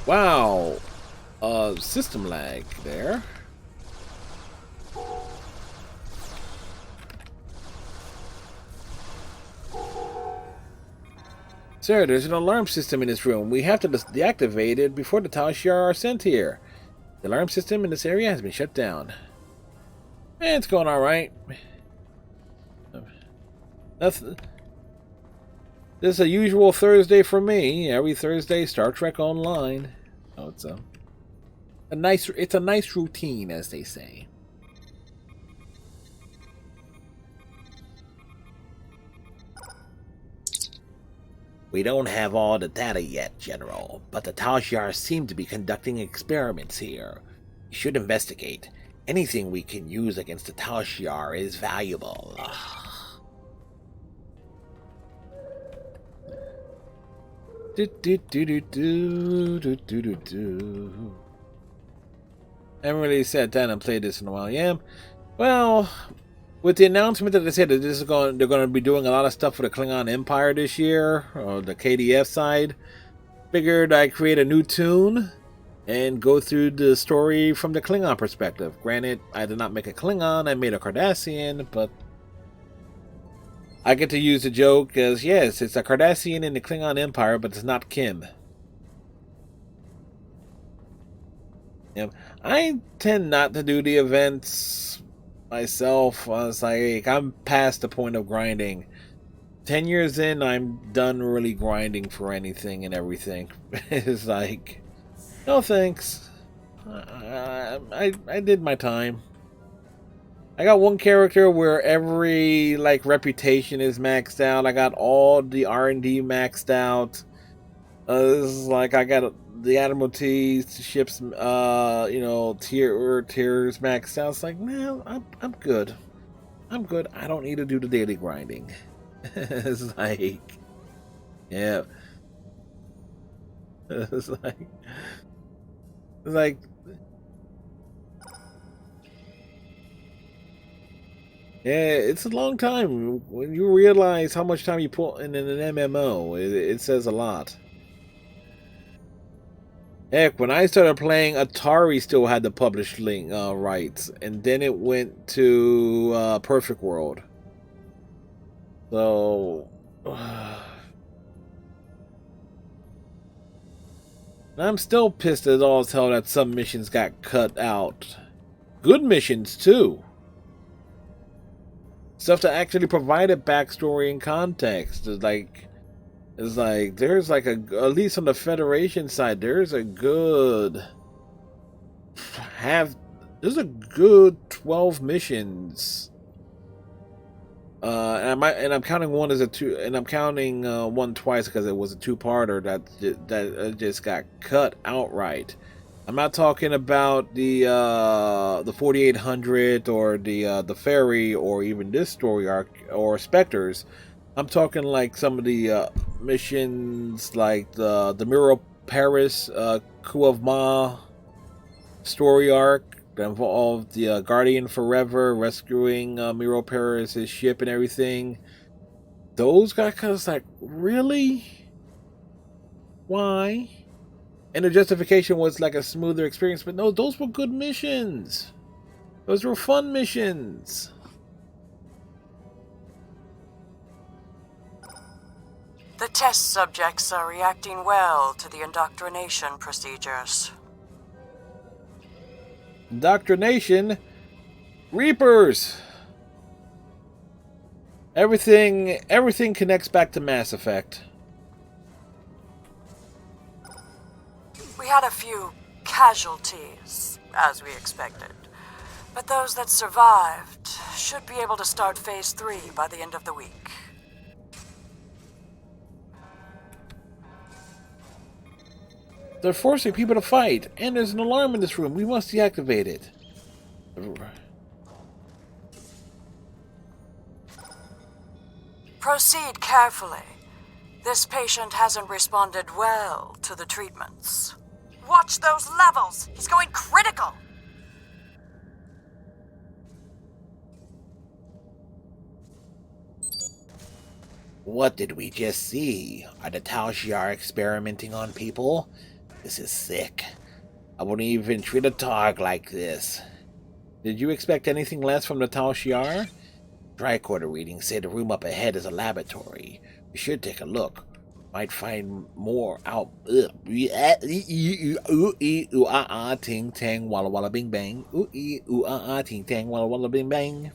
Wow, system lag there. Sir, there's an alarm system in this room. We have to deactivate it before the Tal Shiar are sent here. The alarm system in this area has been shut down. It's going alright. This is a usual Thursday for me. Every Thursday, Star Trek Online. Oh, it's a nice routine, as they say. We don't have all the data yet, General, but the Tal Shiar seem to be conducting experiments here. We should investigate. Anything we can use against the Tal Shiar is valuable. I haven't really sat down and played this in a while. Yeah, well, with the announcement that they said that they're going to be doing a lot of stuff for the Klingon Empire this year, or the KDF side, figured I'd create a new tune and go through the story from the Klingon perspective. Granted, I did not make a Klingon, I made a Cardassian, but I get to use the joke as, yes, it's a Cardassian in the Klingon Empire, but it's not Kim. Yeah, I tend not to do the events myself. I was like, I'm past the point of grinding. 10 years in, I'm done really grinding for anything and everything. It's like, no thanks. I did my time. I got one character where every reputation is maxed out. I got all the R&D maxed out. This is like I got the Admiralty ships, tiers maxed out. It's like, no, I'm good. I'm good. I don't need to do the daily grinding. It's like, yeah. It's like, Like, yeah, it's a long time. When you realize how much time you put in an MMO, it says a lot. Heck, when I started playing, Atari still had the published link rights, and then it went to Perfect World. So, I'm still pissed as all hell that some missions got cut out. Good missions too. Stuff that actually provided backstory and context. It's like there's like at least on the Federation side, there's a good 12 missions. And I'm counting one as a two, and I'm counting one twice because it was a two-parter that just got cut outright. I'm not talking about the 4800 or the ferry or even this story arc or Spectres. I'm talking like some of the missions like the Miro Paris Coup of Ma story arc that involved the Guardian Forever rescuing Miro Paris' ship and everything. Those got kind of like, really? Why? And the justification was like a smoother experience, but no, those were good missions. Those were fun missions. The test subjects are reacting well to the indoctrination procedures. Indoctrination? Reapers! Everything connects back to Mass Effect. We had a few casualties, as we expected. But those that survived should be able to start Phase 3 by the end of the week. They're forcing people to fight, and there's an alarm in this room. We must deactivate it. Proceed carefully. This patient hasn't responded well to the treatments. Watch those levels! He's going critical! What did we just see? Are the Tal Shiar experimenting on people? This is sick. I wouldn't even treat a dog like this. Did you expect anything less from the Tal Shiar? Tricorder readings say the room up ahead is a laboratory. We should take a look. Might find more out. Ting tang walla walla bing bang. Ting tang walla walla bing bang.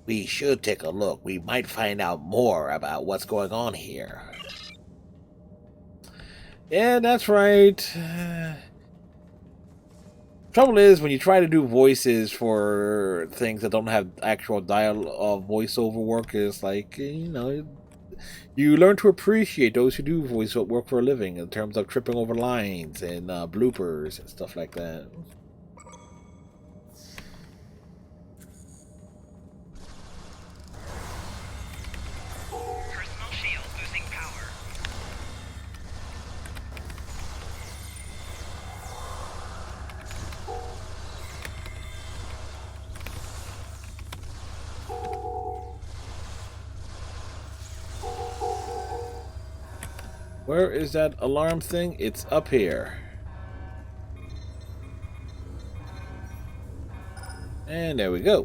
We should take a look. We might find out more about what's going on here. Yeah, that's right. Trouble is, when you try to do voices for things that don't have actual dialogue, voiceover work, is like, you know, you learn to appreciate those who do voice work for a living in terms of tripping over lines and bloopers and stuff like that. Personal shield losing power. Where is that alarm thing? It's up here. And there we go.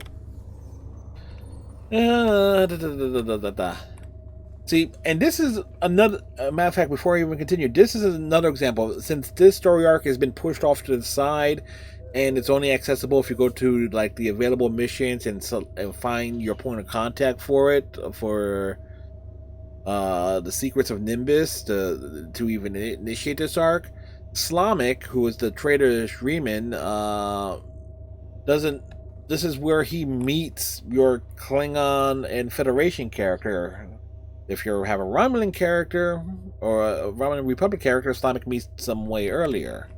See, and this is another matter of fact, before I even continue, this is another example. Since this story arc has been pushed off to the side and it's only accessible if you go to like the available missions and find your point of contact for it, for the Secrets of Nimbus to even initiate this arc. Slamek, who is the traitor Shreeman, doesn't. This is where he meets your Klingon and Federation character. If you have a Romulan character or a Romulan Republic character, Slamek meets some way earlier.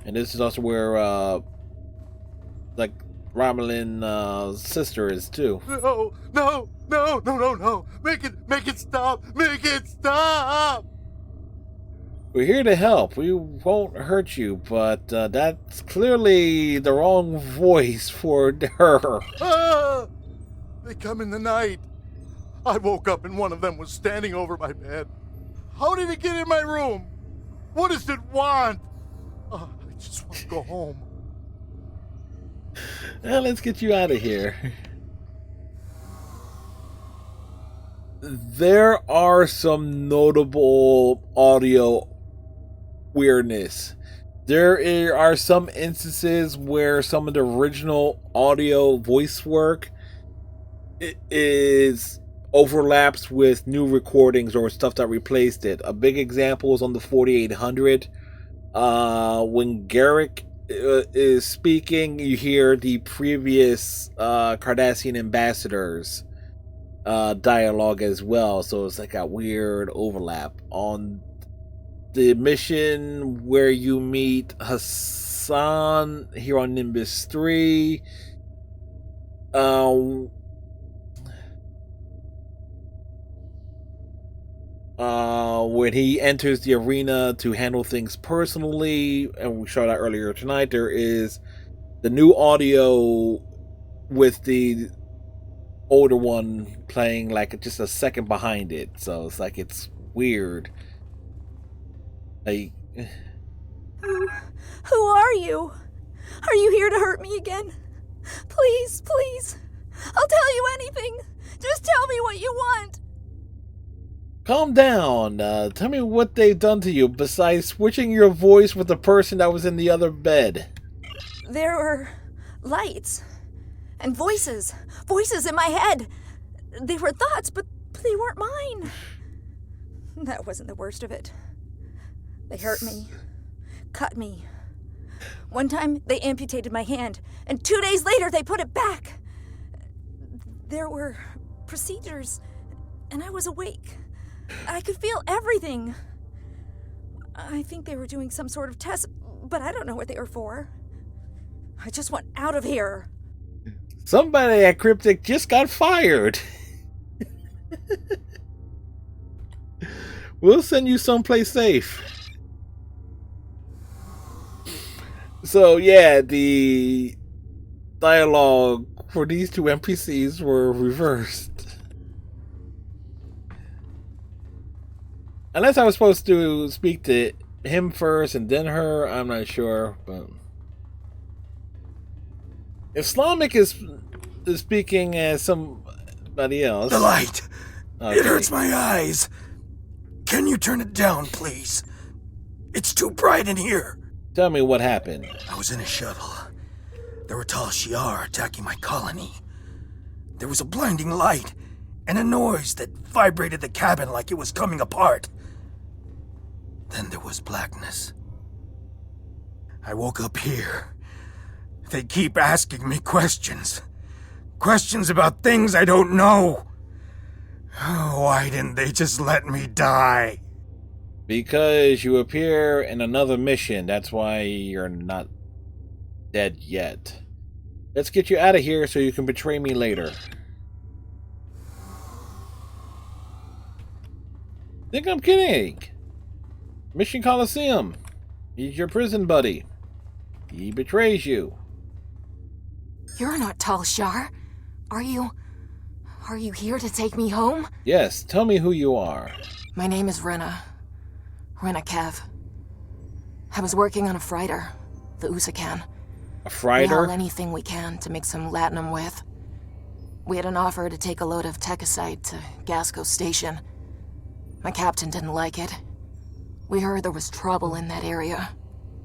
And this is also where like Romulan sister is too. No! Make it stop! Make it stop! We're here to help. We won't hurt you, but that's clearly the wrong voice for her. Ah! They come in the night. I woke up and one of them was standing over my bed. How did it get in my room? What does it want? Oh, I just want to go home. Now let's get you out of here. There are some notable audio weirdness. There are some instances where some of the original audio voice work is overlaps with new recordings or stuff that replaced it. A big example is on the 4800. When Garrick is speaking, you hear the previous Cardassian ambassadors dialogue as well, so it's like a weird overlap. On the mission where you meet Hassan here on Nimbus 3, when he enters the arena to handle things personally, and we showed that earlier tonight, there is the new audio with the older one playing like just a second behind it, so it's like it's weird. Like, Who are you? Are you here to hurt me again? Please, please. I'll tell you anything. Just tell me what you want. calm down. Tell me what they've done to you besides switching your voice with the person that was in the other bed. There were lights and voices. Voices in my head. They were thoughts, but they weren't mine. That wasn't the worst of it. They hurt me. Cut me. One time, they amputated my hand, and 2 days later, they put it back. There were procedures, and I was awake. I could feel everything. I think they were doing some sort of test, but I don't know what they were for. I just want out of here. Somebody at Cryptic just got fired. We'll send you someplace safe. So yeah, the dialogue for these two NPCs were reversed. Unless I was supposed to speak to him first and then her, I'm not sure. But Islamic is speaking as somebody else. The light. Okay. It hurts my eyes. Can you turn it down, please? It's too bright in here. Tell me what happened. I was in a shuttle. There were Tal Shiar attacking my colony. There was a blinding light and a noise that vibrated the cabin like it was coming apart. Then there was blackness. I woke up here. They keep asking me questions. Questions about things I don't know. Why didn't they just let me die? Because you appear in another mission. That's why you're not dead yet. Let's get you out of here so you can betray me later. Think I'm kidding? Mission Coliseum. He's your prison buddy. He betrays you. You're not Tal Shiar. Are you here to take me home? Yes, tell me who you are. My name is Rena. Rena Kev. I was working on a freighter, the Usakan. A freighter? We haul anything we can to make some latinum with. We had an offer to take a load of Tekasite to Gasco Station. My captain didn't like it. We heard there was trouble in that area,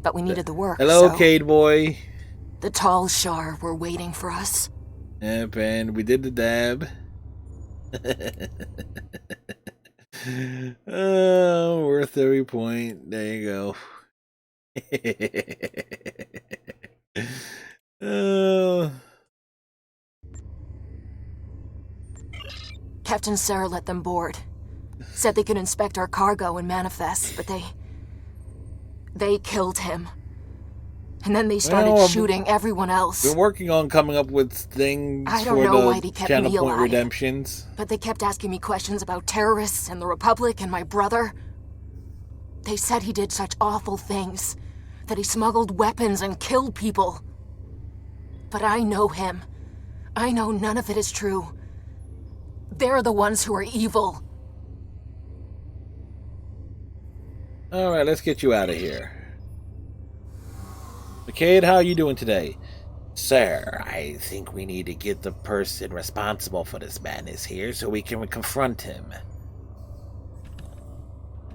but we needed the work. Hello, so Cade boy. The Tal Shiar were waiting for us. Yep, and we did the dab. Oh, worth every point. There you go. Oh. Captain Sarah let them board. Said they could inspect our cargo and manifest, but they killed him. And then they started shooting everyone else. We're working on coming up with things I don't for know the why they kept Channel me Point alive. redemptions. But they kept asking me questions about terrorists and the Republic and my brother. They said he did such awful things, that he smuggled weapons and killed people. But I know him. I know none of it is true. They're the ones who are evil. Alright, let's get you out of here. McCade, how are you doing today? Sir, I think we need to get the person responsible for this madness here so we can confront him.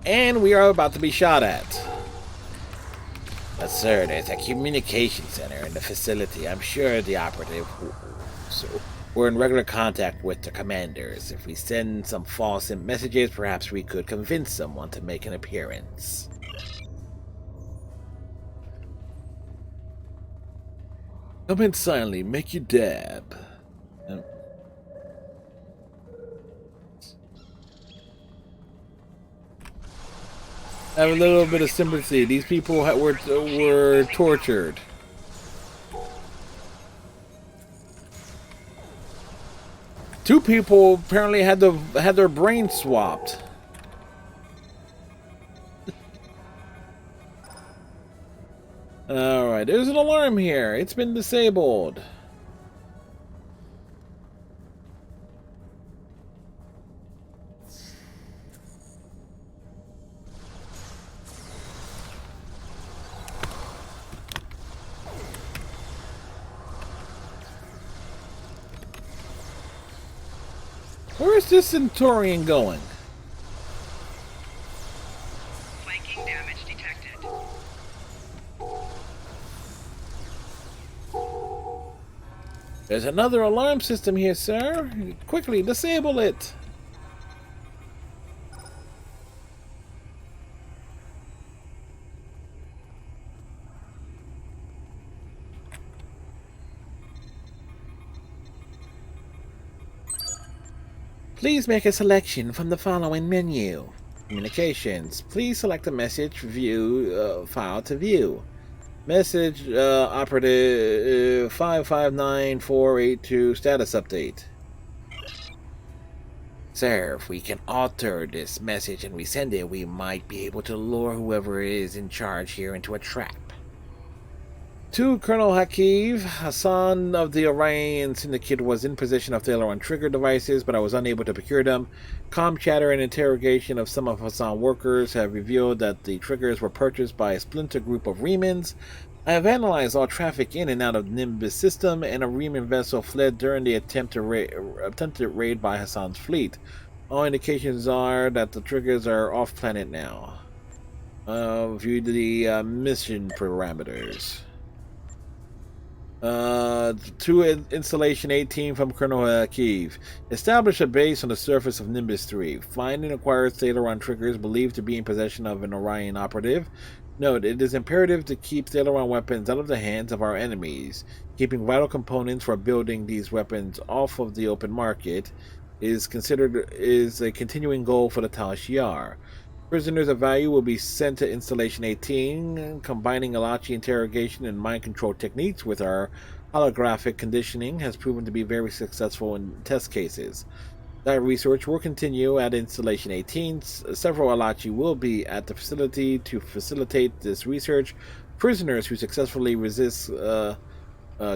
And we are about to be shot at. But sir, there's a communication center in the facility. I'm sure the operative we're in regular contact with the commanders. If we send some false messages, perhaps we could convince someone to make an appearance. Come in silently, make your dab. Have a little bit of sympathy. These people were tortured. Two people apparently had their brains swapped. Alright, there's an alarm here. It's been disabled. Where's this Centurion going? Flanking damage detected. There's another alarm system here, sir. Quickly, disable it. Please make a selection from the following menu. Communications. Please select a message view file to view. Message operative 559482 status update. Sir, if we can alter this message and resend it, we might be able to lure whoever is in charge here into a trap. To Colonel Hakiv, Hassan of the Orion Syndicate was in possession of Thalaron trigger devices, but I was unable to procure them. Com chatter and interrogation of some of Hassan workers have revealed that the triggers were purchased by a splinter group of Remans. I have analyzed all traffic in and out of the Nimbus system, and a Reman vessel fled during the attempted raid by Hassan's fleet. All indications are that the triggers are off-planet now. View the mission parameters. To Installation 18 from Colonel Hakiv. Establish a base on the surface of Nimbus 3. Find and acquire Thalaron triggers believed to be in possession of an Orion operative. Note, it is imperative to keep Thalaron weapons out of the hands of our enemies. Keeping vital components for building these weapons off of the open market is a continuing goal for the Tal Shiar. Prisoners of value will be sent to Installation 18, combining Alachi interrogation and mind control techniques with our holographic conditioning has proven to be very successful in test cases. That research will continue at Installation 18. Several Alachi will be at the facility to facilitate this research. Prisoners who successfully resist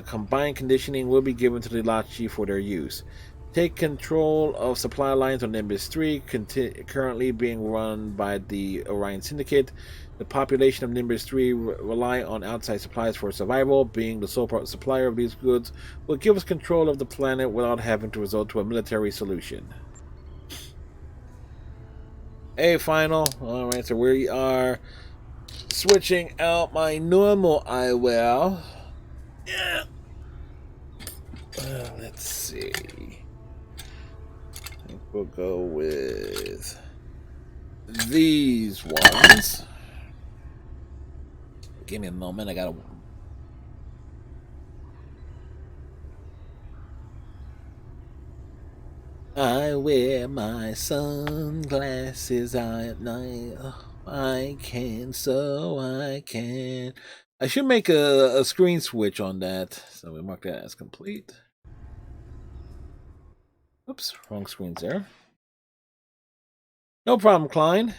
combined conditioning will be given to the Alachi for their use. Take control of supply lines on Nimbus 3, currently being run by the Orion Syndicate. The population of Nimbus 3 rely on outside supplies for survival. Being the sole supplier of these goods will give us control of the planet without having to resort to a military solution. Hey, final. Alright, so we are switching out my normal eyewell. Yeah. Let's see. I think we'll go with these ones. Give me a moment, I gotta... I wear my sunglasses at night. I can, so I can. I should make a screen switch on that. So we mark that as complete. Oops, wrong screen's there. No problem, Klein.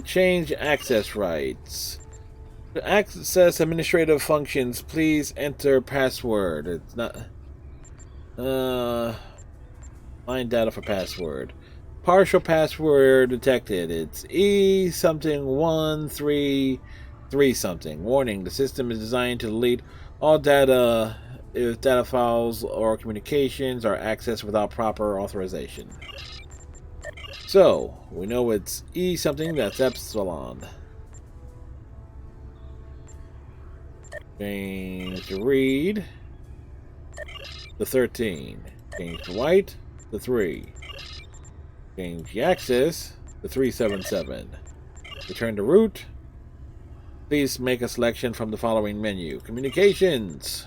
Change access rights. To access administrative functions, please enter password. It's not... find data for password. Partial password detected. It's E something 133 something. Warning, the system is designed to delete all data if data files or communications are accessed without proper authorization. So, we know it's E something, that's Epsilon. Change to read. The 13. Change to white. The 3. Change the access. The 377. Return to root. Please make a selection from the following menu. Communications.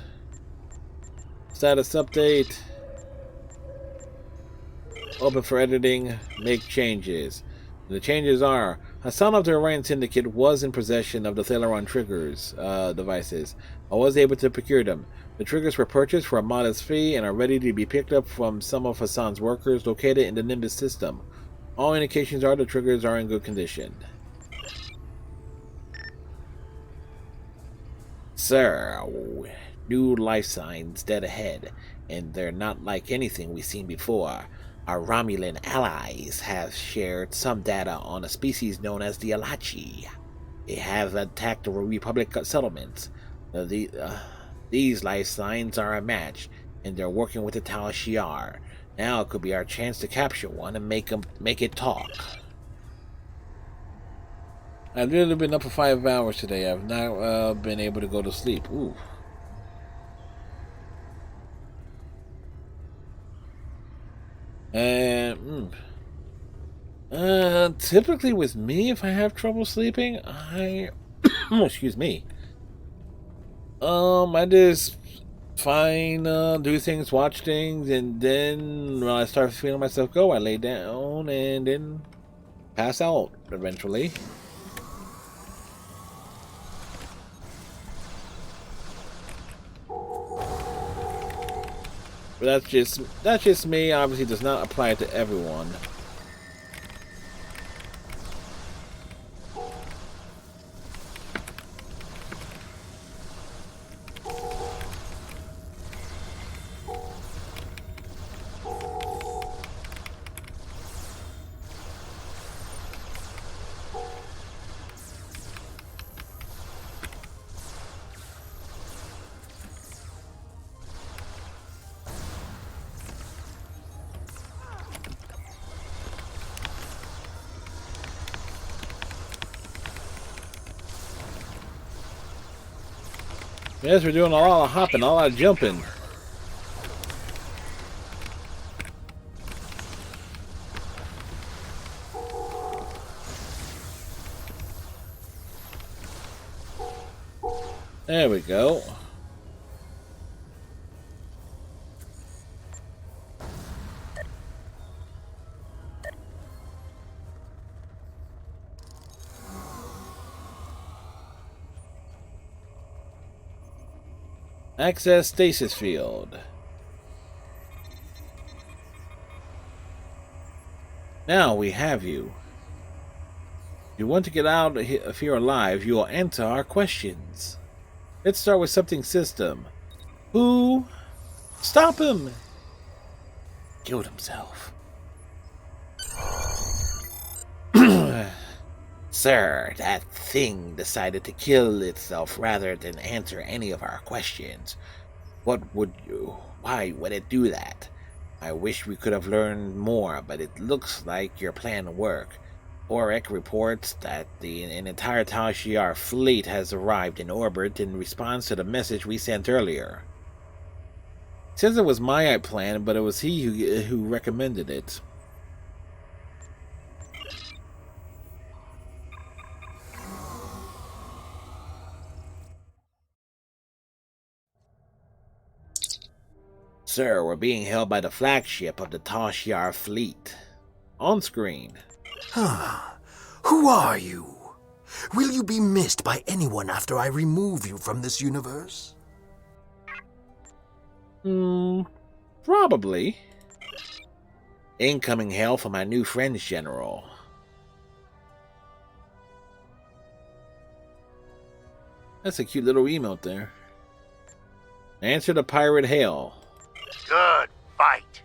Status update. Open for editing. Make changes. The changes are: Hassan of the Orion Syndicate was in possession of the Thalaron triggers devices. I was able to procure them. The triggers were purchased for a modest fee and are ready to be picked up from some of Hassan's workers located in the Nimbus system. All indications are the triggers are in good condition. Sir, new life signs dead ahead, and they're not like anything we've seen before. Our Romulan allies have shared some data on a species known as the Alachi. They have attacked the Republic settlements. These life signs are a match, and they're working with the Tal Shiar. Now it could be our chance to capture one and make it talk. I've literally been up for 5 hours today. I've not been able to go to sleep. Ooh. Typically with me, if I have trouble sleeping, excuse me. I just do things, watch things, and then when I start feeling myself go, I lay down and then pass out eventually. But that's just me. Obviously, does not apply to everyone. Yes, we're doing a lot of hopping, a lot of jumping. There we go. Access stasis field. Now we have you. If you want to get out of here alive, you will answer our questions. Let's start with something system. Who? Stop him! Killed himself. Sir, that thing decided to kill itself rather than answer any of our questions. Why would it do that? I wish we could have learned more, but it looks like your plan worked. Orek reports that an entire Tal Shiar fleet has arrived in orbit in response to the message we sent earlier. It says it was my plan, but it was he who recommended it. Sir, we're being held by the flagship of the Tal Shiar fleet. On screen. Who are you? Will you be missed by anyone after I remove you from this universe? Probably. Incoming hail from my new friends, General. That's a cute little emote there. Answer the pirate hail. Good fight.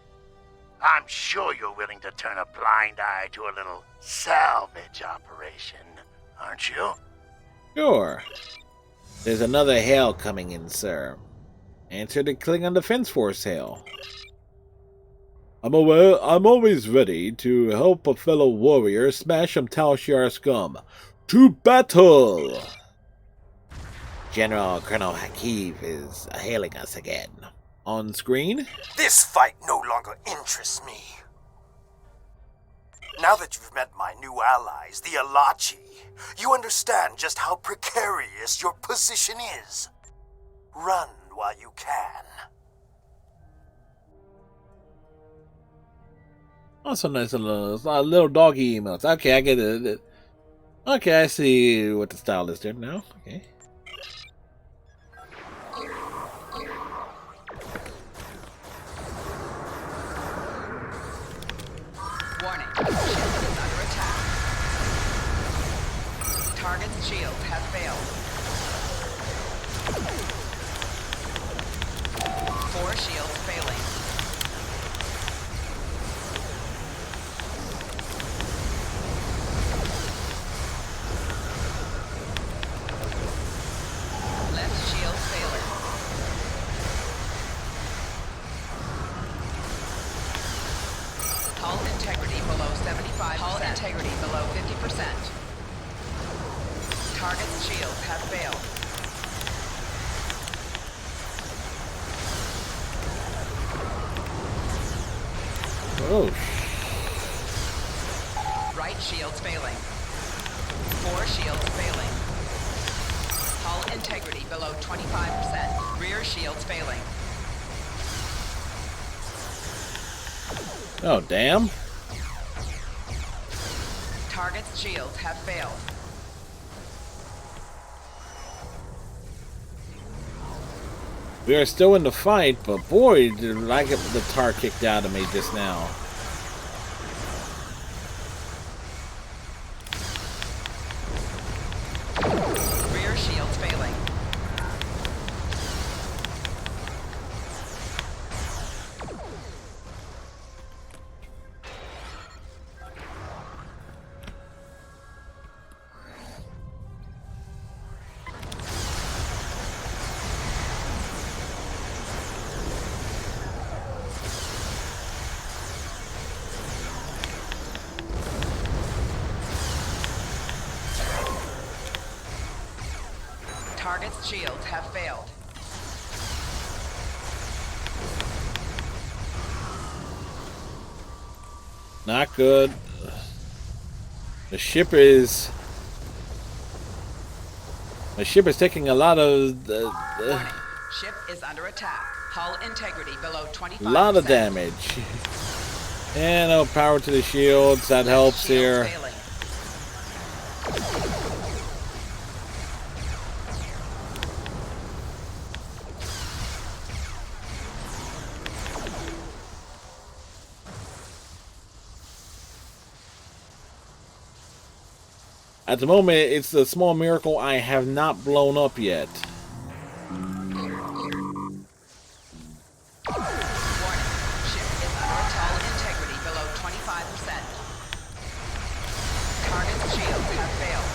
I'm sure you're willing to turn a blind eye to a little salvage operation, aren't you? Sure. There's another hail coming in, sir. Answer the Klingon Defense Force hail. I'm always ready to help a fellow warrior smash some Tal Shiar scum. To battle! General Colonel Hakeev is hailing us again. On screen? This fight no longer interests me. Now that you've met my new allies, the Alachi, you understand just how precarious your position is. Run while you can. Also nice little doggy emotes. Okay, I get it. Okay, I see what the style is there now. Okay. Warning. Ship is under attack. Target's shields have failed. 4 shields failing. Left shield failing. Hull integrity below 75%. Hull integrity below 50%. Target's shields have failed. Oh. Right shield's failing. 4 shields failing. Hull integrity below 25%. Rear shields failing. Oh, damn. Target's shields have failed. We are still in the fight, but boy, did I get the tar kicked out of me just now. Rear shields failing. Target's shields have failed. Not good. The ship is taking a lot of Ship is under attack. Hull integrity below 25%. a lot of damage. And no power to the shields. That helps here. Failing. At the moment, it's a small miracle I have not blown up yet. Warning. Ship is under hull integrity below 25%. Target's shields have failed.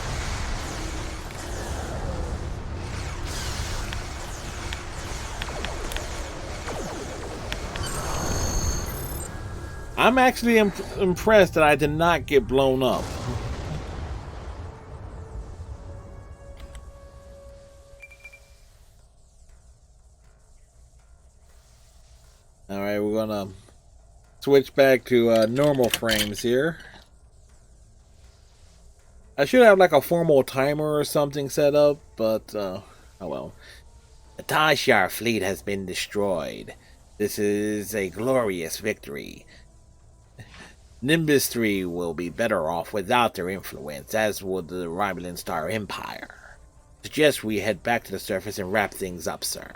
I'm actually impressed that I did not get blown up. Alright, we're gonna switch back to normal frames here. I should have like a formal timer or something set up, but oh well. The Tal Shiar fleet has been destroyed. This is a glorious victory. Nimbus 3 will be better off without their influence, as would the Romulan Star Empire. Suggest we head back to the surface and wrap things up, sir.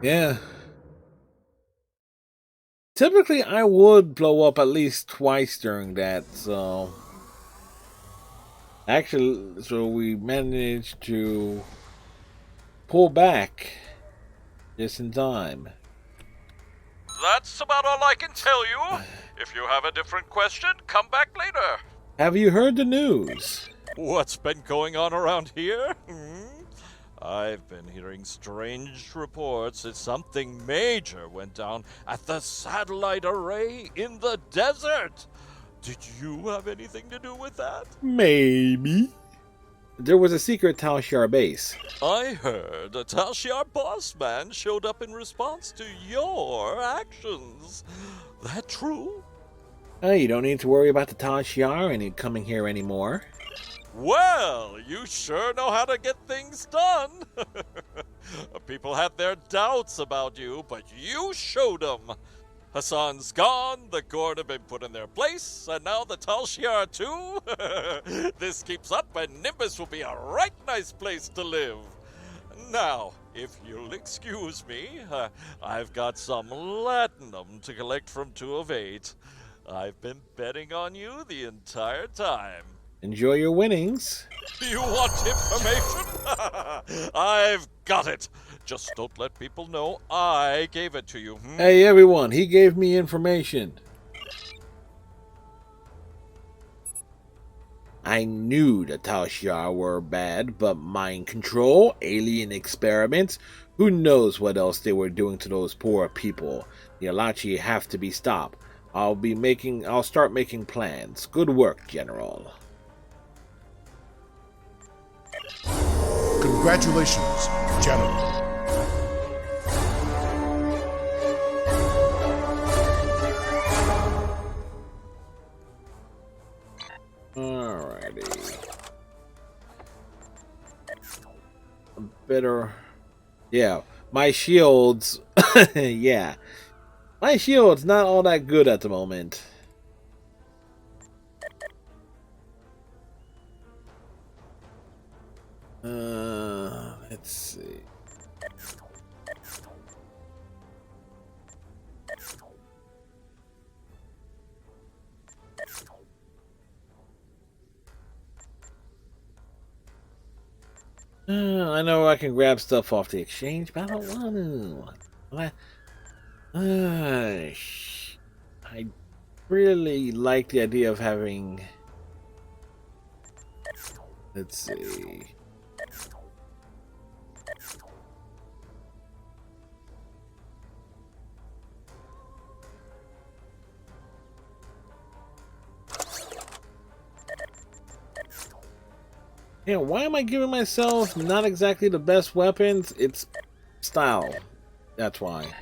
Yeah. Typically, I would blow up at least twice during that, so... Actually, so we managed to pull back just in time. That's about all I can tell you. If you have a different question, come back later. Have you heard the news? What's been going on around here? I've been hearing strange reports that something major went down at the satellite array in the desert. Did you have anything to do with that? Maybe. There was a secret Tal Shiar base. I heard a Tal Shiar boss man showed up in response to your actions. That true? Hey, you don't need to worry about the Tal Shiar and coming here anymore. Well, you sure know how to get things done. People had their doubts about you, but you showed them. Hassan's gone, the Gorn have been put in their place, and now the Tal Shiar too? This keeps up and Nimbus will be a right nice place to live. Now, if you'll excuse me, I've got some latinum to collect from 2 of 8. I've been betting on you the entire time. Enjoy your winnings. You want information? I've got it. Just don't let people know I gave it to you. Hey everyone, he gave me information. I knew the Tal Shiar were bad, but mind control, alien experiments, who knows what else they were doing to those poor people. The Alachi have to be stopped. I'll start making plans. Good work, General. Congratulations, General. Alrighty. Better. Yeah, my shields. Yeah. My shield's not all that good at the moment. Let's see. I know I can grab stuff off the exchange, but I don't want to. I really like the idea of having. Let's see. Yeah, why am I giving myself not exactly the best weapons? It's style. That's why.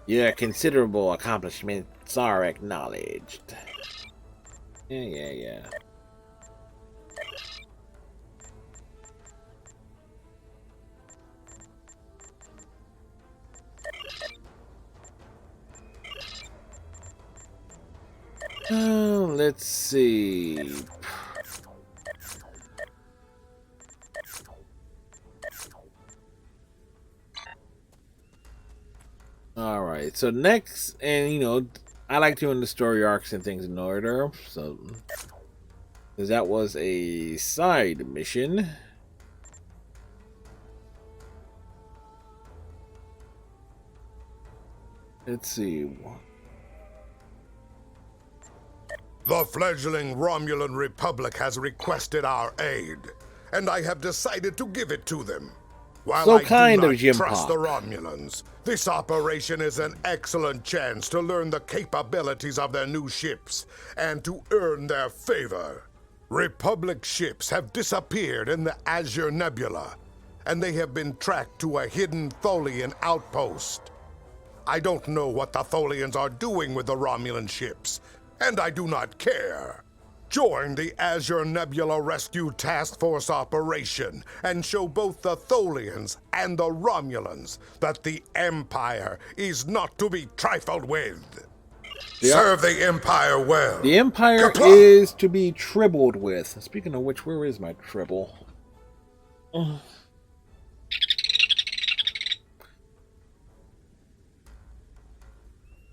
Your considerable accomplishments are acknowledged. Yeah. Let's see. Alright, so next, and you know, I like doing the story arcs and things in order, so because that was a side mission. Let's see. The fledgling Romulan Republic has requested our aid, and I have decided to give it to them. While So I kind do of not Jim trust Pop. the Romulans, this operation is an excellent chance to learn the capabilities of their new ships and to earn their favor. Republic ships have disappeared in the Azure Nebula, and they have been tracked to a hidden Tholian outpost. I don't know what the Tholians are doing with the Romulan ships, and I do not care. Join the Azure Nebula Rescue Task Force operation and show both the Tholians and the Romulans that the Empire is not to be trifled with. Serve the Empire well. The Empire Kapla! is to be tribbled with. Speaking of which, where is my tribble?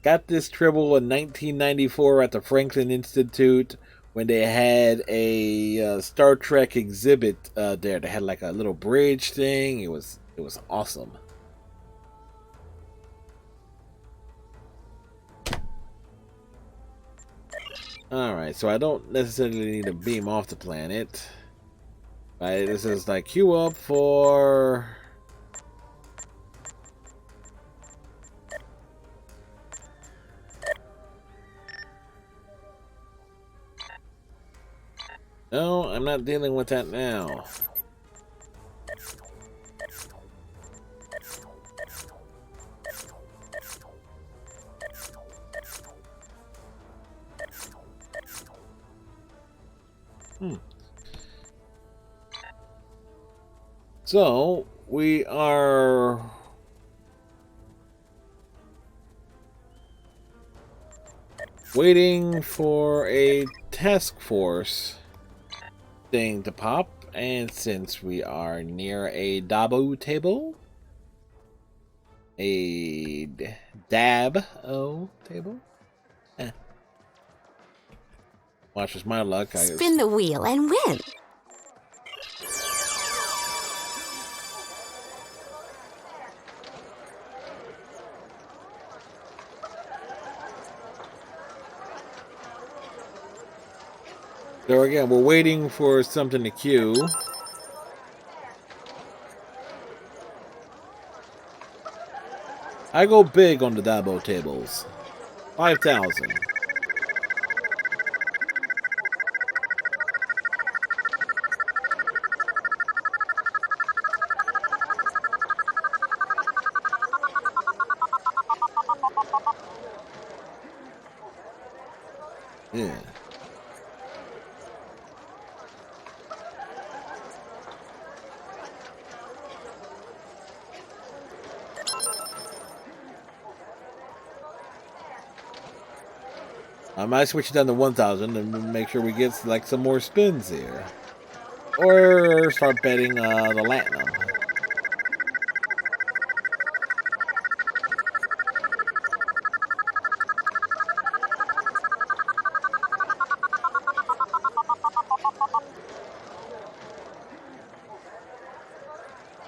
got this Tribble in 1994 at the Franklin Institute when they had a Star Trek exhibit there. They had like a little bridge thing. It was awesome. Alright, so I don't necessarily need to beam off the planet. Right, this is like queue up for... No, I'm not dealing with that now. So, we are... waiting for a task force thing to pop, and since we are near a Dabo table, a Dab-O table, watch as my luck. Spin the wheel and win. So again, we're waiting for something to queue. I go big on the Dabo tables. 5,000. Yeah. I might switch it down to 1,000 and make sure we get like some more spins here. Or start betting the Latinum.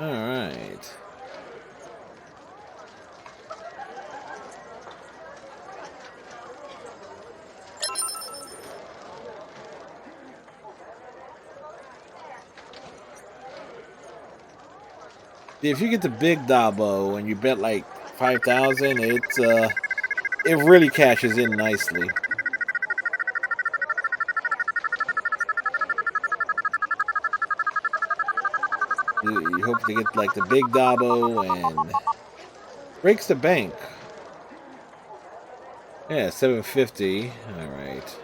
Alright. If you get the big Dabo and you bet like 5,000, it really cashes in nicely. You hope to get like the big Dabo and breaks the bank. Yeah, 750. All right.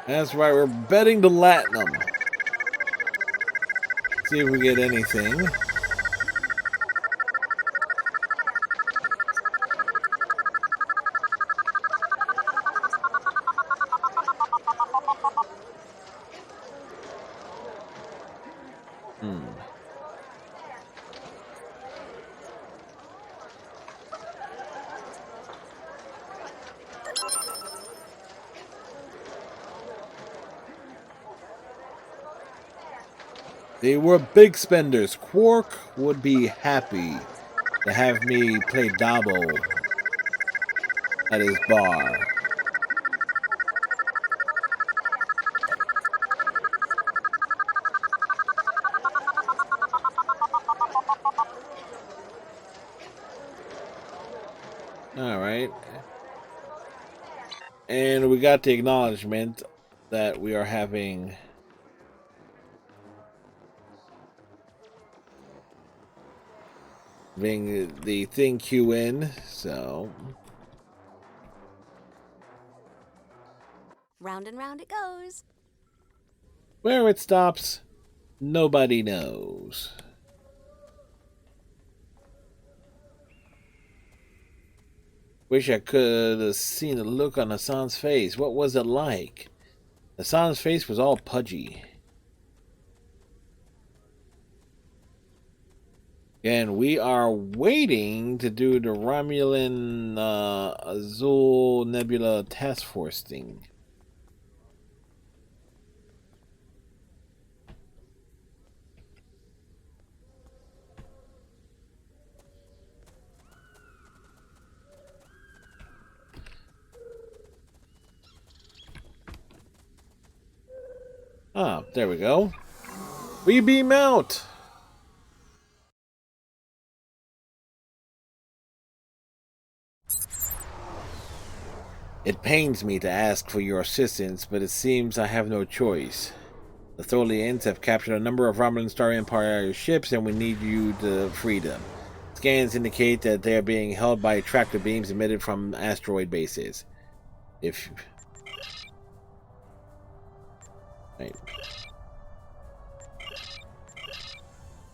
That's right, we're betting the Latinum. See if we get anything. They were big spenders. Quark would be happy to have me play Dabo at his bar. Alright. And we got the acknowledgement that we are having the thing queue in, so Round and round it goes. where it stops, nobody knows. Wish I could have seen the look on Hassan's face. What was it like? Hassan's face was all pudgy. And we are waiting to do the Romulan Azul Nebula Task Force thing. Ah, there we go. We beam out! It pains me to ask for your assistance, but it seems I have no choice. The Tholians have captured a number of Romulan Star Empire ships, and we need you to free them. Scans indicate that they are being held by tractor beams emitted from asteroid bases. If... Wait.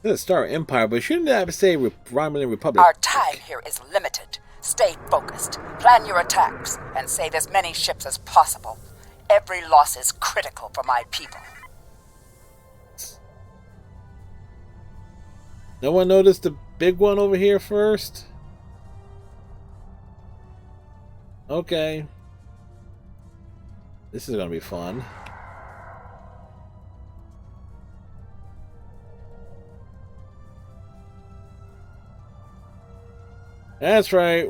This is Star Empire, but shouldn't that say Romulan Republic? Our time here is limited. Stay focused, plan your attacks, and save as many ships as possible. Every loss is critical for my people. No one noticed the big one over here first? Okay. This is gonna be fun. That's right.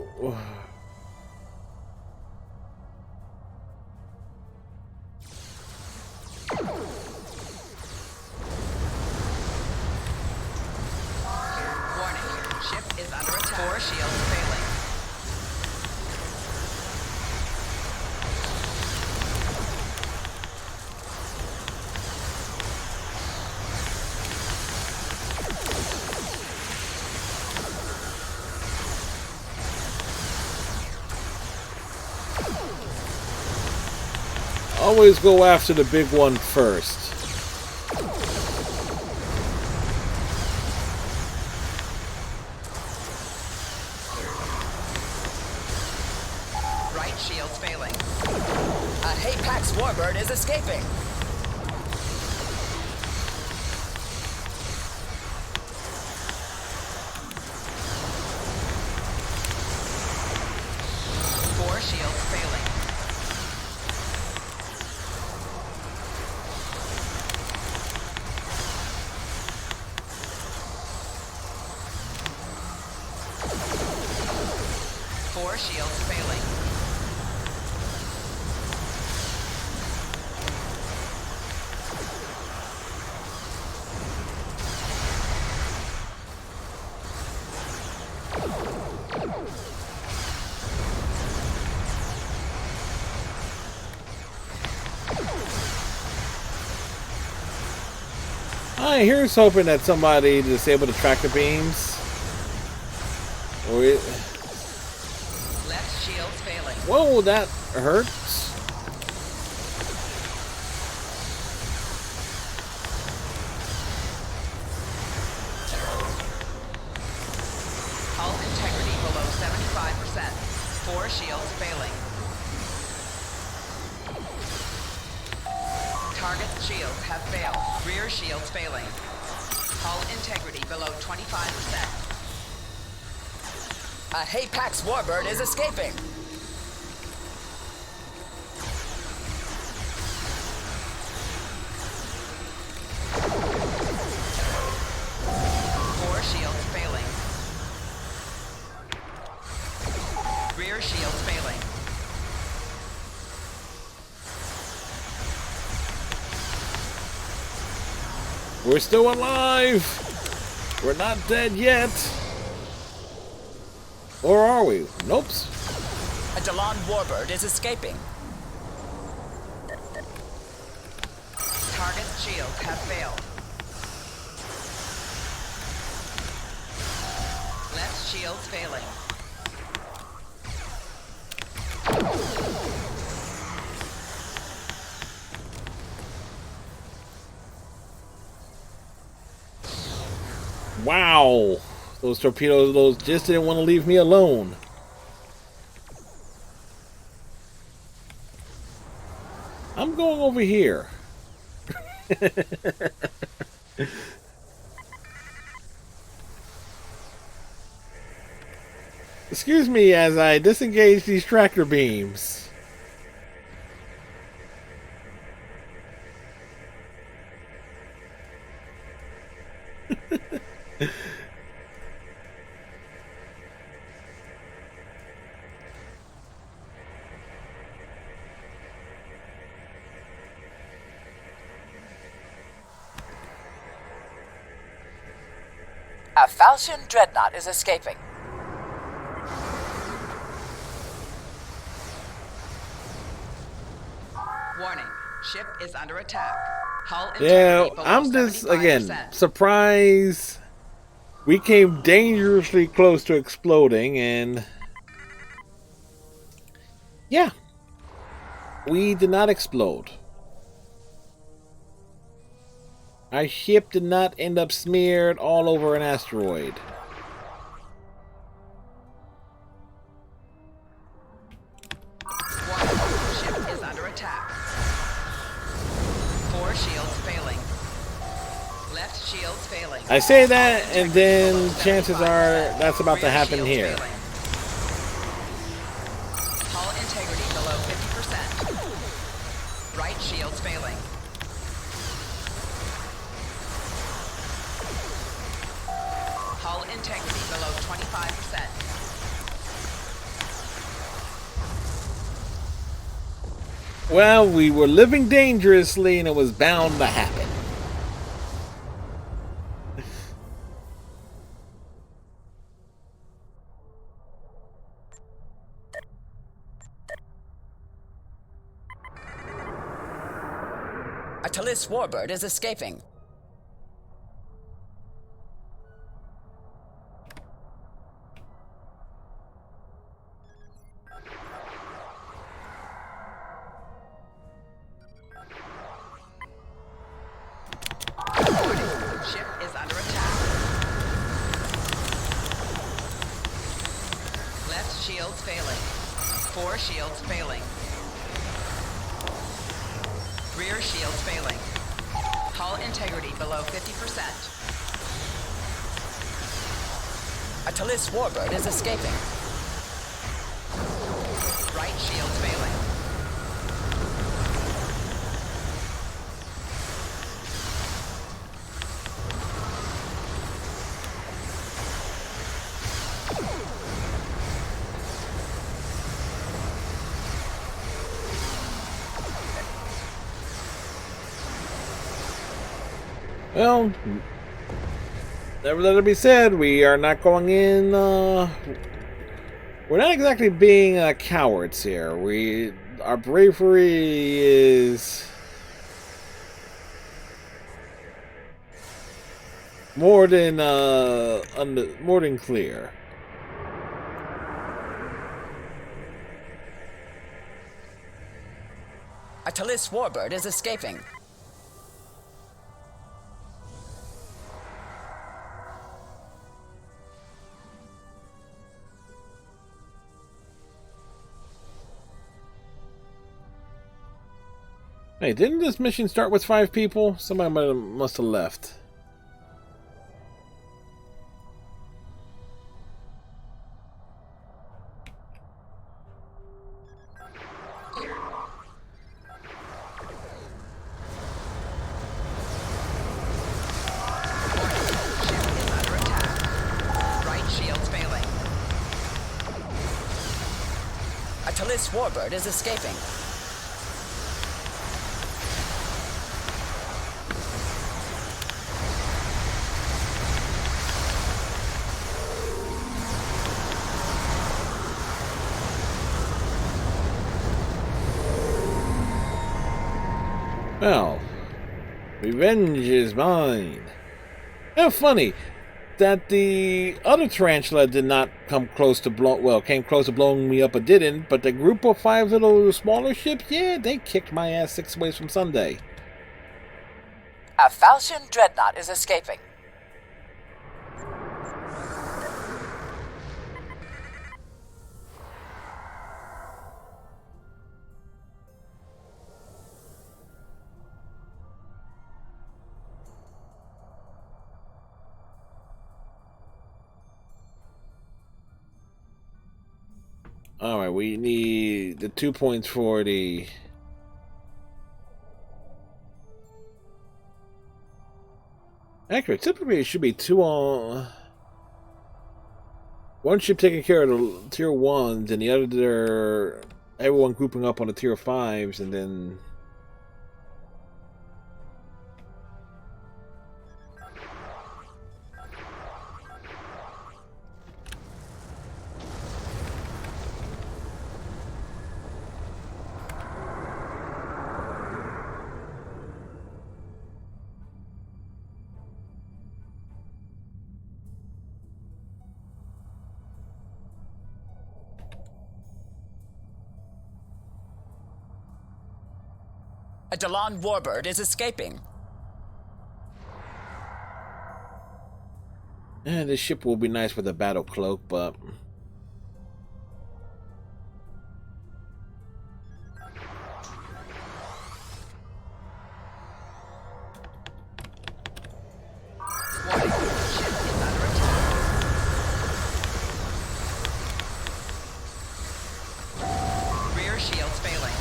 Ship is under attack. 4 shields failing. Always go after the big one first. Right shield's failing. A Hapax warbird is escaping. Four shields failing. Four shields failing. Here's hoping that somebody disabled the tractor beams. Or it... Left shield's failing. Whoa, that hurts. Hull integrity below 75%. 4 shields failing. Target's shields have failed. Rear shields failing. Hull integrity below 25%. A Hapax warbird is escaping. Four shields failing. Rear shields failing. We're still alive! We're not dead yet! Or are we? Nope. A Delon warbird is escaping. Target's shields have failed. Left shield's failing. Wow! Those torpedoes, those just didn't want to leave me alone. over here. Excuse me as I disengage these tractor beams. A Falchion dreadnought is escaping. Warning, ship is under attack. Hull Yeah, integrity below I'm just, 75%. again, surprised we came dangerously close to exploding, and yeah, we did not explode. Our ship did not end up smeared all over an asteroid. Warning, ship is under attack. 4 shields failing. Left shields failing. I say that, and then chances are that's about to happen here. Hull integrity below 50%. Right shields failing. Hull integrity below 25%. Well, we were living dangerously, and it was bound to happen. A Talis warbird is escaping. Ship is under attack. Left shields failing. 4 shields failing. Rear shields failing. Hull integrity below 50%. A Talis warbird is escaping. Right shields failing. Well, never let it be said, we are not going in, we're not exactly being cowards here. Our bravery is more than clear. A Talis warbird is escaping. Hey, didn't this mission start with 5 people? Somebody must have left. Right shields failing. A Talis warbird is escaping. Well, revenge is mine. How funny that the other tarantula did not come close to came close to blowing me up, but didn't. But the group of 5 little smaller ships, yeah, they kicked my ass 6 ways from Sunday. A Falchion dreadnought is escaping. Alright, we need the 2 points for the... Accurate. Typically, it should be 2 on... One ship taking care of the tier 1s, and the other, everyone grouping up on the tier 5s, and then... A Delon warbird is escaping. This ship will be nice with a battle cloak, but... Rear shields failing.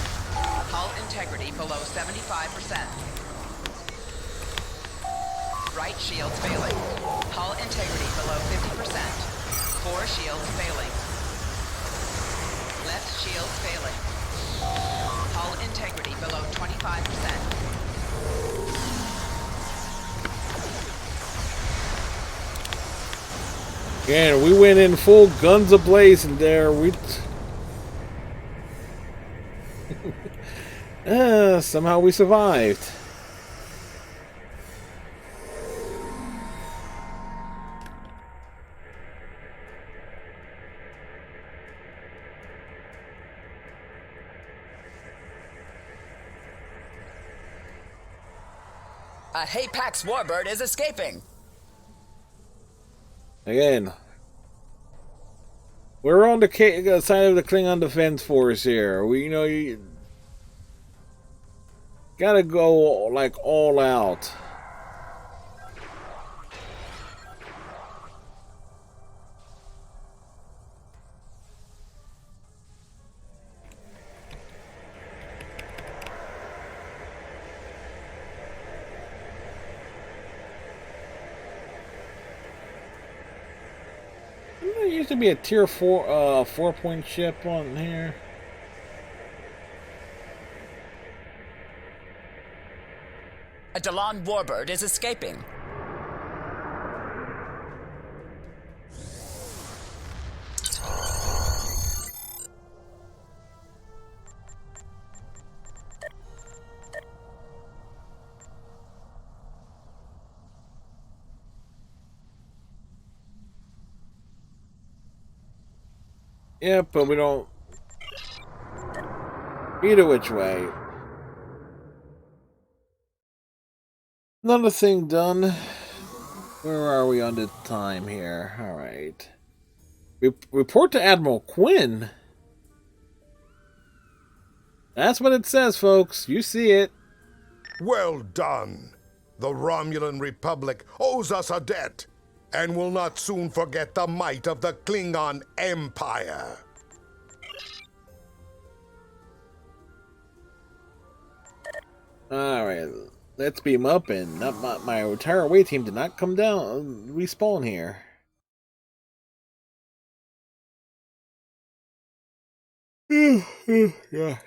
Hull integrity below 75%. Right shields failing. Hull integrity below 50%. 4 shields failing. Left shields failing. Hull integrity below 25%. Again, we went in full guns a-blazing there. We... somehow we survived. A Hapax warbird is escaping. Again, we're on the side of the Klingon Defense Force here. We, you gotta go like all out. There used to be a tier 4 4-point ship on here. A Delon warbird is escaping. Yeah, but we don't... Either which way. Another thing done. Where are we on the time here? Alright. Report to Admiral Quinn. That's what it says, folks. You see it. Well done. The Romulan Republic owes us a debt, and will not soon forget the might of the Klingon Empire. Alright, let's beam up, and my entire away team did not come down, respawn here. Yeah.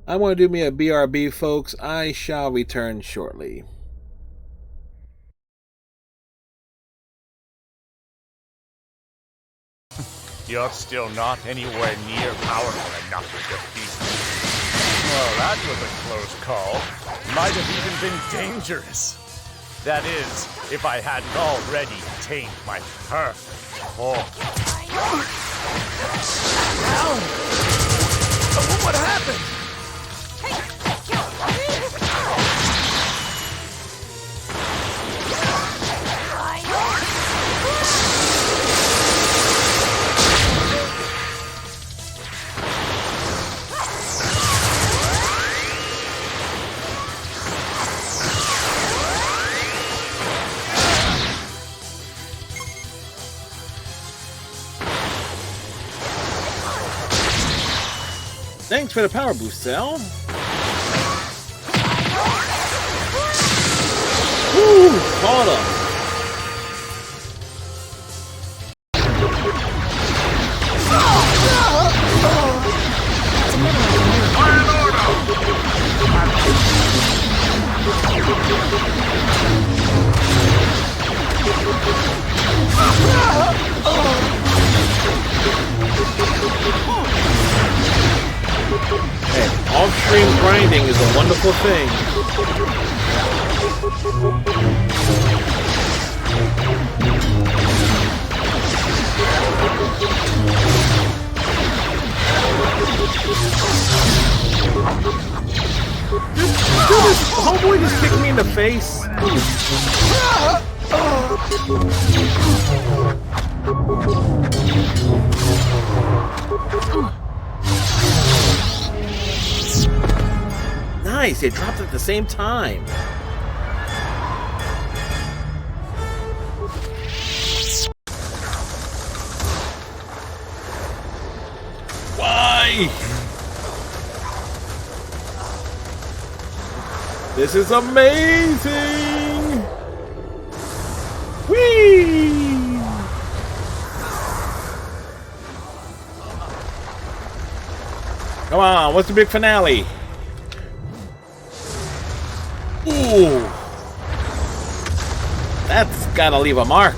I want to do me a BRB, folks. I shall return shortly. You're still not anywhere near powerful enough to defeat me. Well, that was a close call. Might have even been dangerous. That is, if I hadn't already attained my perfect form. Ow! What happened? Thanks for the power boost, Cell. Woo! Caught him. Hey, off-stream grinding is a wonderful thing. Dude, homeboy just kicked me in the face. Nice, they dropped at the same time. Why? This is amazing! Whee! Come on, what's the big finale? Ooh! That's gotta leave a mark.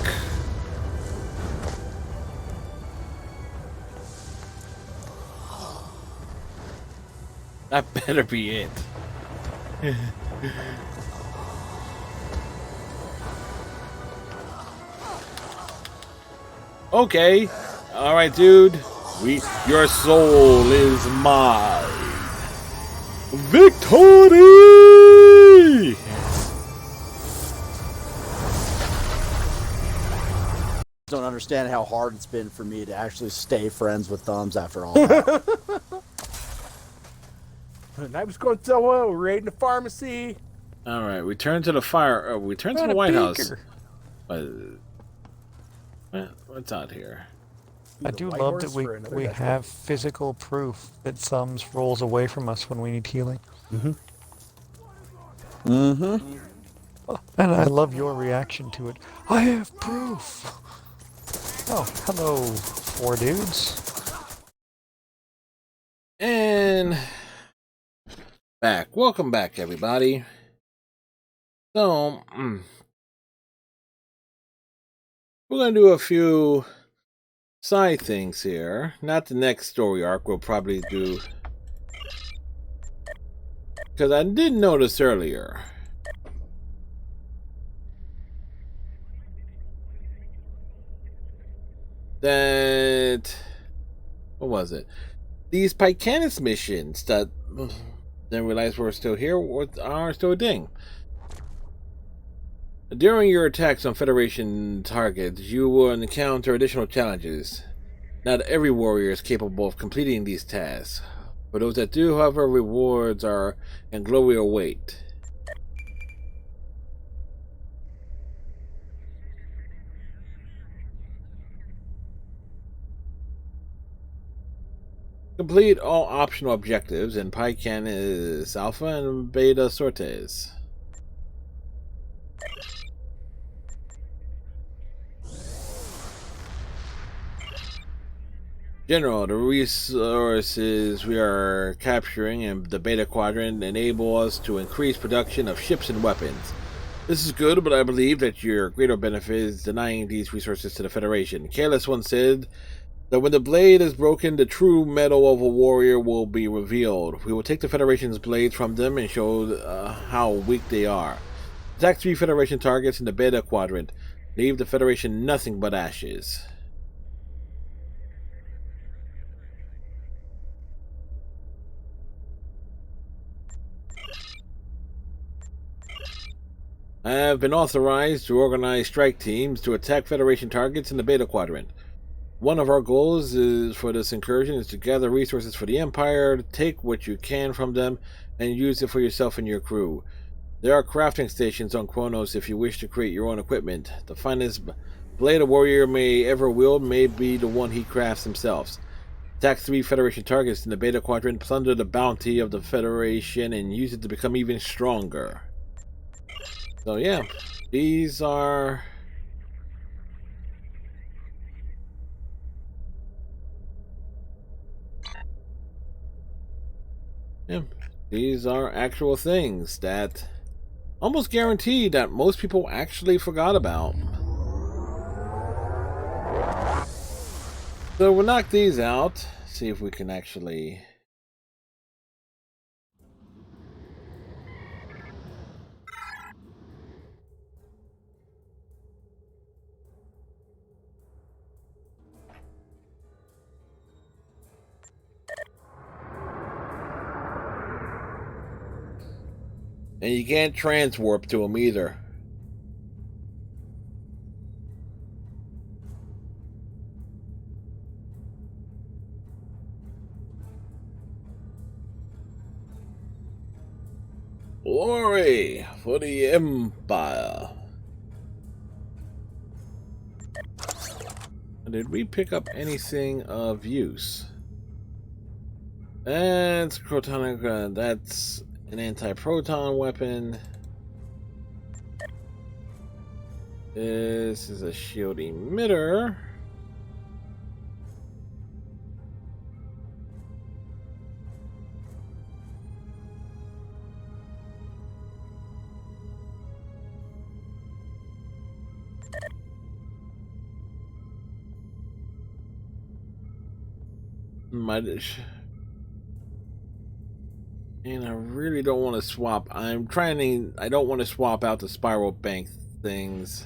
That better be it. Okay. Alright, dude. Your soul is mine. Victory! Don't understand how hard it's been for me to actually stay friends with Thumbs after all that. And I was going so well, we're raiding the pharmacy. Alright, return to the fire. Return to the White House. What's out here? I do love that we have physical proof that Thumbs rolls away from us when we need healing. And I love your reaction to it. I have proof! Oh, hello, 4 dudes. And back. Welcome back, everybody. So, we're going to do a few side things here. Not the next story arc. We'll probably do, because I did notice earlier that, what was it? These Pycanus missions that didn't realize we're still here are still a ding. During your attacks on Federation targets, you will encounter additional challenges. Not every warrior is capable of completing these tasks. For those that do, however, rewards are and glory await. Complete all optional objectives in Pycanus Alpha and Beta Sortes. General, the resources we are capturing in the Beta Quadrant enable us to increase production of ships and weapons. This is good, but I believe that your greater benefit is denying these resources to the Federation. Careless once said that when the blade is broken, the true metal of a warrior will be revealed. We will take the Federation's blades from them and show how weak they are. Attack 3 Federation targets in the Beta Quadrant. Leave the Federation nothing but ashes. I have been authorized to organize strike teams to attack Federation targets in the Beta Quadrant. One of our goals for this incursion is to gather resources for the Empire, take what you can from them, and use it for yourself and your crew. There are crafting stations on Kronos if you wish to create your own equipment. The finest blade a warrior may ever wield may be the one he crafts himself. Attack 3 Federation targets in the Beta Quadrant, plunder the bounty of the Federation, and use it to become even stronger. So yeah, these are... Yeah, these are actual things that almost guaranteed that most people actually forgot about. So we'll knock these out, see if we can actually... And you can't transwarp to them either. Glory for the Empire. Did we pick up anything of use? That's Crotonic, that's an anti-proton weapon. This is a shield emitter. And I really don't want to swap. I don't want to swap out the spiral bank things.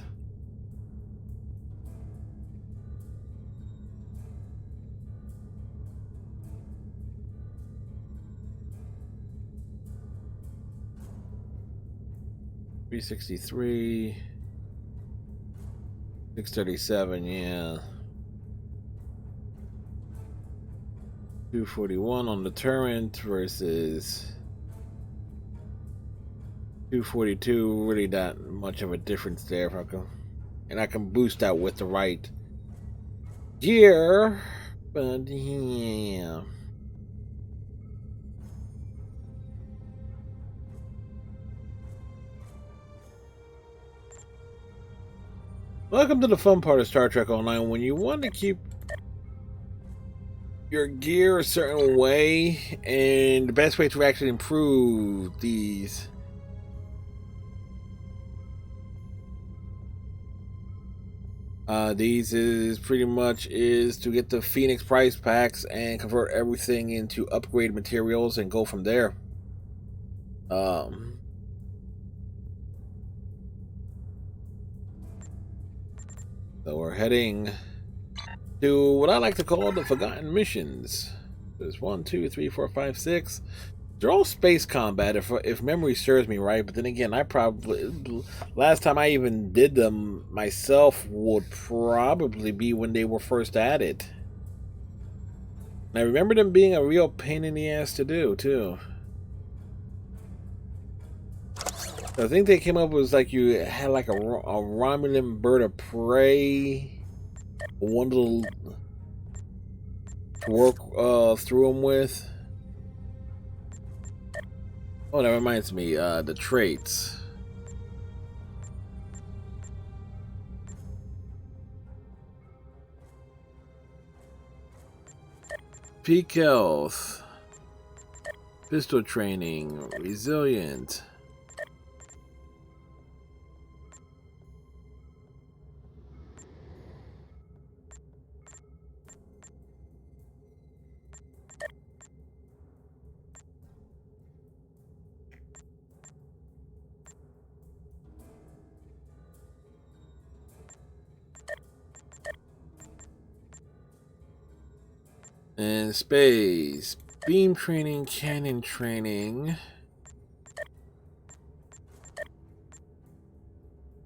$363, $637, yeah. 241 on the turret versus 242. Really not much of a difference there. If I can, and I can boost that with the right gear, but yeah. Welcome to the fun part of Star Trek Online. When you want to keep your gear a certain way, and the best way to actually improve these is pretty much to get the Phoenix price packs and convert everything into upgrade materials and go from there. So we're heading to what I like to call the Forgotten Missions. There's 1, 2, 3, 4, 5, 6. They're all space combat, if memory serves me right. But then again, I probably last time I even did them myself would probably be when they were first added. And I remember them being a real pain in the ass to do too. I think they came up with like you had like a Romulan bird of prey. One little to work through them with. Oh, that reminds me, the traits. Peak health, pistol training, resilient. And space, beam training, cannon training.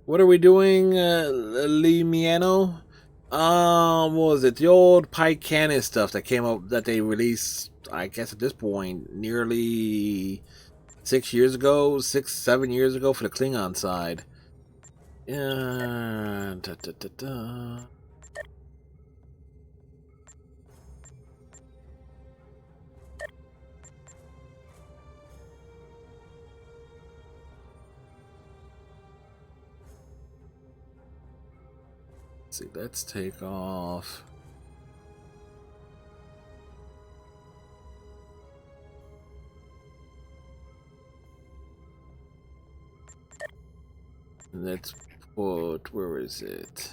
What are we doing, Lee Miano? What was it? The old Pike cannon stuff that came up that they released, I guess at this point, nearly 6 years ago, 7 years ago for the Klingon side. Let's see, let's take off. Let's put, where is it?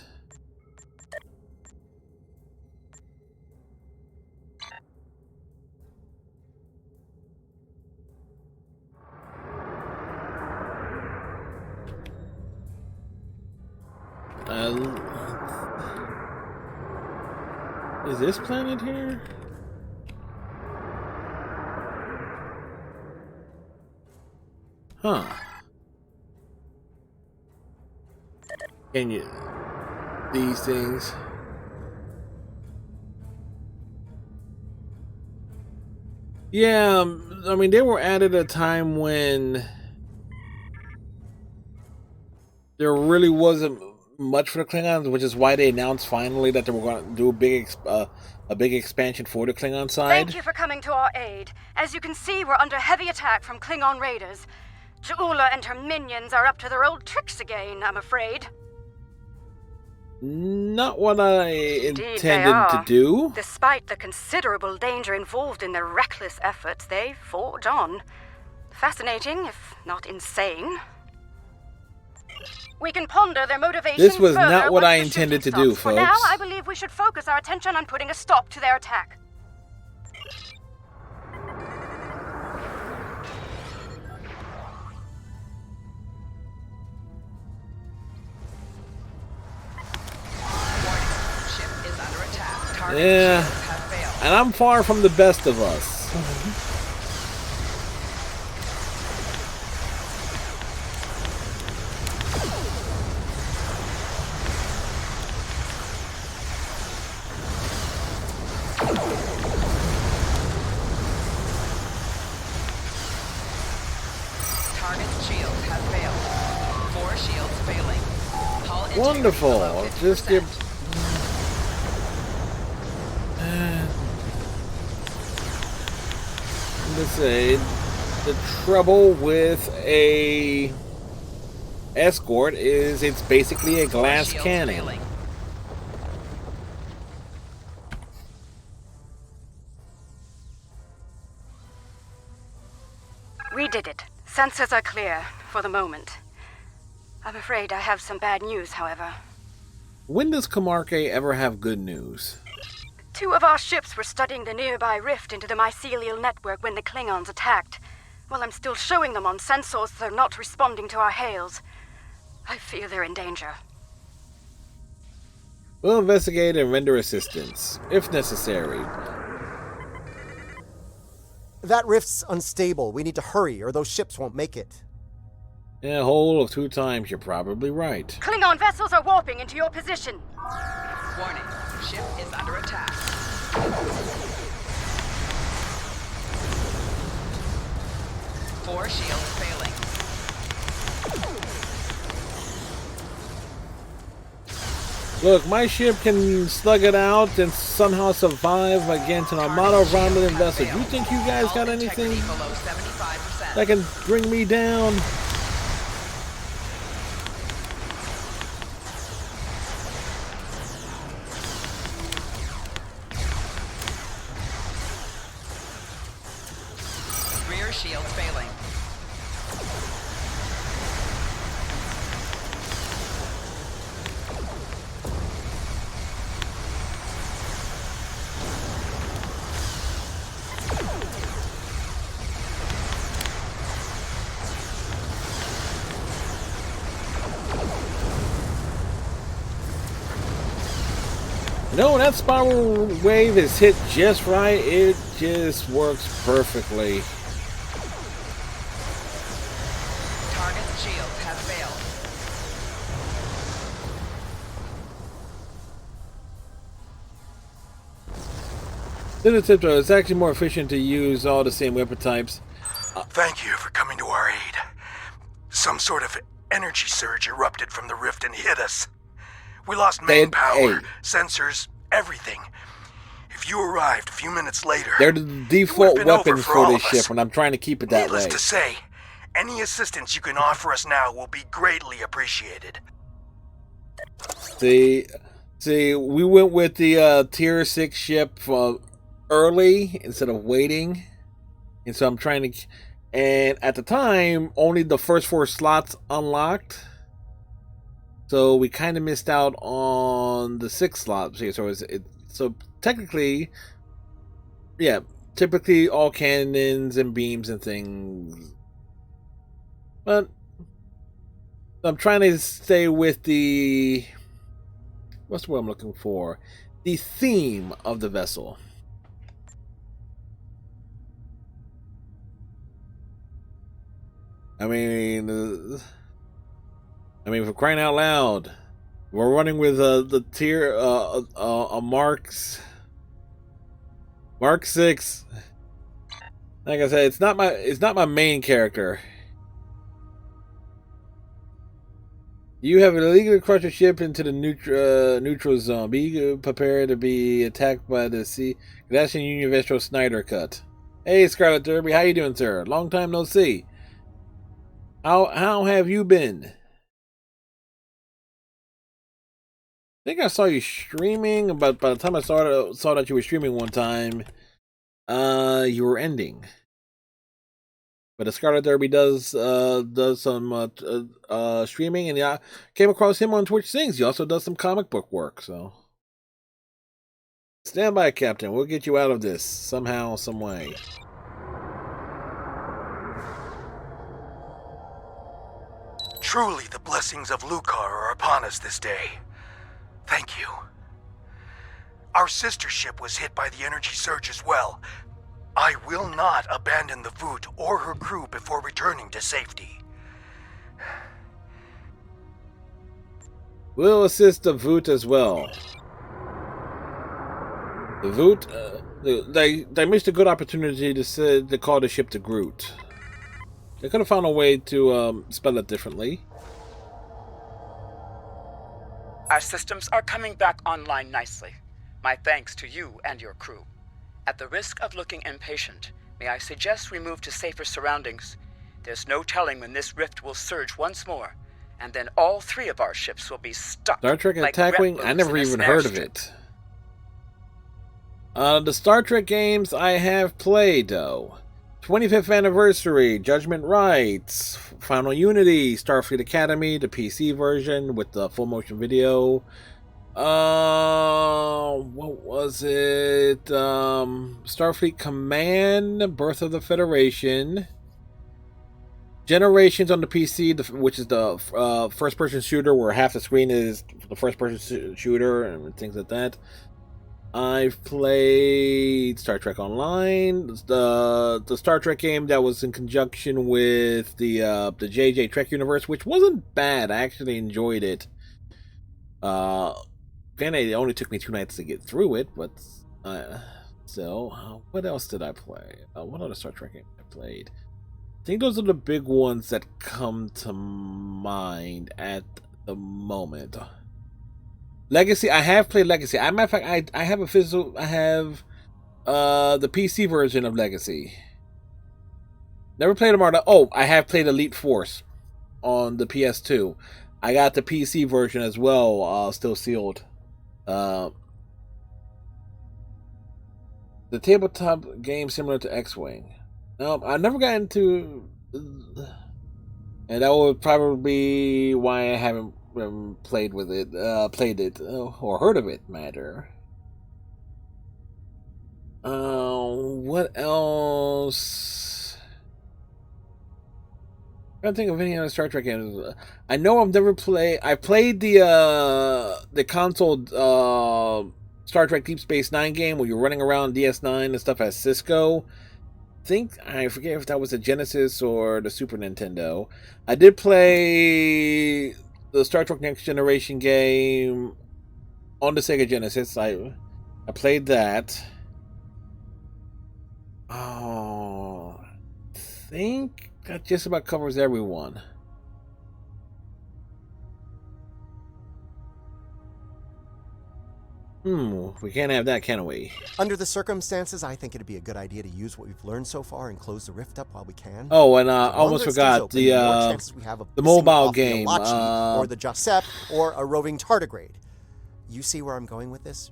Is this planet here? Huh. Can you... these things... Yeah, I mean, they were added at a time when there really wasn't much for the Klingons, which is why they announced finally that they were going to do a big expansion for the Klingon side. Thank you for coming to our aid. As you can see, we're under heavy attack from Klingon raiders. Ja'ula and her minions are up to their old tricks again, I'm afraid. Not what I intended to they do. Despite the considerable danger involved in their reckless efforts, they forge on. Fascinating, if not insane. We can ponder their motivation. This was further not what once I the intended to shooting do, stops. folks. For now, I believe we should focus our attention on putting a stop to their attack. Yeah, and I'm far from the best of us. Target's shields have failed. 4 shields failing. Hull integrity Wonderful. below 50%. Just get. Let's say the trouble with a escort is it's basically a glass cannon. Failing. We did it. Sensors are clear, for the moment. I'm afraid I have some bad news, however. When does Kamarke ever have good news? 2 of our ships were studying the nearby rift into the mycelial network when the Klingons attacked. While I'm still showing them on sensors, they're not responding to our hails. I fear they're in danger. We'll investigate and render assistance, if necessary. That rift's unstable. We need to hurry, or those ships won't make it. In a hole of 2 times, you're probably right. Klingon vessels are warping into your position. Warning. Ship is under attack. 4 shields failing. Look, my ship can slug it out and somehow survive against an armada of Romulan vessels. You think you guys got anything that can bring me down? Rear shields failing. No, that spiral wave is hit just right. It just works perfectly. Target's shields have failed. Little tip though, it's actually more efficient to use all the same weapon types. Thank you for coming to our aid. Some sort of energy surge erupted from the rift and hit us. We lost main power, sensors, everything. If you arrived a few minutes later, They're the default weapons for this ship, and I'm trying to keep it that needless way. to say, any assistance you can offer us now will be greatly appreciated. See, See, we went with the tier 6 ship early instead of waiting. And so I'm trying to... And at the time, only the first 4 slots unlocked. So we kind of missed out on the 6th slot. So technically, yeah, typically all cannons and beams and things. But I'm trying to stay with the... What's the word I'm looking for? The theme of the vessel. I mean, for crying out loud, we're running with the tier a Mark 6. Like I said, it's not my main character. You have illegally crushed a ship into the neutral zone. Be prepared to be attacked by the Kardashian Union Vestro Snyder Cut. Hey, Scarlet Derby, how you doing, sir? Long time no see. How have you been? I think I saw you streaming, but by the time I saw that you were streaming one time, you were ending. But the Scarlet Derby does some streaming, and yeah, I came across him on Twitch Sings. He also does some comic book work, so stand by, Captain. We'll get you out of this somehow, some way. Truly, the blessings of Lucar are upon us this day. Thank you. Our sister ship was hit by the energy surge as well. I will not abandon the Voot or her crew before returning to safety. We'll assist the Voot as well. The Voot, they missed a good opportunity to call the ship to Groot. They could have found a way to spell it differently. Our systems are coming back online nicely. My thanks to you and your crew. At the risk of looking impatient, may I suggest we move to safer surroundings? There's no telling when this rift will surge once more, and then all 3 of our ships will be stuck. Star Trek like Attack Wing? I never even heard of it. The Star Trek games I have played, though. 25th Anniversary, Judgment Rights, Final Unity, Starfleet Academy, the PC version with the full motion video. What was it? Starfleet Command, Birth of the Federation, Generations on the PC, which is the first-person shooter where half the screen is the first-person shooter and things like that. I've played Star Trek Online, the Star Trek game that was in conjunction with the JJ Trek universe, which wasn't bad. I actually enjoyed it. Granted, it only took me 2 nights to get through it, but so what else did I play? What other Star Trek game I played? I think those are the big ones that come to mind at the moment. Legacy, I have played Legacy. As a matter of fact, I have the PC version of Legacy. Never played Armada. Oh, I have played Elite Force on the PS2. I got the PC version as well, still sealed. The tabletop game similar to X-Wing. No, I never got into, and that would probably be why I haven't played it or heard of it. What else? I don't think of any other Star Trek games. I know I've never played. I played the console Star Trek Deep Space Nine game where you're running around DS9 and stuff as Cisco. I forget if that was the Genesis or the Super Nintendo. I did play the Star Trek Next Generation game on the Sega Genesis. I played that. Oh, I think that just about covers everyone. We can't have that, can we? Under the circumstances, I think it'd be a good idea to use what we've learned so far and close the rift up while we can. Oh, and I almost forgot the mobile game. Or the Josep or a roving tardigrade. You see where I'm going with this?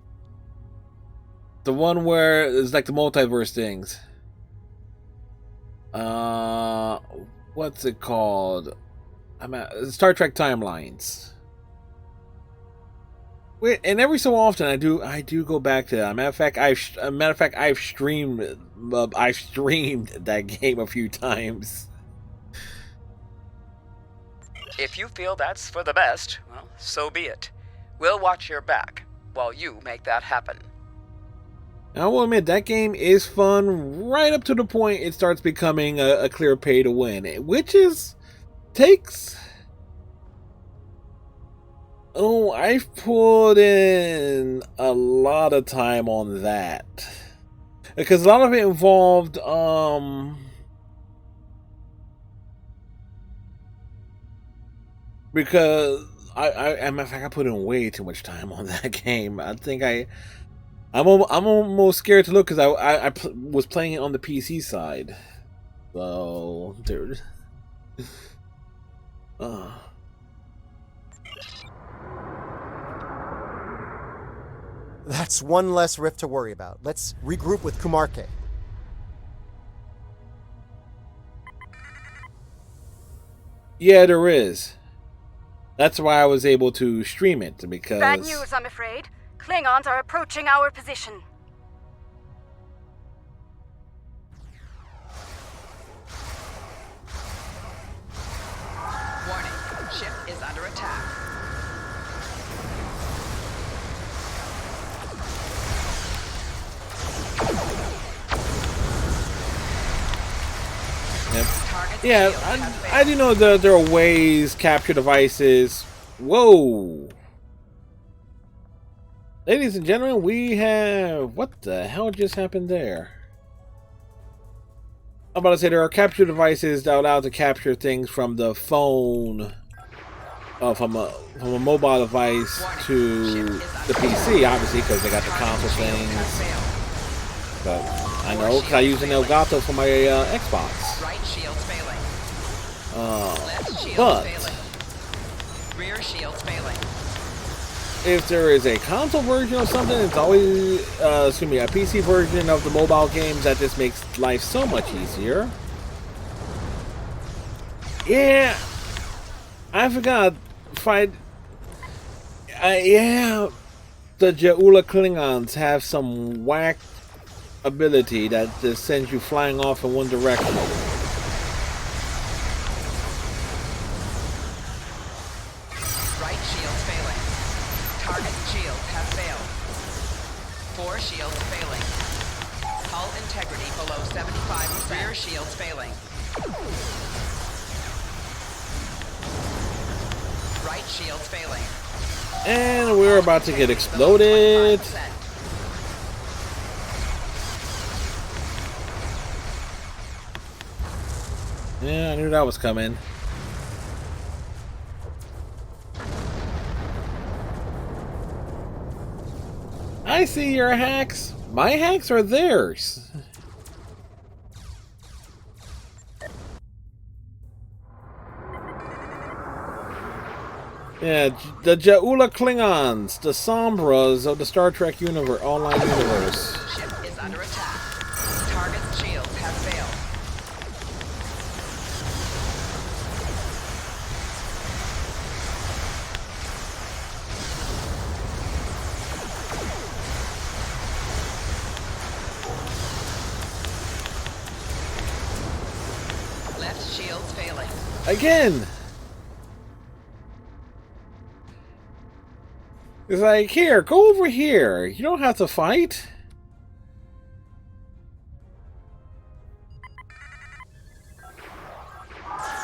The one where it's like the multiverse things. What's it called? I'm at Star Trek Timelines. Wait, and every so often I do go back to that. Matter of fact, I've streamed that game a few times. If you feel that's for the best, well, so be it. We'll watch your back while you make that happen. I will admit, that game is fun right up to the point it starts becoming a clear pay to win, which takes... Oh, I've put in a lot of time on that. Because a lot of it involved, because in fact, I put in way too much time on that game. I think I'm almost scared to look because I was playing it on the PC side. So, dude. That's one less rift to worry about. Let's regroup with Kumarke. Yeah, there is. That's why I was able to stream it, because... Bad news, I'm afraid. Klingons are approaching our position. Warning, ship is under attack. Yeah, I do know that there are ways, capture devices. Whoa! Ladies and gentlemen, we have... What the hell just happened there? I'm about to say there are capture devices that allow to capture things from the phone, from a mobile device to the PC, obviously, because they got the console things. But I know, because I use an Elgato for my Xbox. Right shield's failing. Left shield But failing. Rear shield's failing. if there is a console version of something, it's always, a PC version of the mobile games that just makes life so much easier. Yeah, I forgot. Yeah, the Jaula Klingons have some whack ability that just sends you flying off in one direction. Right shield failing. Target shield has failed. 4 shields failing. Hull integrity below 75%. Rear shields failing. Right shields failing. And we're about to get exploded. Yeah, I knew that was coming. I see your hacks. My hacks are theirs. Yeah, the Jaula Klingons, the Sombras of the Star Trek universe, online universe. Ship is under attack. Target's shields have failed. Left shield's failing. Again! It's like, here, go over here. You don't have to fight.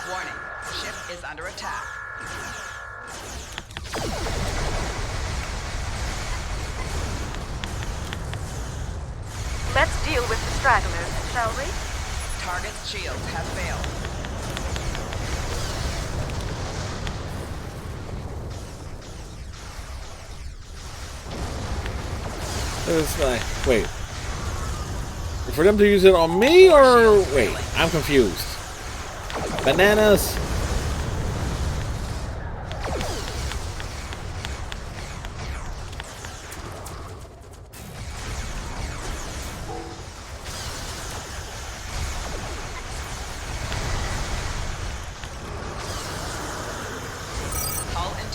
Warning, ship is under attack. Let's deal with the stragglers, shall we? Target's shields have failed. It's like, wait. For them to use it on me, or wait? I'm confused. Bananas.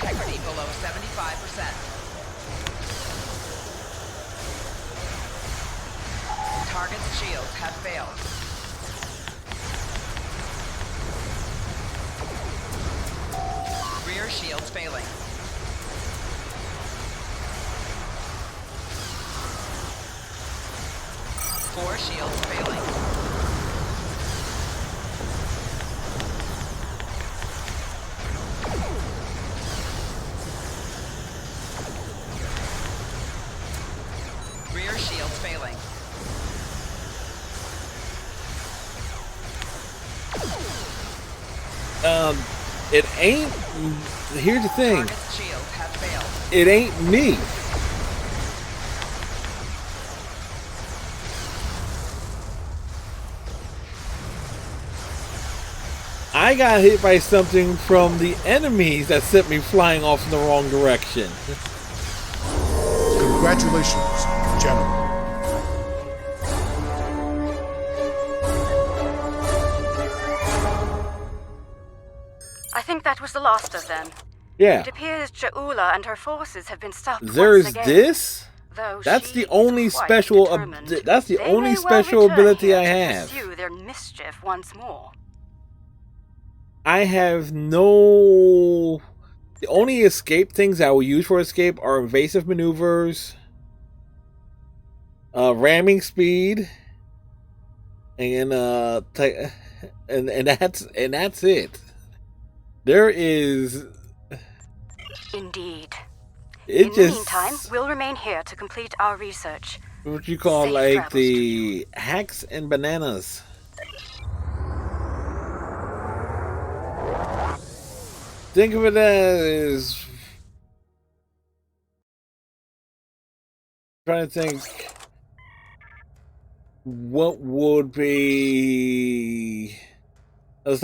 integrity below 75%. Target's shields have failed. Rear shields failing. Four shields failing. Rear shields failing. It ain't. Here's the thing. Target's shields have failed. It ain't me. I got hit by something from the enemies that sent me flying off in the wrong direction. Congratulations, General. I think that was the last of them. Yeah. It appears Ja'ula and her forces have been stopped There's once again. this. Though That's she the only is quite special. determined. That's the They only may well special return ability here I to have. pursue their mischief once more. I have no. The only escape things I will use for escape are evasive maneuvers, ramming speed, and that's it. There is. Indeed. It In the just meantime, we'll remain here to complete our research. what you call Safe like travels the hacks and bananas. Think of it as trying to think what would be. It's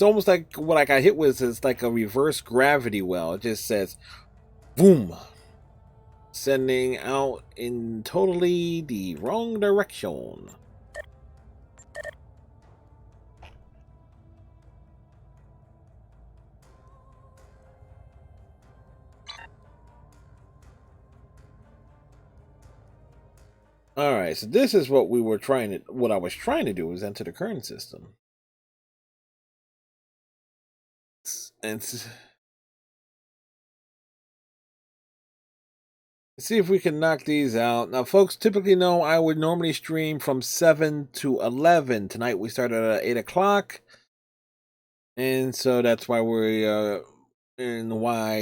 almost like what I got hit with is like a reverse gravity well. It just says boom, sending out in totally the wrong direction. All right, so this is what I was trying to do was enter the current system. And see if we can knock these out. Now, folks typically know I would normally stream from 7 to 11. Tonight we started at 8 o'clock. And so that's why why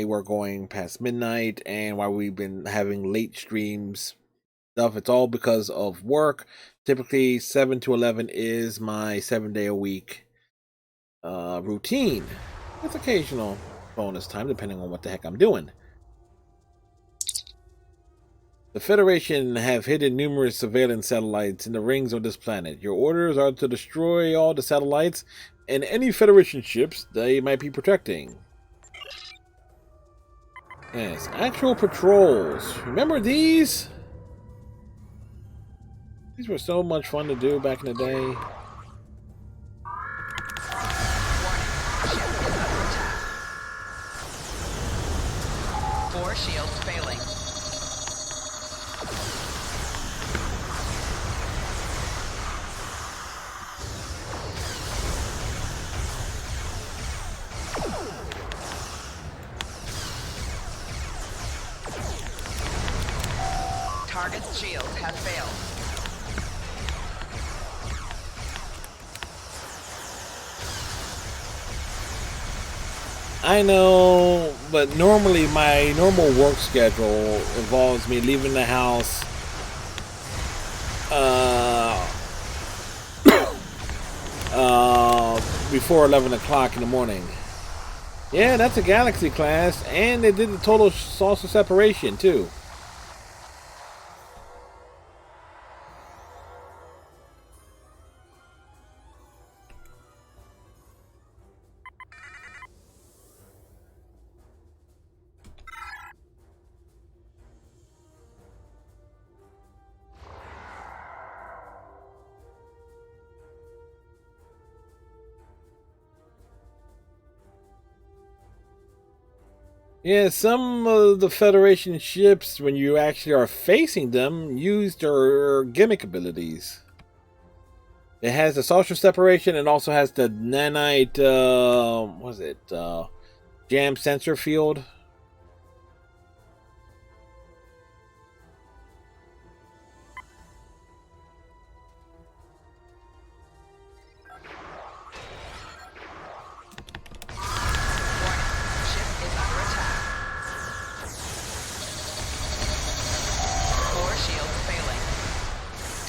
we're going past midnight and why we've been having late streams. Stuff. It's all because of work. Typically 7 to 11 is my 7-day-a-week routine. With occasional bonus time depending on what the heck I'm doing. The Federation have hidden numerous surveillance satellites in the rings of this planet. Your orders are to destroy all the satellites and any Federation ships they might be protecting. Yes, actual patrols. Remember these? These were so much fun to do back in the day. Four shields failing. Target's shields have failed. I know, but normally my normal work schedule involves me leaving the house before 11 o'clock in the morning. Yeah, that's a Galaxy class, and they did the total saucer separation too. Yeah, some of the Federation ships, when you actually are facing them, use their gimmick abilities. It has the social separation and also has the nanite, what is it, jam sensor field.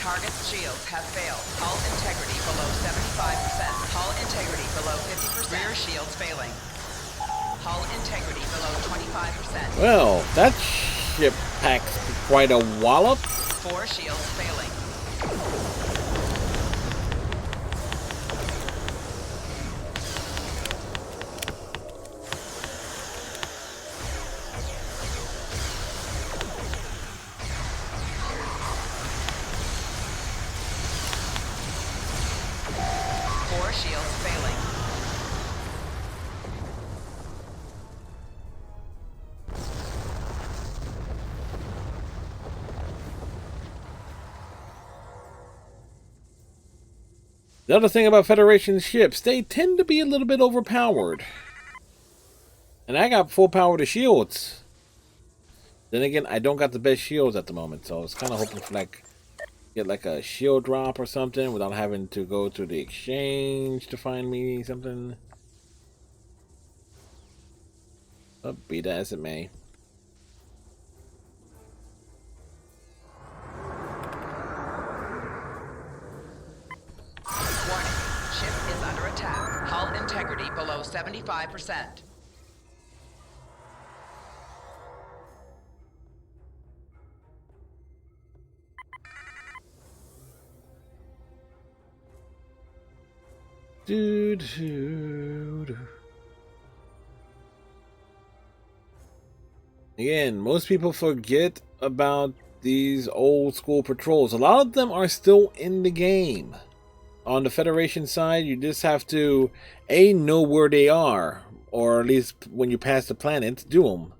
Target's shields have failed. Hull integrity below 75%. Hull integrity below 50%. Rear shields failing. Hull integrity below 25%. Well, that ship packs quite a wallop. 4 shields failing. Shields failing. The other thing about Federation ships, they tend to be a little bit overpowered. And I got full power to shields. Then again, I don't got the best shields at the moment, so I was kind of hoping for get like a shield drop or something without having to go to the exchange to find me something. But be that as it may. Warning. Ship is under attack. Hull integrity below 75%. Again, most people forget about these old school patrols. A lot of them are still in the game. On the Federation side, you just have to know where they are, or at least when you pass the planet, do them.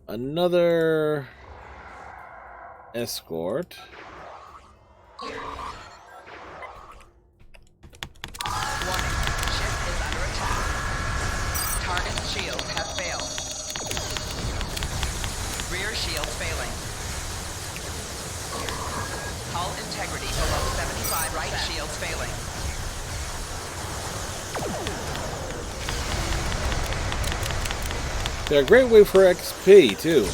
Another escort. Warning. Ship is under attack. Target's shields have failed. Rear shield failing. Hull integrity below 75. Right shields failing. They're a great way for XP too.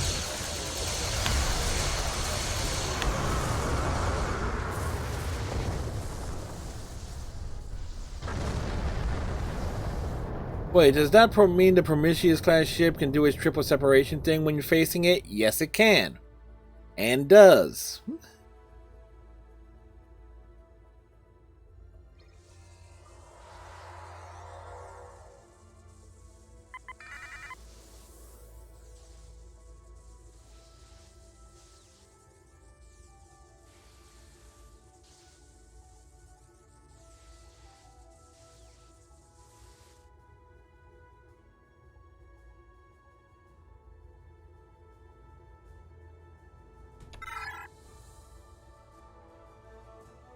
Wait, does that mean the Prometheus class ship can do its triple separation thing when you're facing it? Yes, it can. And does.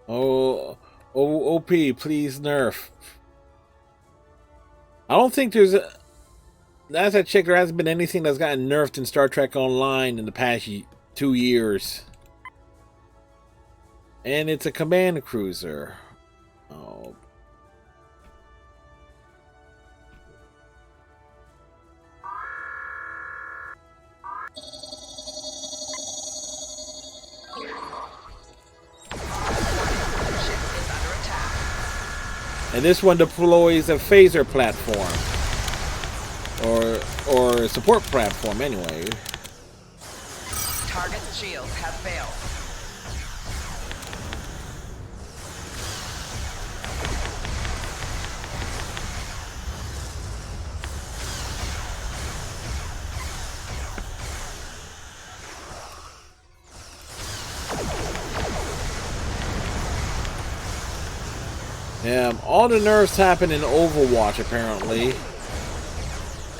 Oh, OP, please nerf. I don't think there's a... As I checked, there hasn't been anything that's gotten nerfed in Star Trek Online in the past 2 years. And it's a command cruiser. Oh. And this one deploys a phaser platform. Or support platform anyway. Target's shields have failed. Yeah, all the nerfs happen in Overwatch apparently.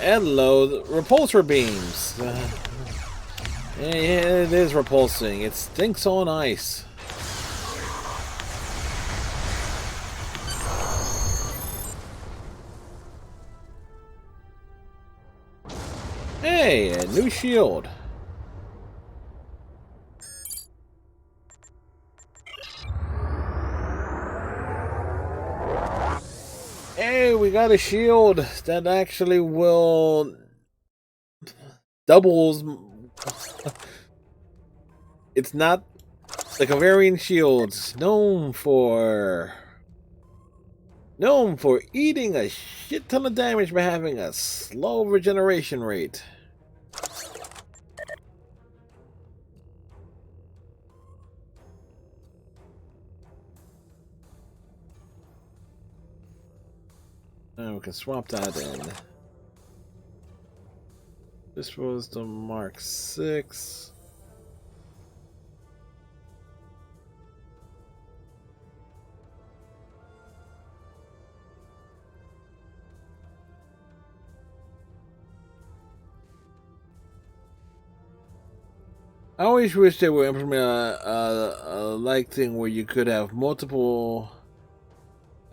Hello, the repulsor beams. Yeah, it is repulsing. It stinks on ice. Hey, a new shield. Hey, we got a shield that actually will doubles. It's not the Cavarian shields known for eating a shit ton of damage by having a slow regeneration rate. Now we can swap that in. This was the Mark 6. I always wish they would implement a like thing where you could have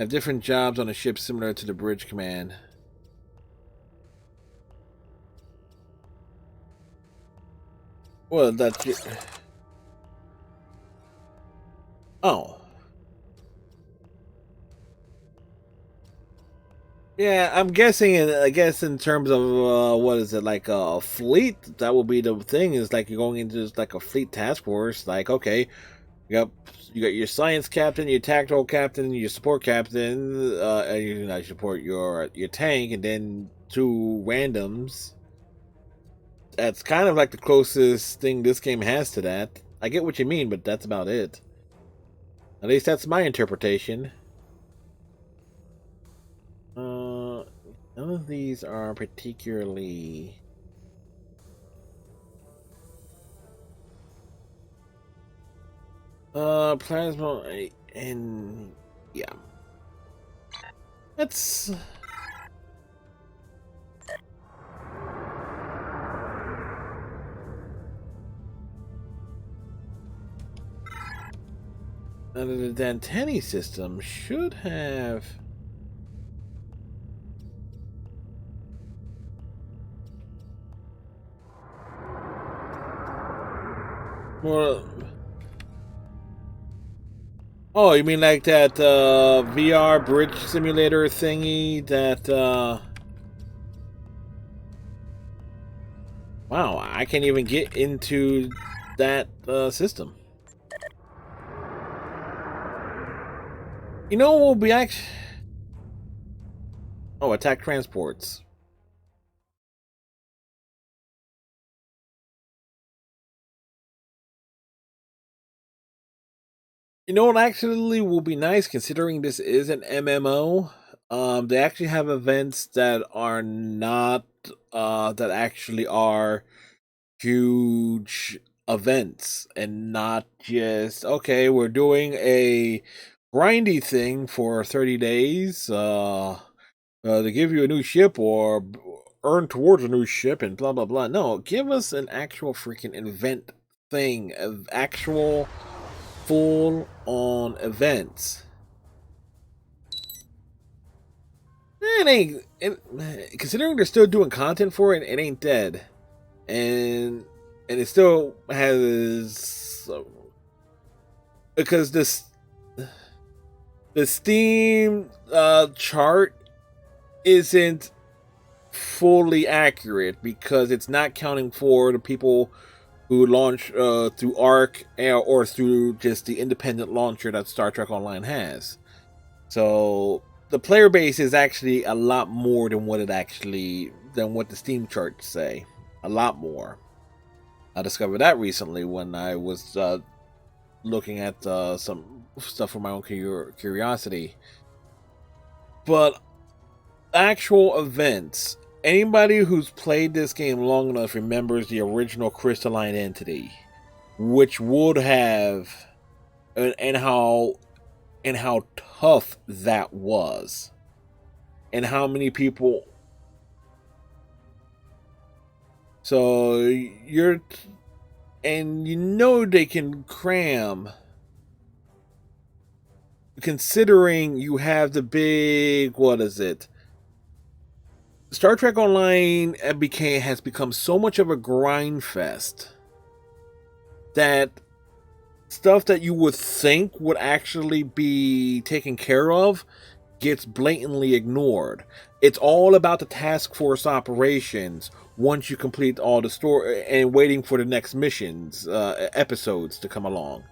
different jobs on a ship similar to the bridge command. Well, that's... Oh. Yeah, I'm guessing, I guess in terms of, what is it, like a fleet, that will be the thing, is like you're going into just like a fleet task force, like, okay, you got your science captain, your tactical captain, your support captain, and you support your tank, and then 2 randoms. That's kind of like the closest thing this game has to that. I get what you mean, but that's about it. At least that's my interpretation. None of these are particularly... Plasma, and... yeah. That's... the Dantani system should have... more... Oh, you mean like that VR bridge simulator thingy that... Wow, I can't even get into that system. You know what will be actually... Oh, attack transports. You know what actually will be nice, considering this is an MMO? They actually have events that are not, that actually are huge events, and not just, okay, we're doing a grindy thing for 30 days, to give you a new ship or earn towards a new ship and blah blah blah. No, give us an actual freaking event thing, of actual full-on events. Considering they're still doing content for it, it ain't dead, and it still has, because the Steam chart isn't fully accurate, because it's not counting for the people who launch through ARC or through just the independent launcher that Star Trek Online has. So the player base is actually a lot more than what the Steam charts say. A lot more. I discovered that recently when I was looking at some stuff for my own curiosity. But actual events, anybody who's played this game long enough remembers the original Crystalline Entity, which would have, and how tough that was, and how many people So and you know they can cram, considering you have the big, what is it? Star Trek Online has become so much of a grind fest that stuff that you would think would actually be taken care of gets blatantly ignored. It's all about the task force operations once you complete all the story and waiting for the next missions, episodes to come along.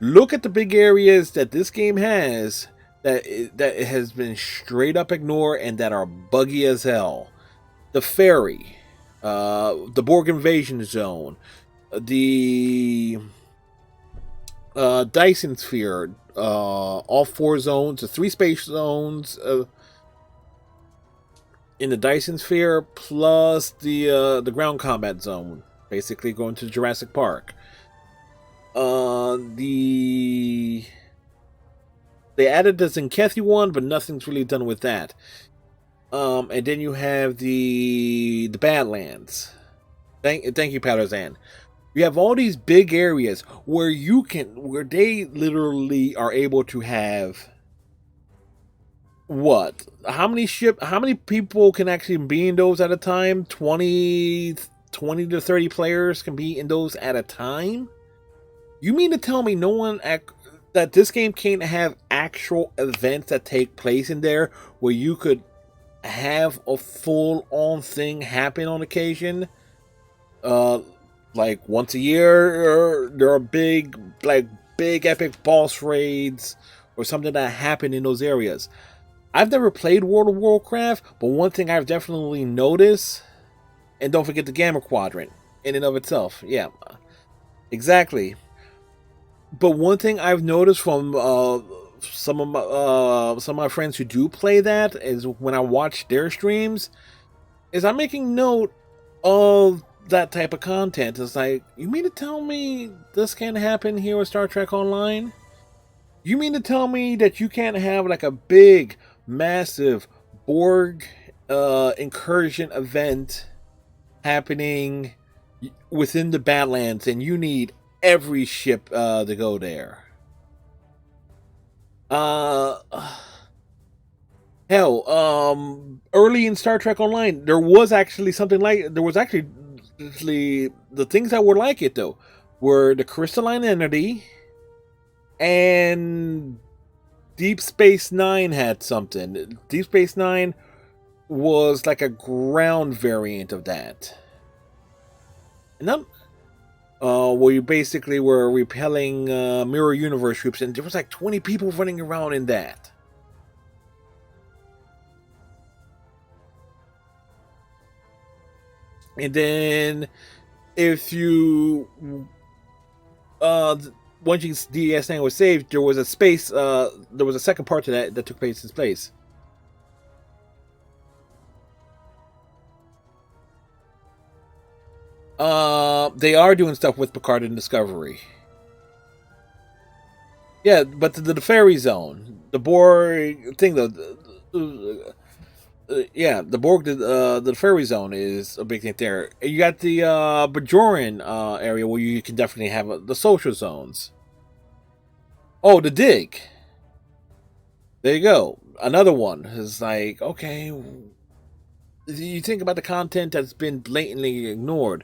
Look at the big areas that this game has that it has been straight up ignored and that are buggy as hell. The ferry, the Borg invasion zone, the Dyson sphere, all 4 zones, the 3 space zones in the Dyson sphere, plus the ground combat zone, basically going to Jurassic Park. They added the Zenkethi one, but nothing's really done with that. And then you have the Badlands. Thank you, Palorzan. You have all these big areas where they literally are able to have what? How many people can actually be in those at a time? 20 to 30 players can be in those at a time? You mean to tell me that this game can't have actual events that take place in there where you could have a full-on thing happen on occasion? Like once a year, there are big epic boss raids or something that happen in those areas. I've never played World of Warcraft, but one thing I've definitely noticed, and don't forget the Gamma Quadrant in and of itself. Yeah, exactly. But one thing I've noticed from some of my friends who do play that is when I watch their streams, is I'm making note of that type of content. It's like, you mean to tell me this can't happen here with Star Trek Online? You mean to tell me that you can't have like a big, massive Borg incursion event happening within the Badlands and you need every ship to go there? Hell, early in Star Trek Online, there was actually the things that were like it though were the Crystalline Entity, and Deep Space Nine had something. Deep Space Nine was like a ground variant of that. And where you basically were repelling Mirror Universe troops, and there was like 20 people running around in that. And then, if you once DS9 was saved, there was a second part to that took place in space. They are doing stuff with Picard and Discovery. Yeah, but the Ferry Zone, the Borg thing, the Borg, the Ferry Zone is a big thing there. You got the Bajoran area where you can definitely have the social zones. Oh, the Dig. There you go. Another one is like, okay, you think about the content that's been blatantly ignored.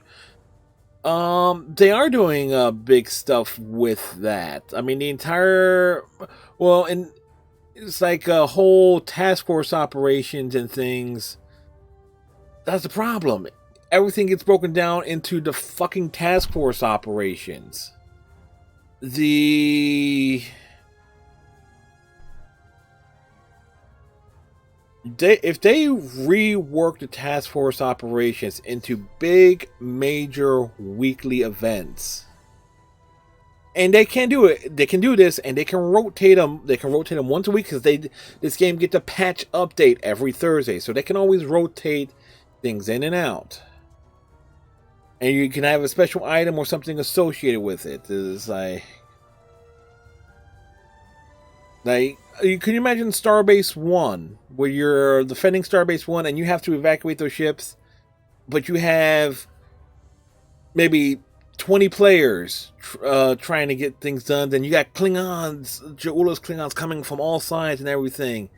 They are doing big stuff with that. I mean, it's like a whole task force operations and things. That's the problem. Everything gets broken down into the fucking task force operations. If they rework the task force operations into big, major weekly events, and they can do it. They can do this, and they can rotate them. They can rotate them once a week because this game gets a patch update every Thursday, so they can always rotate things in and out. And you can have a special item or something associated with it. It's like can you imagine Starbase 1, where you're defending Starbase 1 and you have to evacuate those ships, but you have maybe 20 players trying to get things done. Then you got Klingons, Ja'ula's Klingons coming from all sides and everything.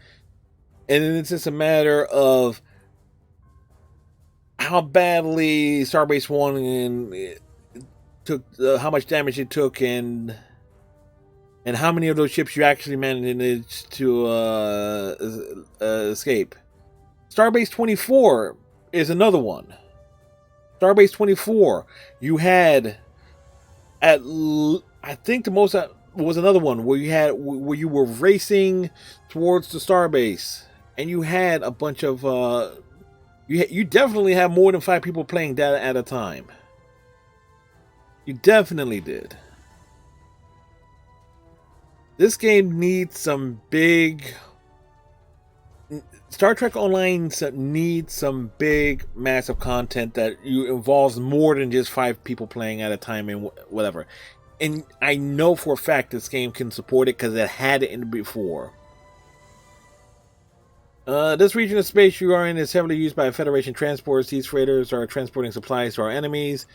And then it's just a matter of how badly Starbase 1 took, how much damage it took, and how many of those ships you actually managed to escape. Starbase 24 is another one. Starbase 24, you had I think the most was another one where you were racing towards the starbase, and you had a bunch of you definitely had more than 5 people playing that at a time. You definitely did. This game needs some big... Star Trek Online needs some big, massive content that involves more than just 5 people playing at a time and whatever. And I know for a fact this game can support it because it had it in before. This region of space you are in is heavily used by Federation transports. These freighters are transporting supplies to our enemies.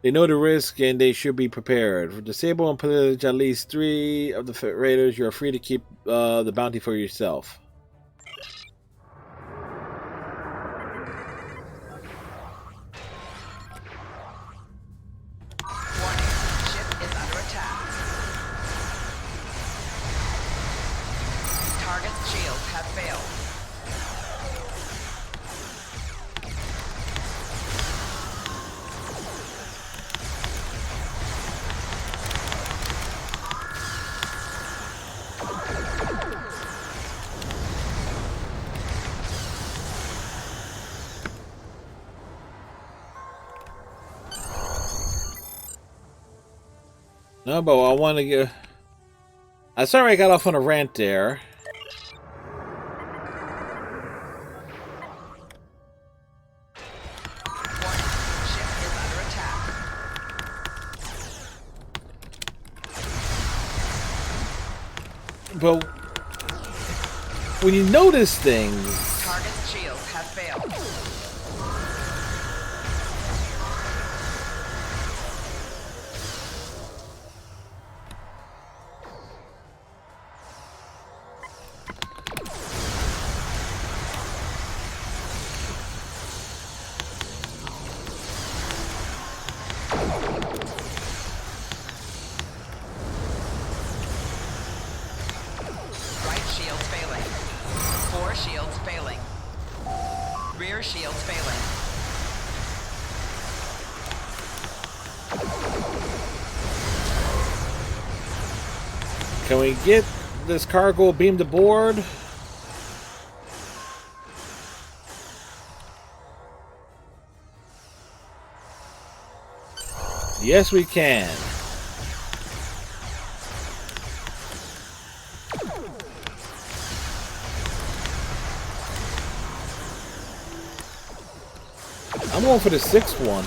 They know the risk and they should be prepared. Disable and pillage at least 3 of the freighters. You are free to keep the bounty for yourself. No, but I want to get... I'm sorry I got off on a rant there. But when you notice things... Target's shields have failed. Can we get this cargo beamed aboard? Yes, we can. I'm going for the 6th one.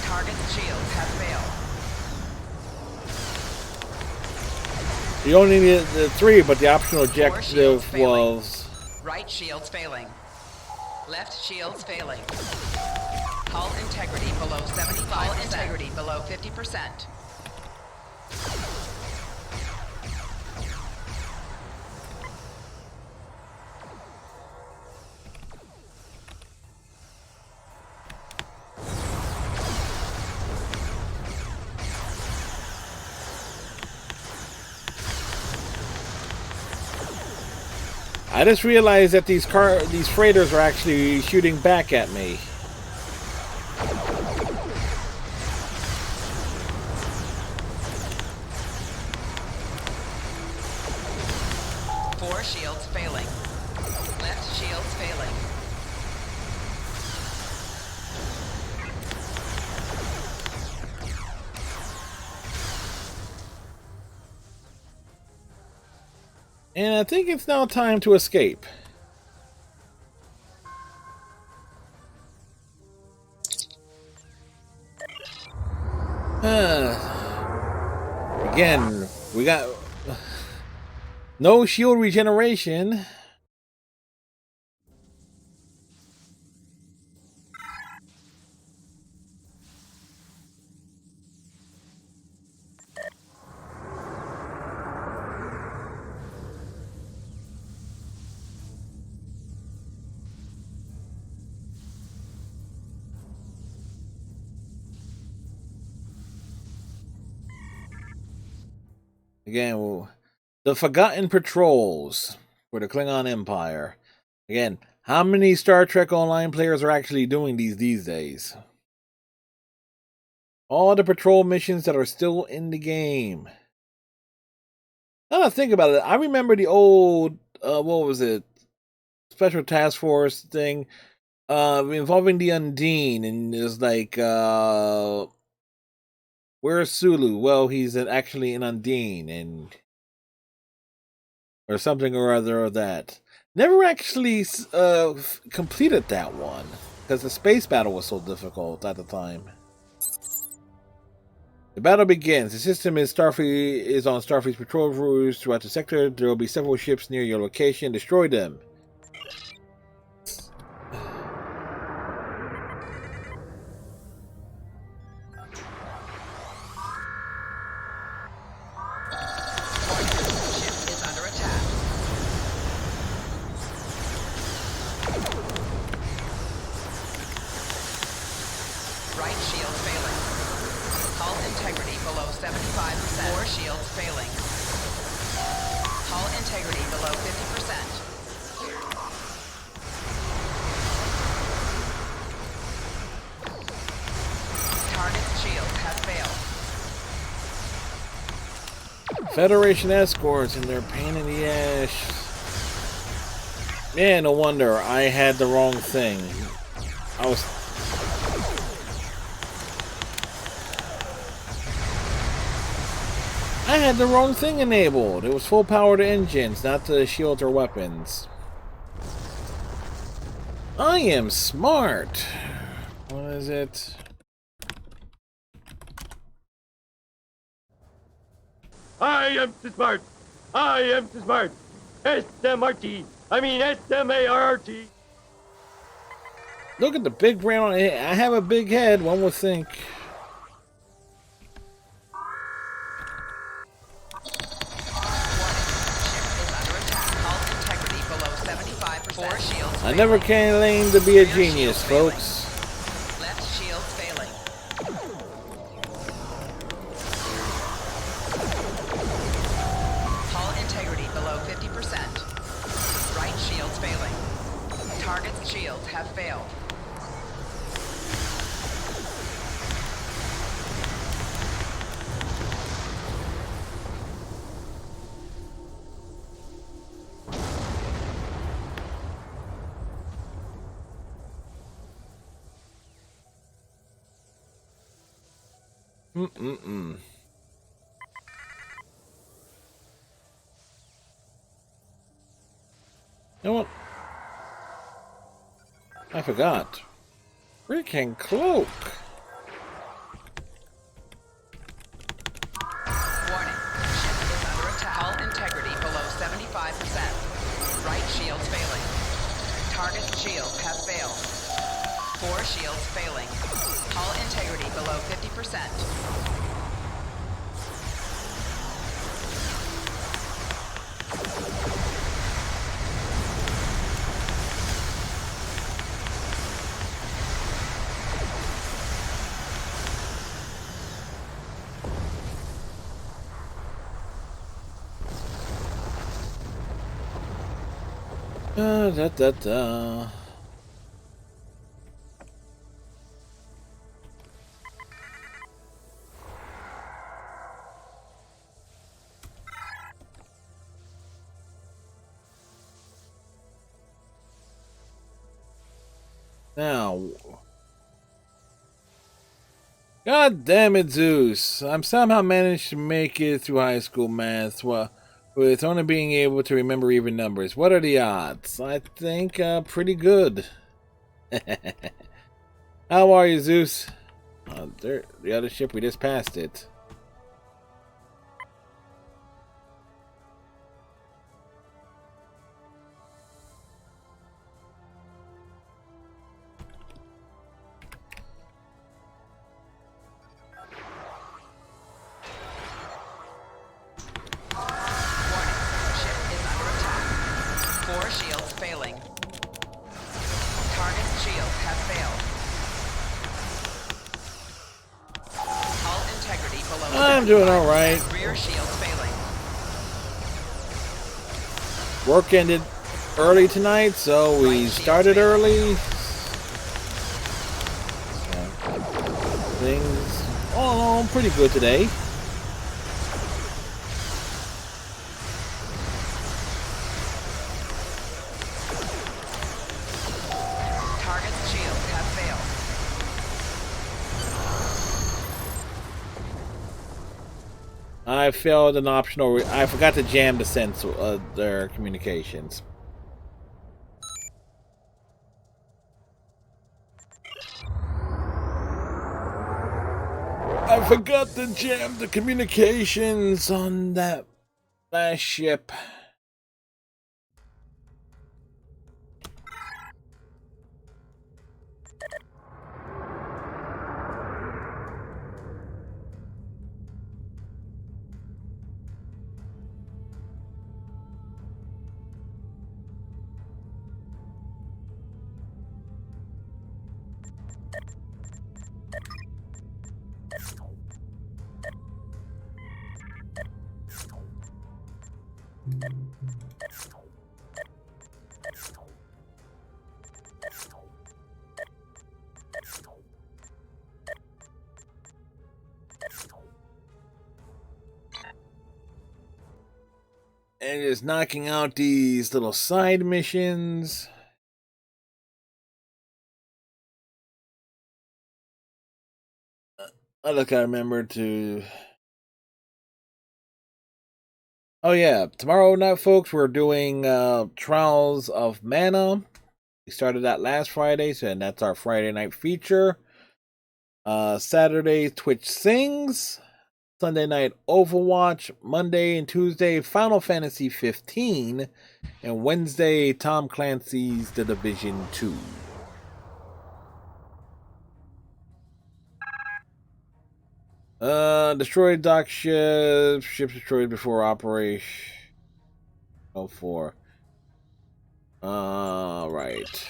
Target's shields have failed. You only need the 3, but the optional objective was... Right shields failing. Left shields failing. Hull integrity below 75%. Hull integrity below 50%. I just realized that these freighters are actually shooting back at me. Four shields failing. Left shields failing. And I think it's now time to escape. Again, we got no shield regeneration. Again, the Forgotten Patrols for the Klingon Empire. Again, how many Star Trek Online players are actually doing these days? All the patrol missions that are still in the game. Now that I think about it, I remember the old, what was it? Special Task Force thing involving the Undine, and it's like, where's Sulu? Well, he's actually an Undine, and or something or other of that. Never actually completed that one because the space battle was so difficult at the time. The battle begins. The system is on Starfleet's patrol routes throughout the sector. There will be several ships near your location. Destroy them. Federation escorts and they're pain in the ass. Yeah, no wonder I had the wrong thing. I had the wrong thing enabled. It was full power to engines, not to shields or weapons. I am smart. What is it? I am too smart. I am too smart. SMRT. I mean SMART. Look at the big brain on it. I have a big head, one would think. I never claimed to be a genius, folks. Left shield failing. Hull integrity below 50%. Right shields failing. Target's shields have failed. You know what? I forgot. Freaking cloak. Warning. Ship is under attack. Hull integrity below 75%. Right shields failing. Target's shields have failed. 4 shields failing. Hull integrity below 50%. Da. Now, God damn it, Zeus! I'm somehow managed to make it through high school math, with only being able to remember even numbers. What are the odds? I think pretty good. How are you, Zeus? There, the other ship, we just passed it. I'm doing all right. Rear shields failing. Work ended early tonight, so we started early. Things all in all pretty good today. Target's shields have failed. I failed an optional. I forgot to jam the sense their communications. I forgot to jam the communications on that last ship. And just knocking out these little side missions. I remember to. Oh yeah, tomorrow night, folks, we're doing Trials of Mana. We started that last Friday, so that's our Friday night feature. Saturday, Twitch Sings. Sunday night, Overwatch. Monday and Tuesday, Final Fantasy 15. And Wednesday, Tom Clancy's The Division 2. Destroyed dock ships. Ships destroyed before operation. 04. Right.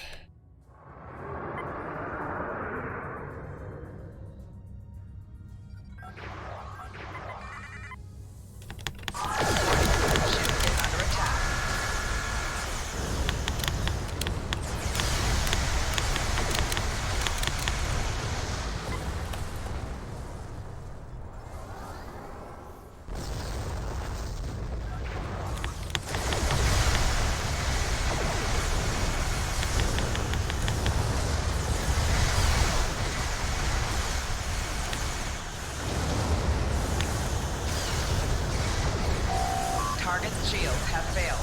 Target's shields have failed.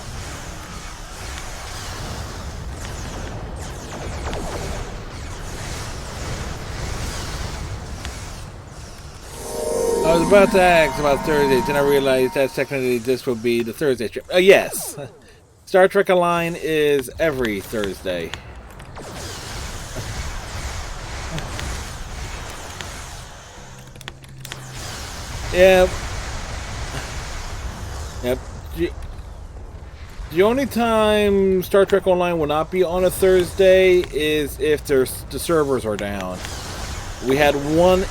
I was about to ask about Thursday, then I realized that technically this would be the Thursday trip. Yes. Star Trek Align is every Thursday. Yep. Yep. The only time Star Trek Online will not be on a Thursday is if the servers are down. We had one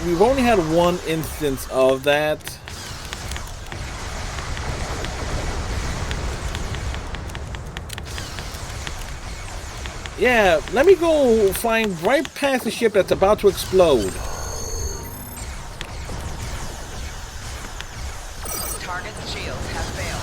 we've only had one instance of that. Yeah, let me go flying right past the ship that's about to explode. Target's shields have failed.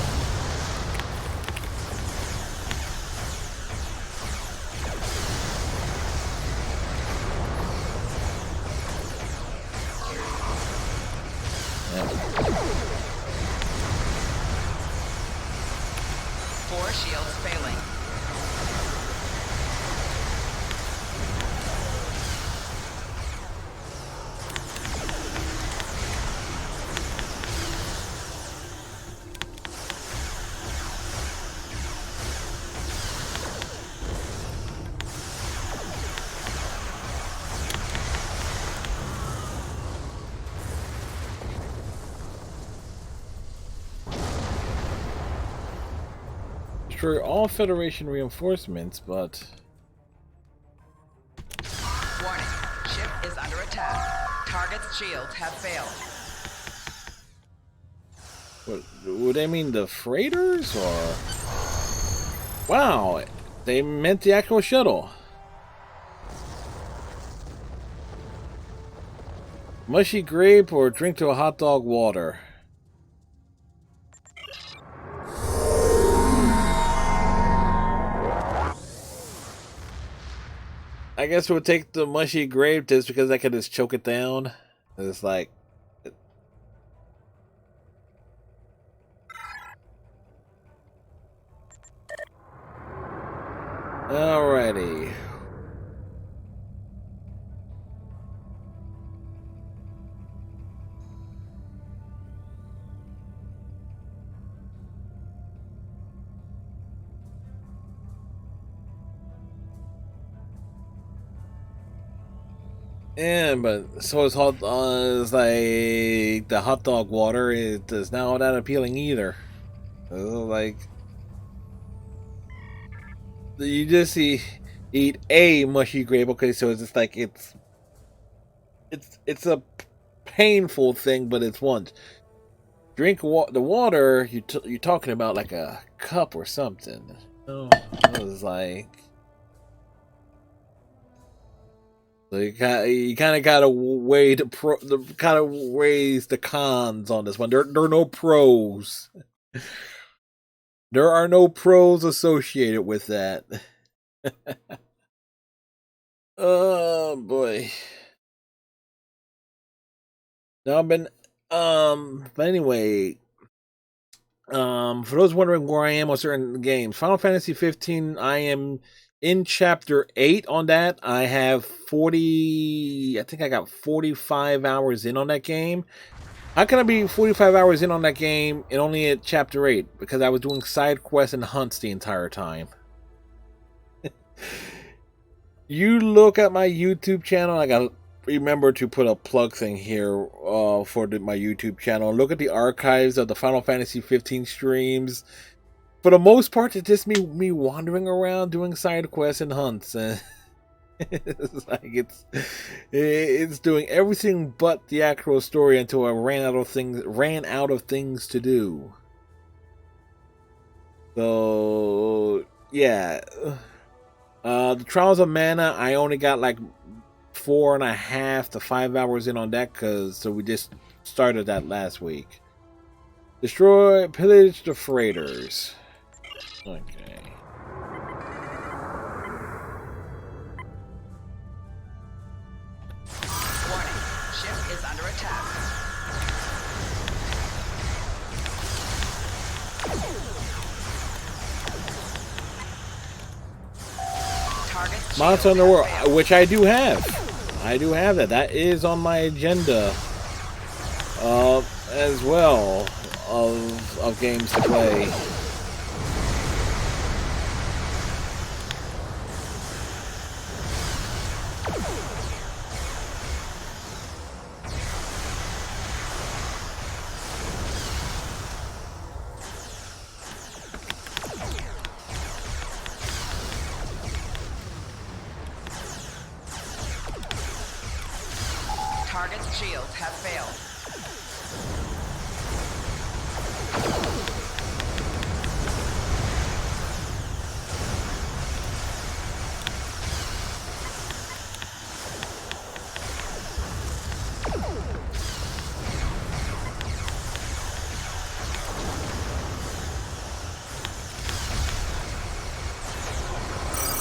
Four shields failing. Destroy all Federation reinforcements, but... Warning. Ship is under attack. Target's shields have failed. What, would they mean the freighters, or? Wow, they meant the actual shuttle. Mushy grape or drink to a hot dog water. I guess we'll take the mushy grape just because I can just choke it down. It's like... Alrighty. Yeah, but so it's hot. It's like the hot dog water. It is not that appealing either. Like you just eat a mushy grape. Okay, so it's just like it's a painful thing, but it's once. Drink the water. You're talking about like a cup or something. Oh, it was like. So you kind of got to weigh weighs the cons on this one. There are no pros. There are no pros associated with that. Oh boy. Now but anyway, for those wondering where I am on certain games, Final Fantasy 15, I am in chapter 8 on that. I have 40, I think I got 45 hours in on that game. How can I be 45 hours in on that game and only at chapter 8? Because I was doing side quests and hunts the entire time. You look at my YouTube channel, I gotta remember to put a plug thing here for my YouTube channel. Look at the archives of the Final Fantasy 15 streams. For the most part, it's just me wandering around doing side quests and hunts, and it's like it's doing everything but the actual story until I ran out of things to do. So yeah, the Trials of Mana, I only got like 4.5 to 5 hours in on that so we just started that last week. Pillage the freighters. Okay. Warning, ship is under attack. Monster Underworld, which I do have. I do have that. That is on my agenda as well of games to play. Target's shields have failed.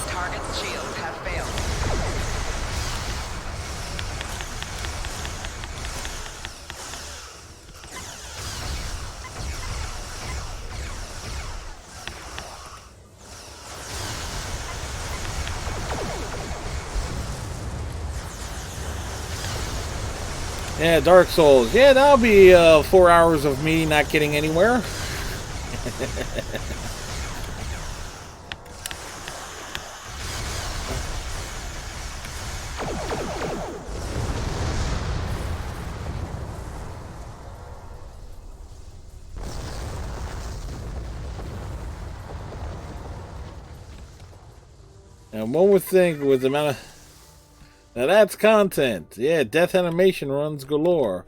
Target's shields have failed. Yeah, Dark Souls. Yeah, that'll be 4 hours of me not getting anywhere. And one would think with the amount of... Now that's content. Yeah, death animation runs galore.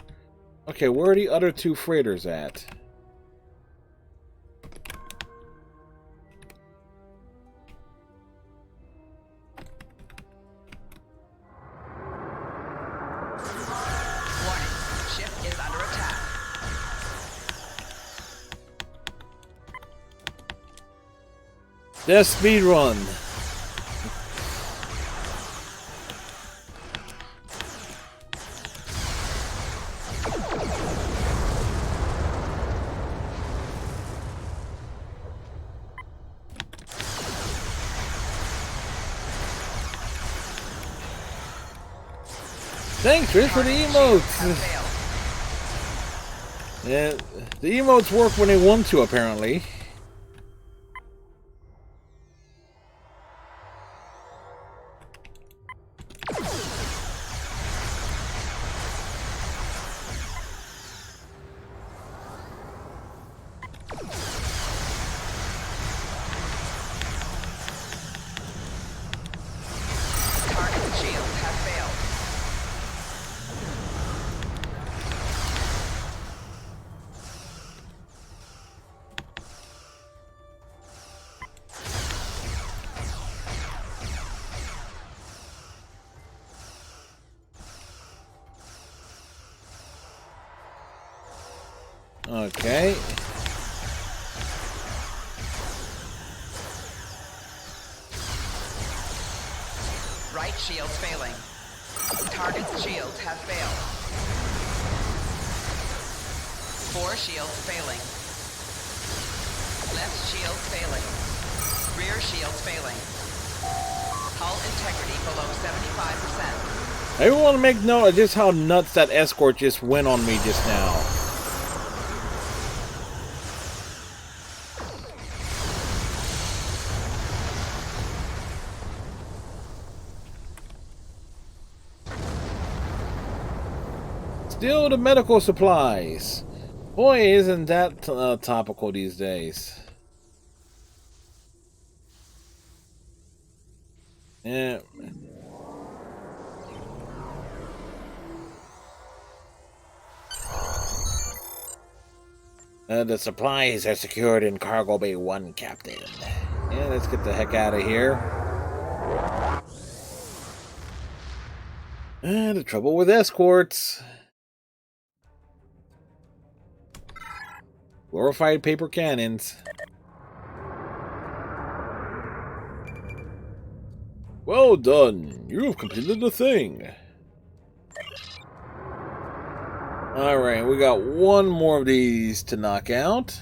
Okay, where are the other two freighters at? Death speed run. Thanks, Chris, for the emotes. Yeah, the emotes work when they want to, apparently. Okay. Right shields failing. Target's shields have failed. 4 shields failing. Left shield failing. Rear shields failing. Hull integrity below 75%. I want to make note of just how nuts that escort just went on me just now. Still the medical supplies. Boy, isn't that topical these days. Yeah. The supplies are secured in Cargo Bay 1, Captain. Yeah, let's get the heck out of here. The trouble with escorts. Glorified paper cannons. Well done. You have completed the thing. Alright, we got one more of these to knock out.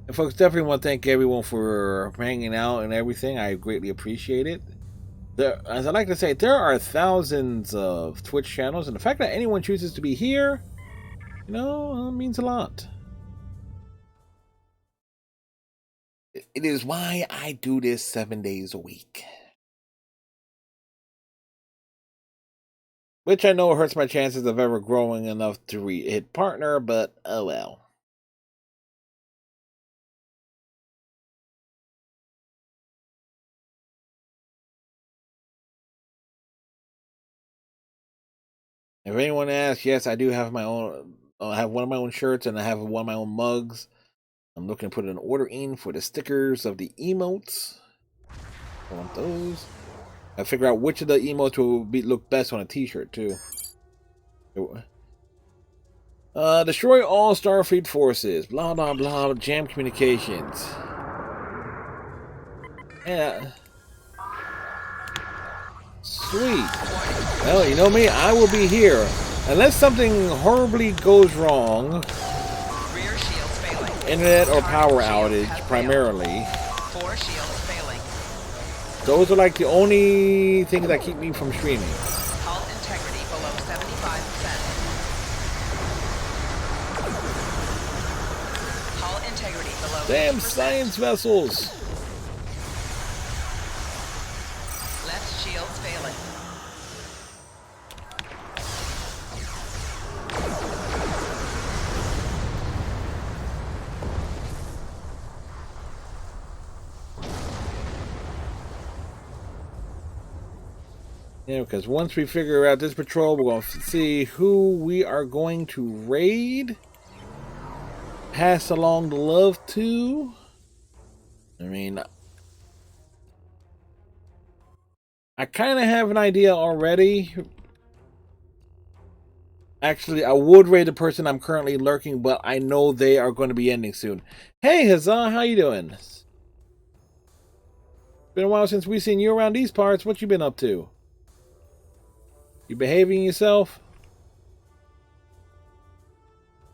And folks, definitely want to thank everyone for hanging out and everything. I greatly appreciate it. As I like to say, there are thousands of Twitch channels, and the fact that anyone chooses to be here, you know, means a lot. It is why I do this 7 days a week. Which I know hurts my chances of ever growing enough to hit partner, but oh well. If anyone asks, yes, I do have my own. I have one of my own shirts, and I have one of my own mugs. I'm looking to put an order in for the stickers of the emotes. I want those. I figure out which of the emotes will look best on a t-shirt too. Destroy all Starfleet forces. Blah blah blah. Jam communications. Yeah. Sweet. Well, you know me. I will be here unless something horribly goes wrong. Internet or power outage, primarily. 4 shields failing. Those are like the only things that keep me from streaming. Hull integrity below 75%. Hull integrity below 50%. Damn science vessels! Left shields failing. Yeah, because once we figure out this patrol, we're going to see who we are going to raid. Pass along the love to. I mean, I kind of have an idea already. Actually, I would raid the person I'm currently lurking, but I know they are going to be ending soon. Hey, Huzzah, how you doing? Been a while since we seen you around these parts. What you been up to? You behaving yourself?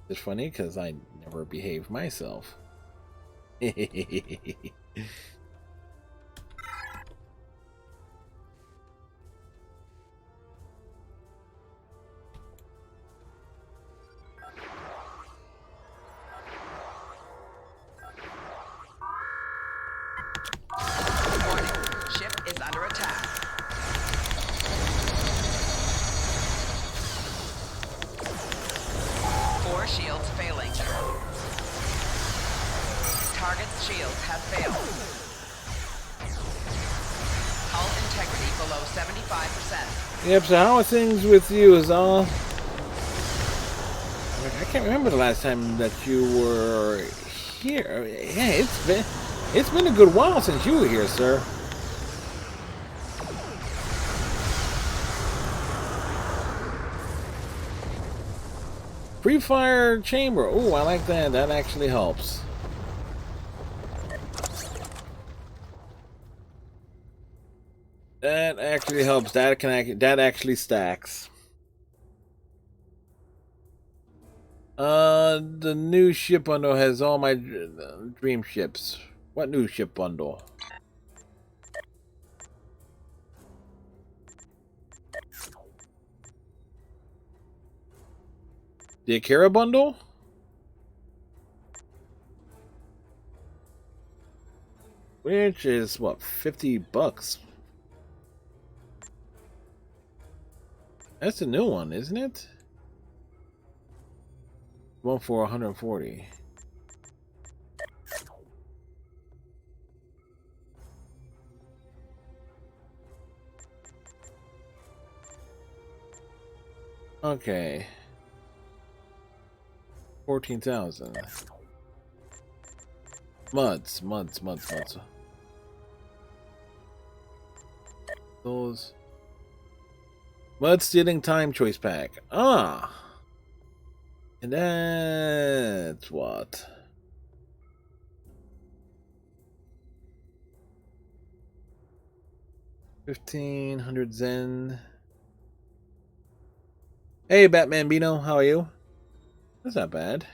It's funny because I never behave myself. Target's shields have failed. Hull integrity below 75%. Yep, so how are things with you, Azala? I can't remember the last time that you were here. Yeah, it's been a good while since you were here, sir. Pre-fire chamber. Oh, I like that. That actually helps. That actually helps. That actually stacks. The new ship bundle has all my dream ships. What new ship bundle? The Akira bundle? Which is what, $50? That's the new one, isn't it? One for 140. Okay. 14,000. Muds. Those. Mud stealing time choice pack. Ah. And that's what. $1,500 Zen. Hey, Batman Bino, how are you? That's not bad.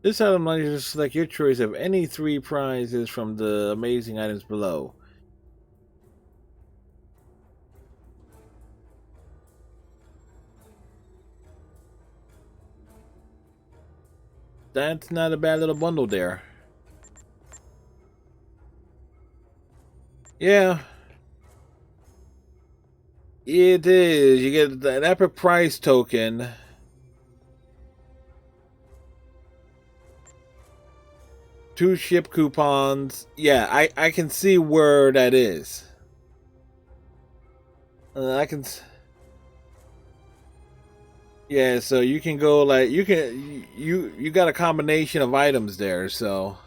This item allows you to select your choice of any 3 prizes from the amazing items below. That's not a bad little bundle there. Yeah. It is. You get an epic prize token. Two ship coupons. Yeah, I can see where that is. I can. Yeah, so you can go like you got a combination of items there, so.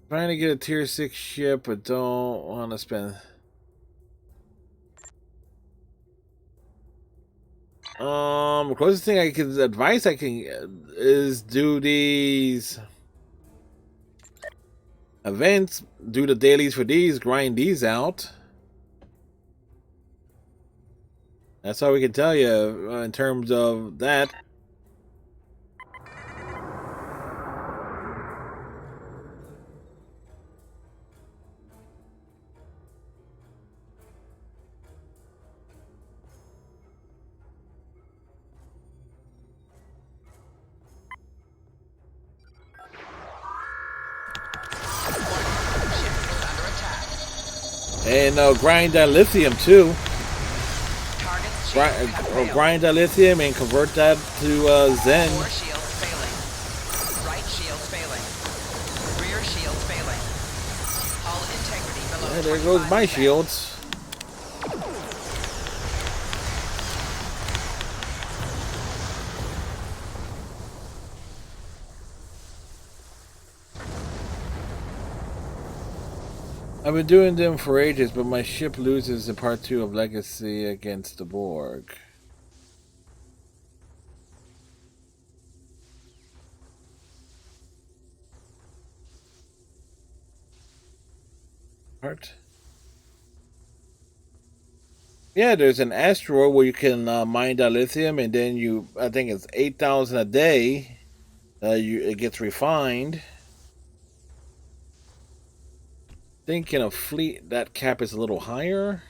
Trying to get a tier 6 ship, but don't want to spend. Closest thing I can advice I can is do these events, do the dailies for these, grind these out. That's all we can tell you in terms of that. And grind that lithium too. Grind that lithium and convert that to Zen. Core shields failing. Right shields failing. Rear shields failing. Hull integrity below. Yeah, there goes my shields. I've been doing them for ages, but my ship loses in part 2 of Legacy against the Borg. Part? Yeah, there's an asteroid where you can mine dilithium, and then I think it's 8,000 a day. It gets refined. Thinking of fleet, that cap is a little higher.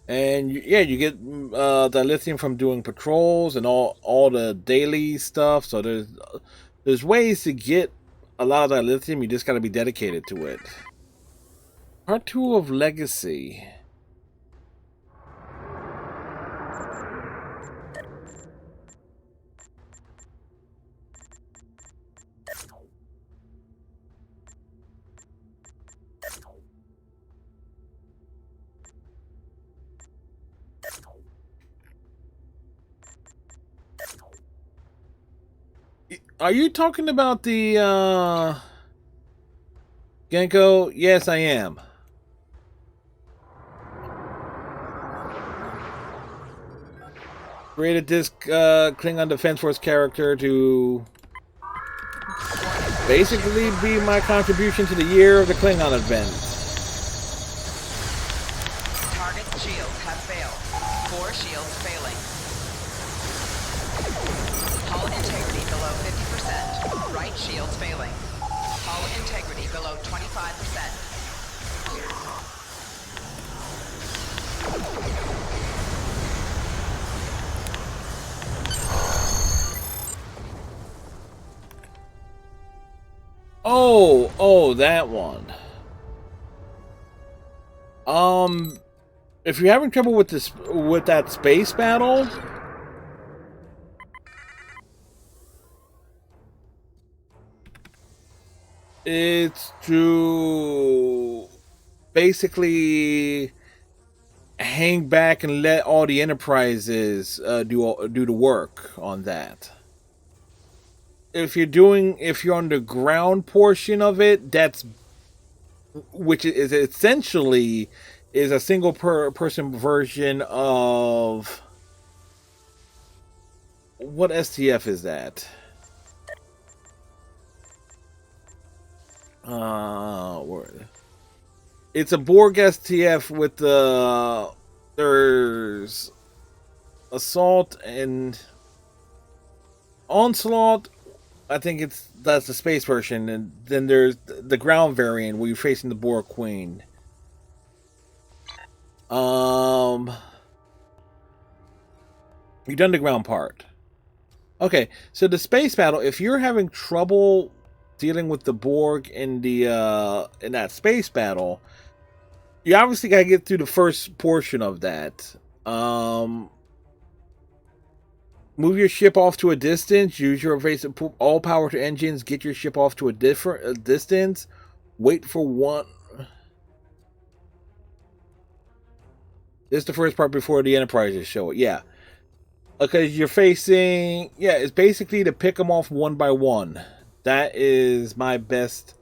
And yeah, you get dilithium from doing patrols and all the daily stuff. So there's ways to get a lot of dilithium. You just got to be dedicated to it. Part 2 of Legacy. Are you talking about the Genko? Yes, I am. Created this Klingon Defense Force character to basically be my contribution to the Year of the Klingon event. Target shields have failed. 4 shields failing. Hull integrity below 50%. Right shields failing. Hull integrity below 25%. Oh, that one. If you're having trouble with that space battle, it's to basically hang back and let all the Enterprises do the work on that. If you're on the ground portion of it, which is essentially a single person version of what STF is that? It's a Borg STF with there's Assault and Onslaught. I think that's the space version, and then there's the ground variant where you're facing the Borg Queen. You've done the ground part. Okay, so the space battle, if you're having trouble dealing with the Borg in that space battle, you obviously gotta get through the first portion of that. Move your ship off to a distance. Use your evasive all power to engines. Get your ship off to a different distance. Wait for one. This is the first part before the Enterprises show it. Yeah. Because you're facing... Yeah, it's basically to pick them off one by one. That is my best...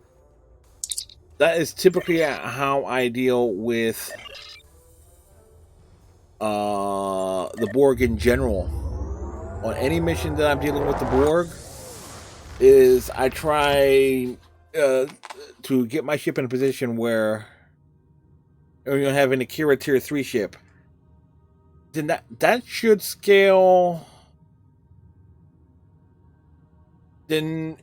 That is typically how I deal with the Borg in general. On any mission that I'm dealing with the Borg, is I try to get my ship in a position where you're having a Kira Tier 3 ship. Then that should scale. Then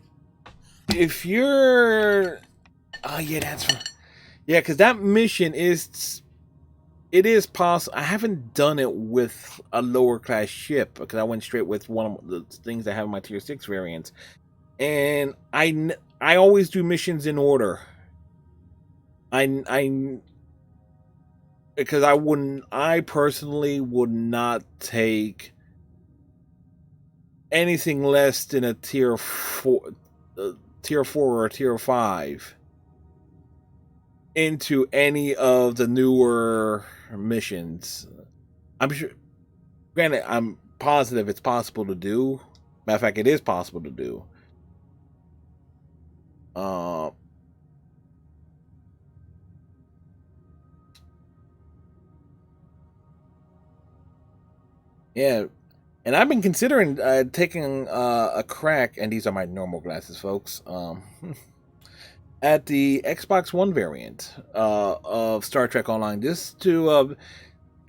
if you're... Oh, yeah, that's right. Yeah, because that mission is... It is possible. I haven't done it with a lower class ship because I went straight with one of the things I have in my Tier 6 variants. And I always do missions in order. Because I personally would not take anything less than a Tier 4 or a Tier 5 into any of the newer missions. I'm sure, granted, I'm positive it's possible to do. Matter of fact, it is possible to do. Yeah, and I've been considering taking a crack, and these are my normal glasses, folks. At the Xbox One variant of Star Trek Online, just to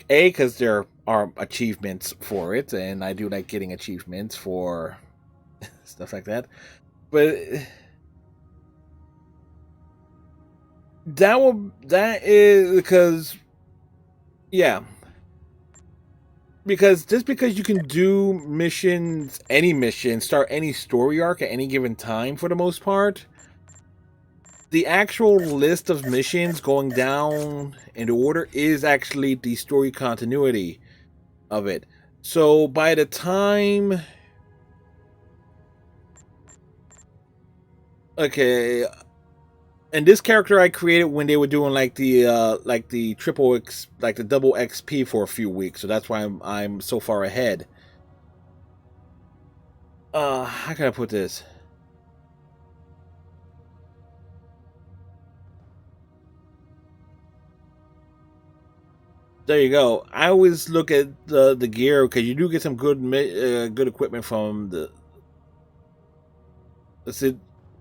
because there are achievements for it, and I do like getting achievements for stuff like that. But that is because, yeah, because just because you can do missions, any mission, start any story arc at any given time for the most part, the actual list of missions going down in order is actually the story continuity of it. So by the time, okay, and this character I created when they were doing like the triple X, like the double XP for a few weeks, so that's why I'm so far ahead. How can I put this? There you go. I always look at the gear because you do get some good good equipment from the. Let's see,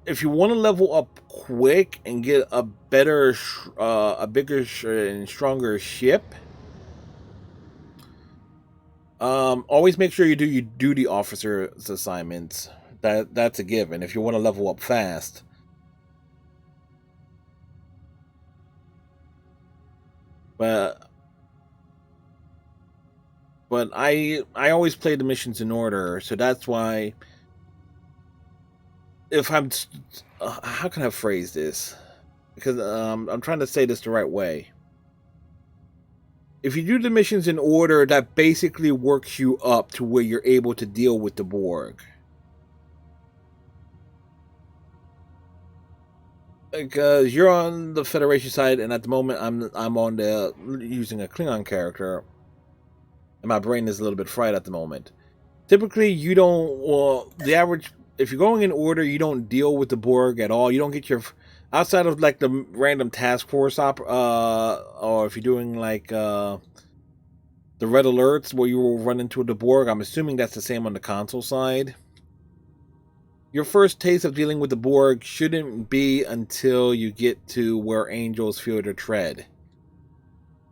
if you want to level up quick and get a better, a bigger and stronger ship, always make sure you do your duty officer's assignments. That's a given if you want to level up fast. But I always play the missions in order, so that's why. If I'm, how can I phrase this? Because I'm trying to say this the right way. If you do the missions in order, that basically works you up to where you're able to deal with the Borg. Because you're on the Federation side, and at the moment I'm on the using a Klingon character, and my brain is a little bit fried at the moment. Typically, you don't. Well, the average, if you're going in order, you don't deal with the Borg at all. You don't get your, outside of like the random task force or if you're doing like the red alerts where you will run into the Borg. I'm assuming that's the same on the console side. Your first taste of dealing with the Borg shouldn't be until you get to where angels feel their tread.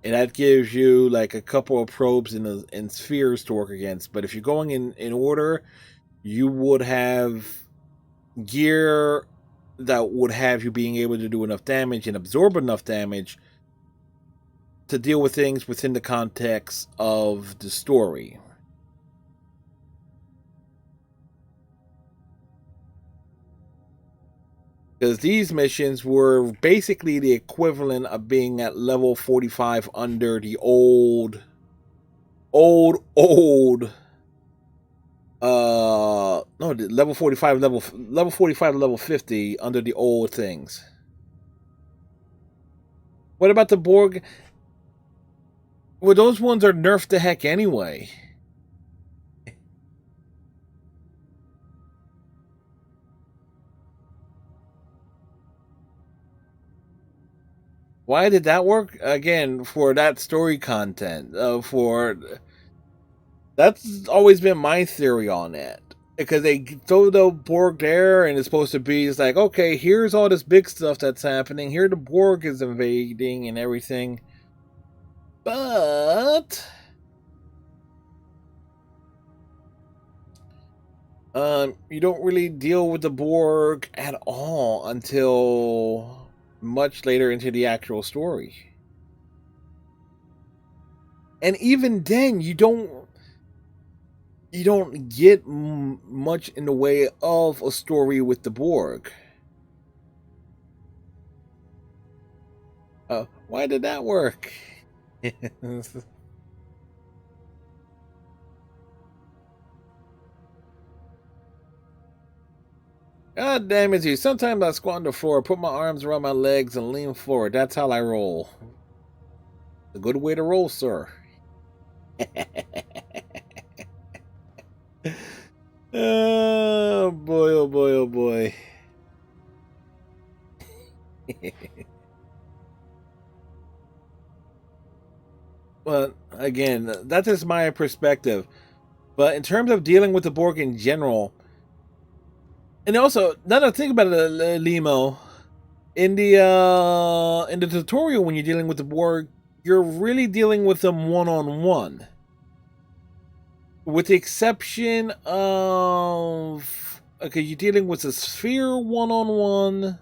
And that gives you like a couple of probes and spheres to work against. But if you're going in order, you would have gear that would have you being able to do enough damage and absorb enough damage to deal with things within the context of the story. Because these missions were basically the equivalent of being at level 45 under the old no, level 45 level 45 to level 50 under the old things. What about the Borg? Well, those ones are nerfed to heck anyway. Why did that work? Again, for that story content. That's always been my theory on it. Because they throw the Borg there, and it's supposed to be, it's like, okay, here's all this big stuff that's happening. Here the Borg is invading and everything. But you don't really deal with the Borg at all until much later into the actual story. And even then, you don't get much in the way of a story with the Borg. Why did that work? God damn it, you. Sometimes I squat on the floor, put my arms around my legs, and lean forward. That's how I roll. A good way to roll, sir. Oh boy, oh boy, oh boy. But again, that is my perspective. But in terms of dealing with the Borg in general, and also now that I think about it, Limo, in the tutorial when you're dealing with the Borg, you're really dealing with them one-on-one. With the exception of, okay, you're dealing with a sphere one-on-one.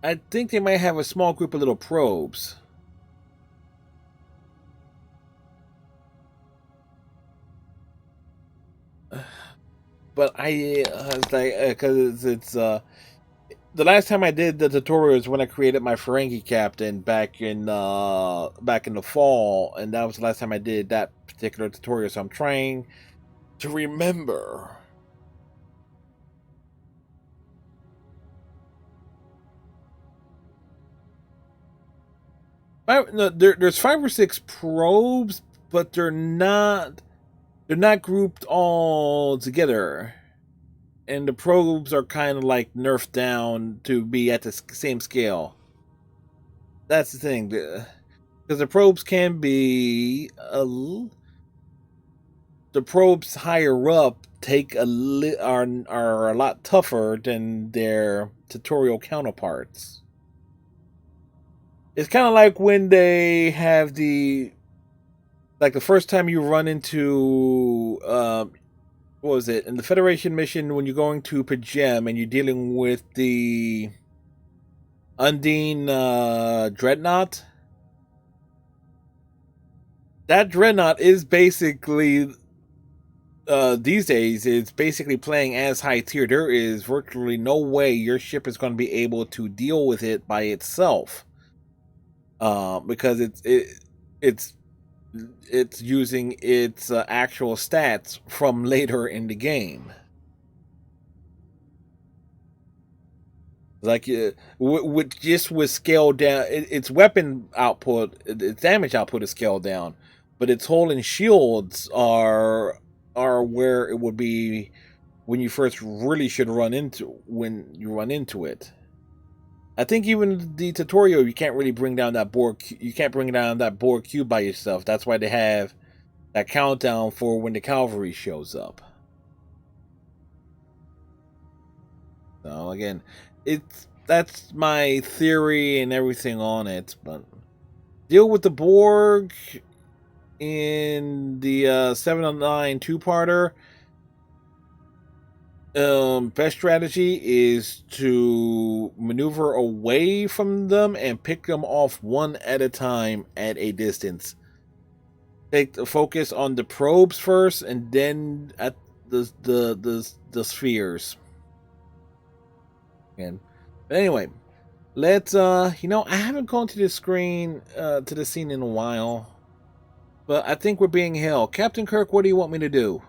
I think they might have a small group of little probes. But I like, because it's the last time I did the tutorial is when I created my Ferengi captain back in the fall, and that was the last time I did that particular tutorial. So I'm trying to remember. No, there's 5 or 6 probes, but they're not grouped all together, and the probes are kind of like nerfed down to be at the same scale. That's the thing, because the probes can be the probes higher up are a lot tougher than their tutorial counterparts. It's kind of like when they have the first time you run into what was it in the Federation mission when you're going to Pajem and you're dealing with the Undine Dreadnought. That Dreadnought is basically these days it's basically playing as high tier. There is virtually no way your ship is going to be able to deal with it by itself. Because it's using its actual stats from later in the game. Like with scaled down, its weapon output, its damage output is scaled down, but its hull and shields are where it would be when you first really should run into it. I think even the tutorial, you can't really bring down that Borg. You can't bring down that Borg cube by yourself. That's why they have that countdown for when the cavalry shows up. So again, that's my theory and everything on it. But deal with the Borg in the 709 two-parter. Best strategy is to maneuver away from them and pick them off one at a time at a distance. Take the focus on the probes first, and then at the spheres. But anyway, let's I haven't gone to the scene in a while, but I think we're being held. Captain Kirk, what do you want me to do?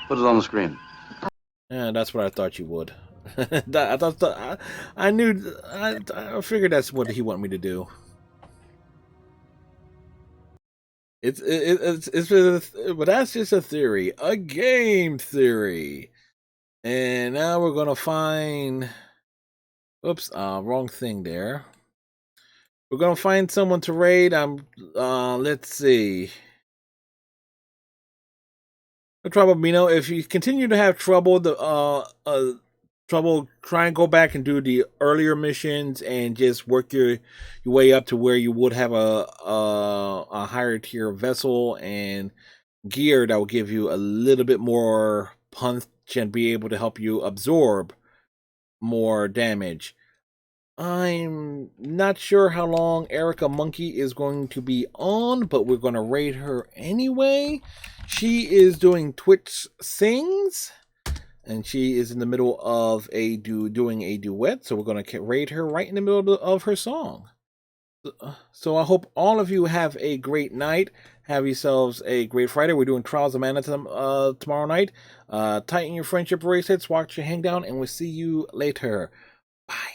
Put it on the screen. Yeah, that's what I thought you would. I figured that's what he wanted me to do. But that's just a theory, a game theory. And now we're gonna find. Oops, wrong thing there. We're gonna find someone to raid. Let's see. Trouble, if you continue to have trouble, try and go back and do the earlier missions and just work your way up to where you would have a higher tier vessel and gear that will give you a little bit more punch and be able to help you absorb more damage. I'm not sure how long Erica Monkey is going to be on, but we're going to raid her anyway. She is doing Twitch Sings, and she is in the middle of doing a duet, so we're going to raid her right in the middle of her song. So I hope all of you have a great night. Have yourselves a great Friday. We're doing Trials of Mana tomorrow night. Tighten your friendship bracelets, watch your hang down, and we'll see you later. Bye.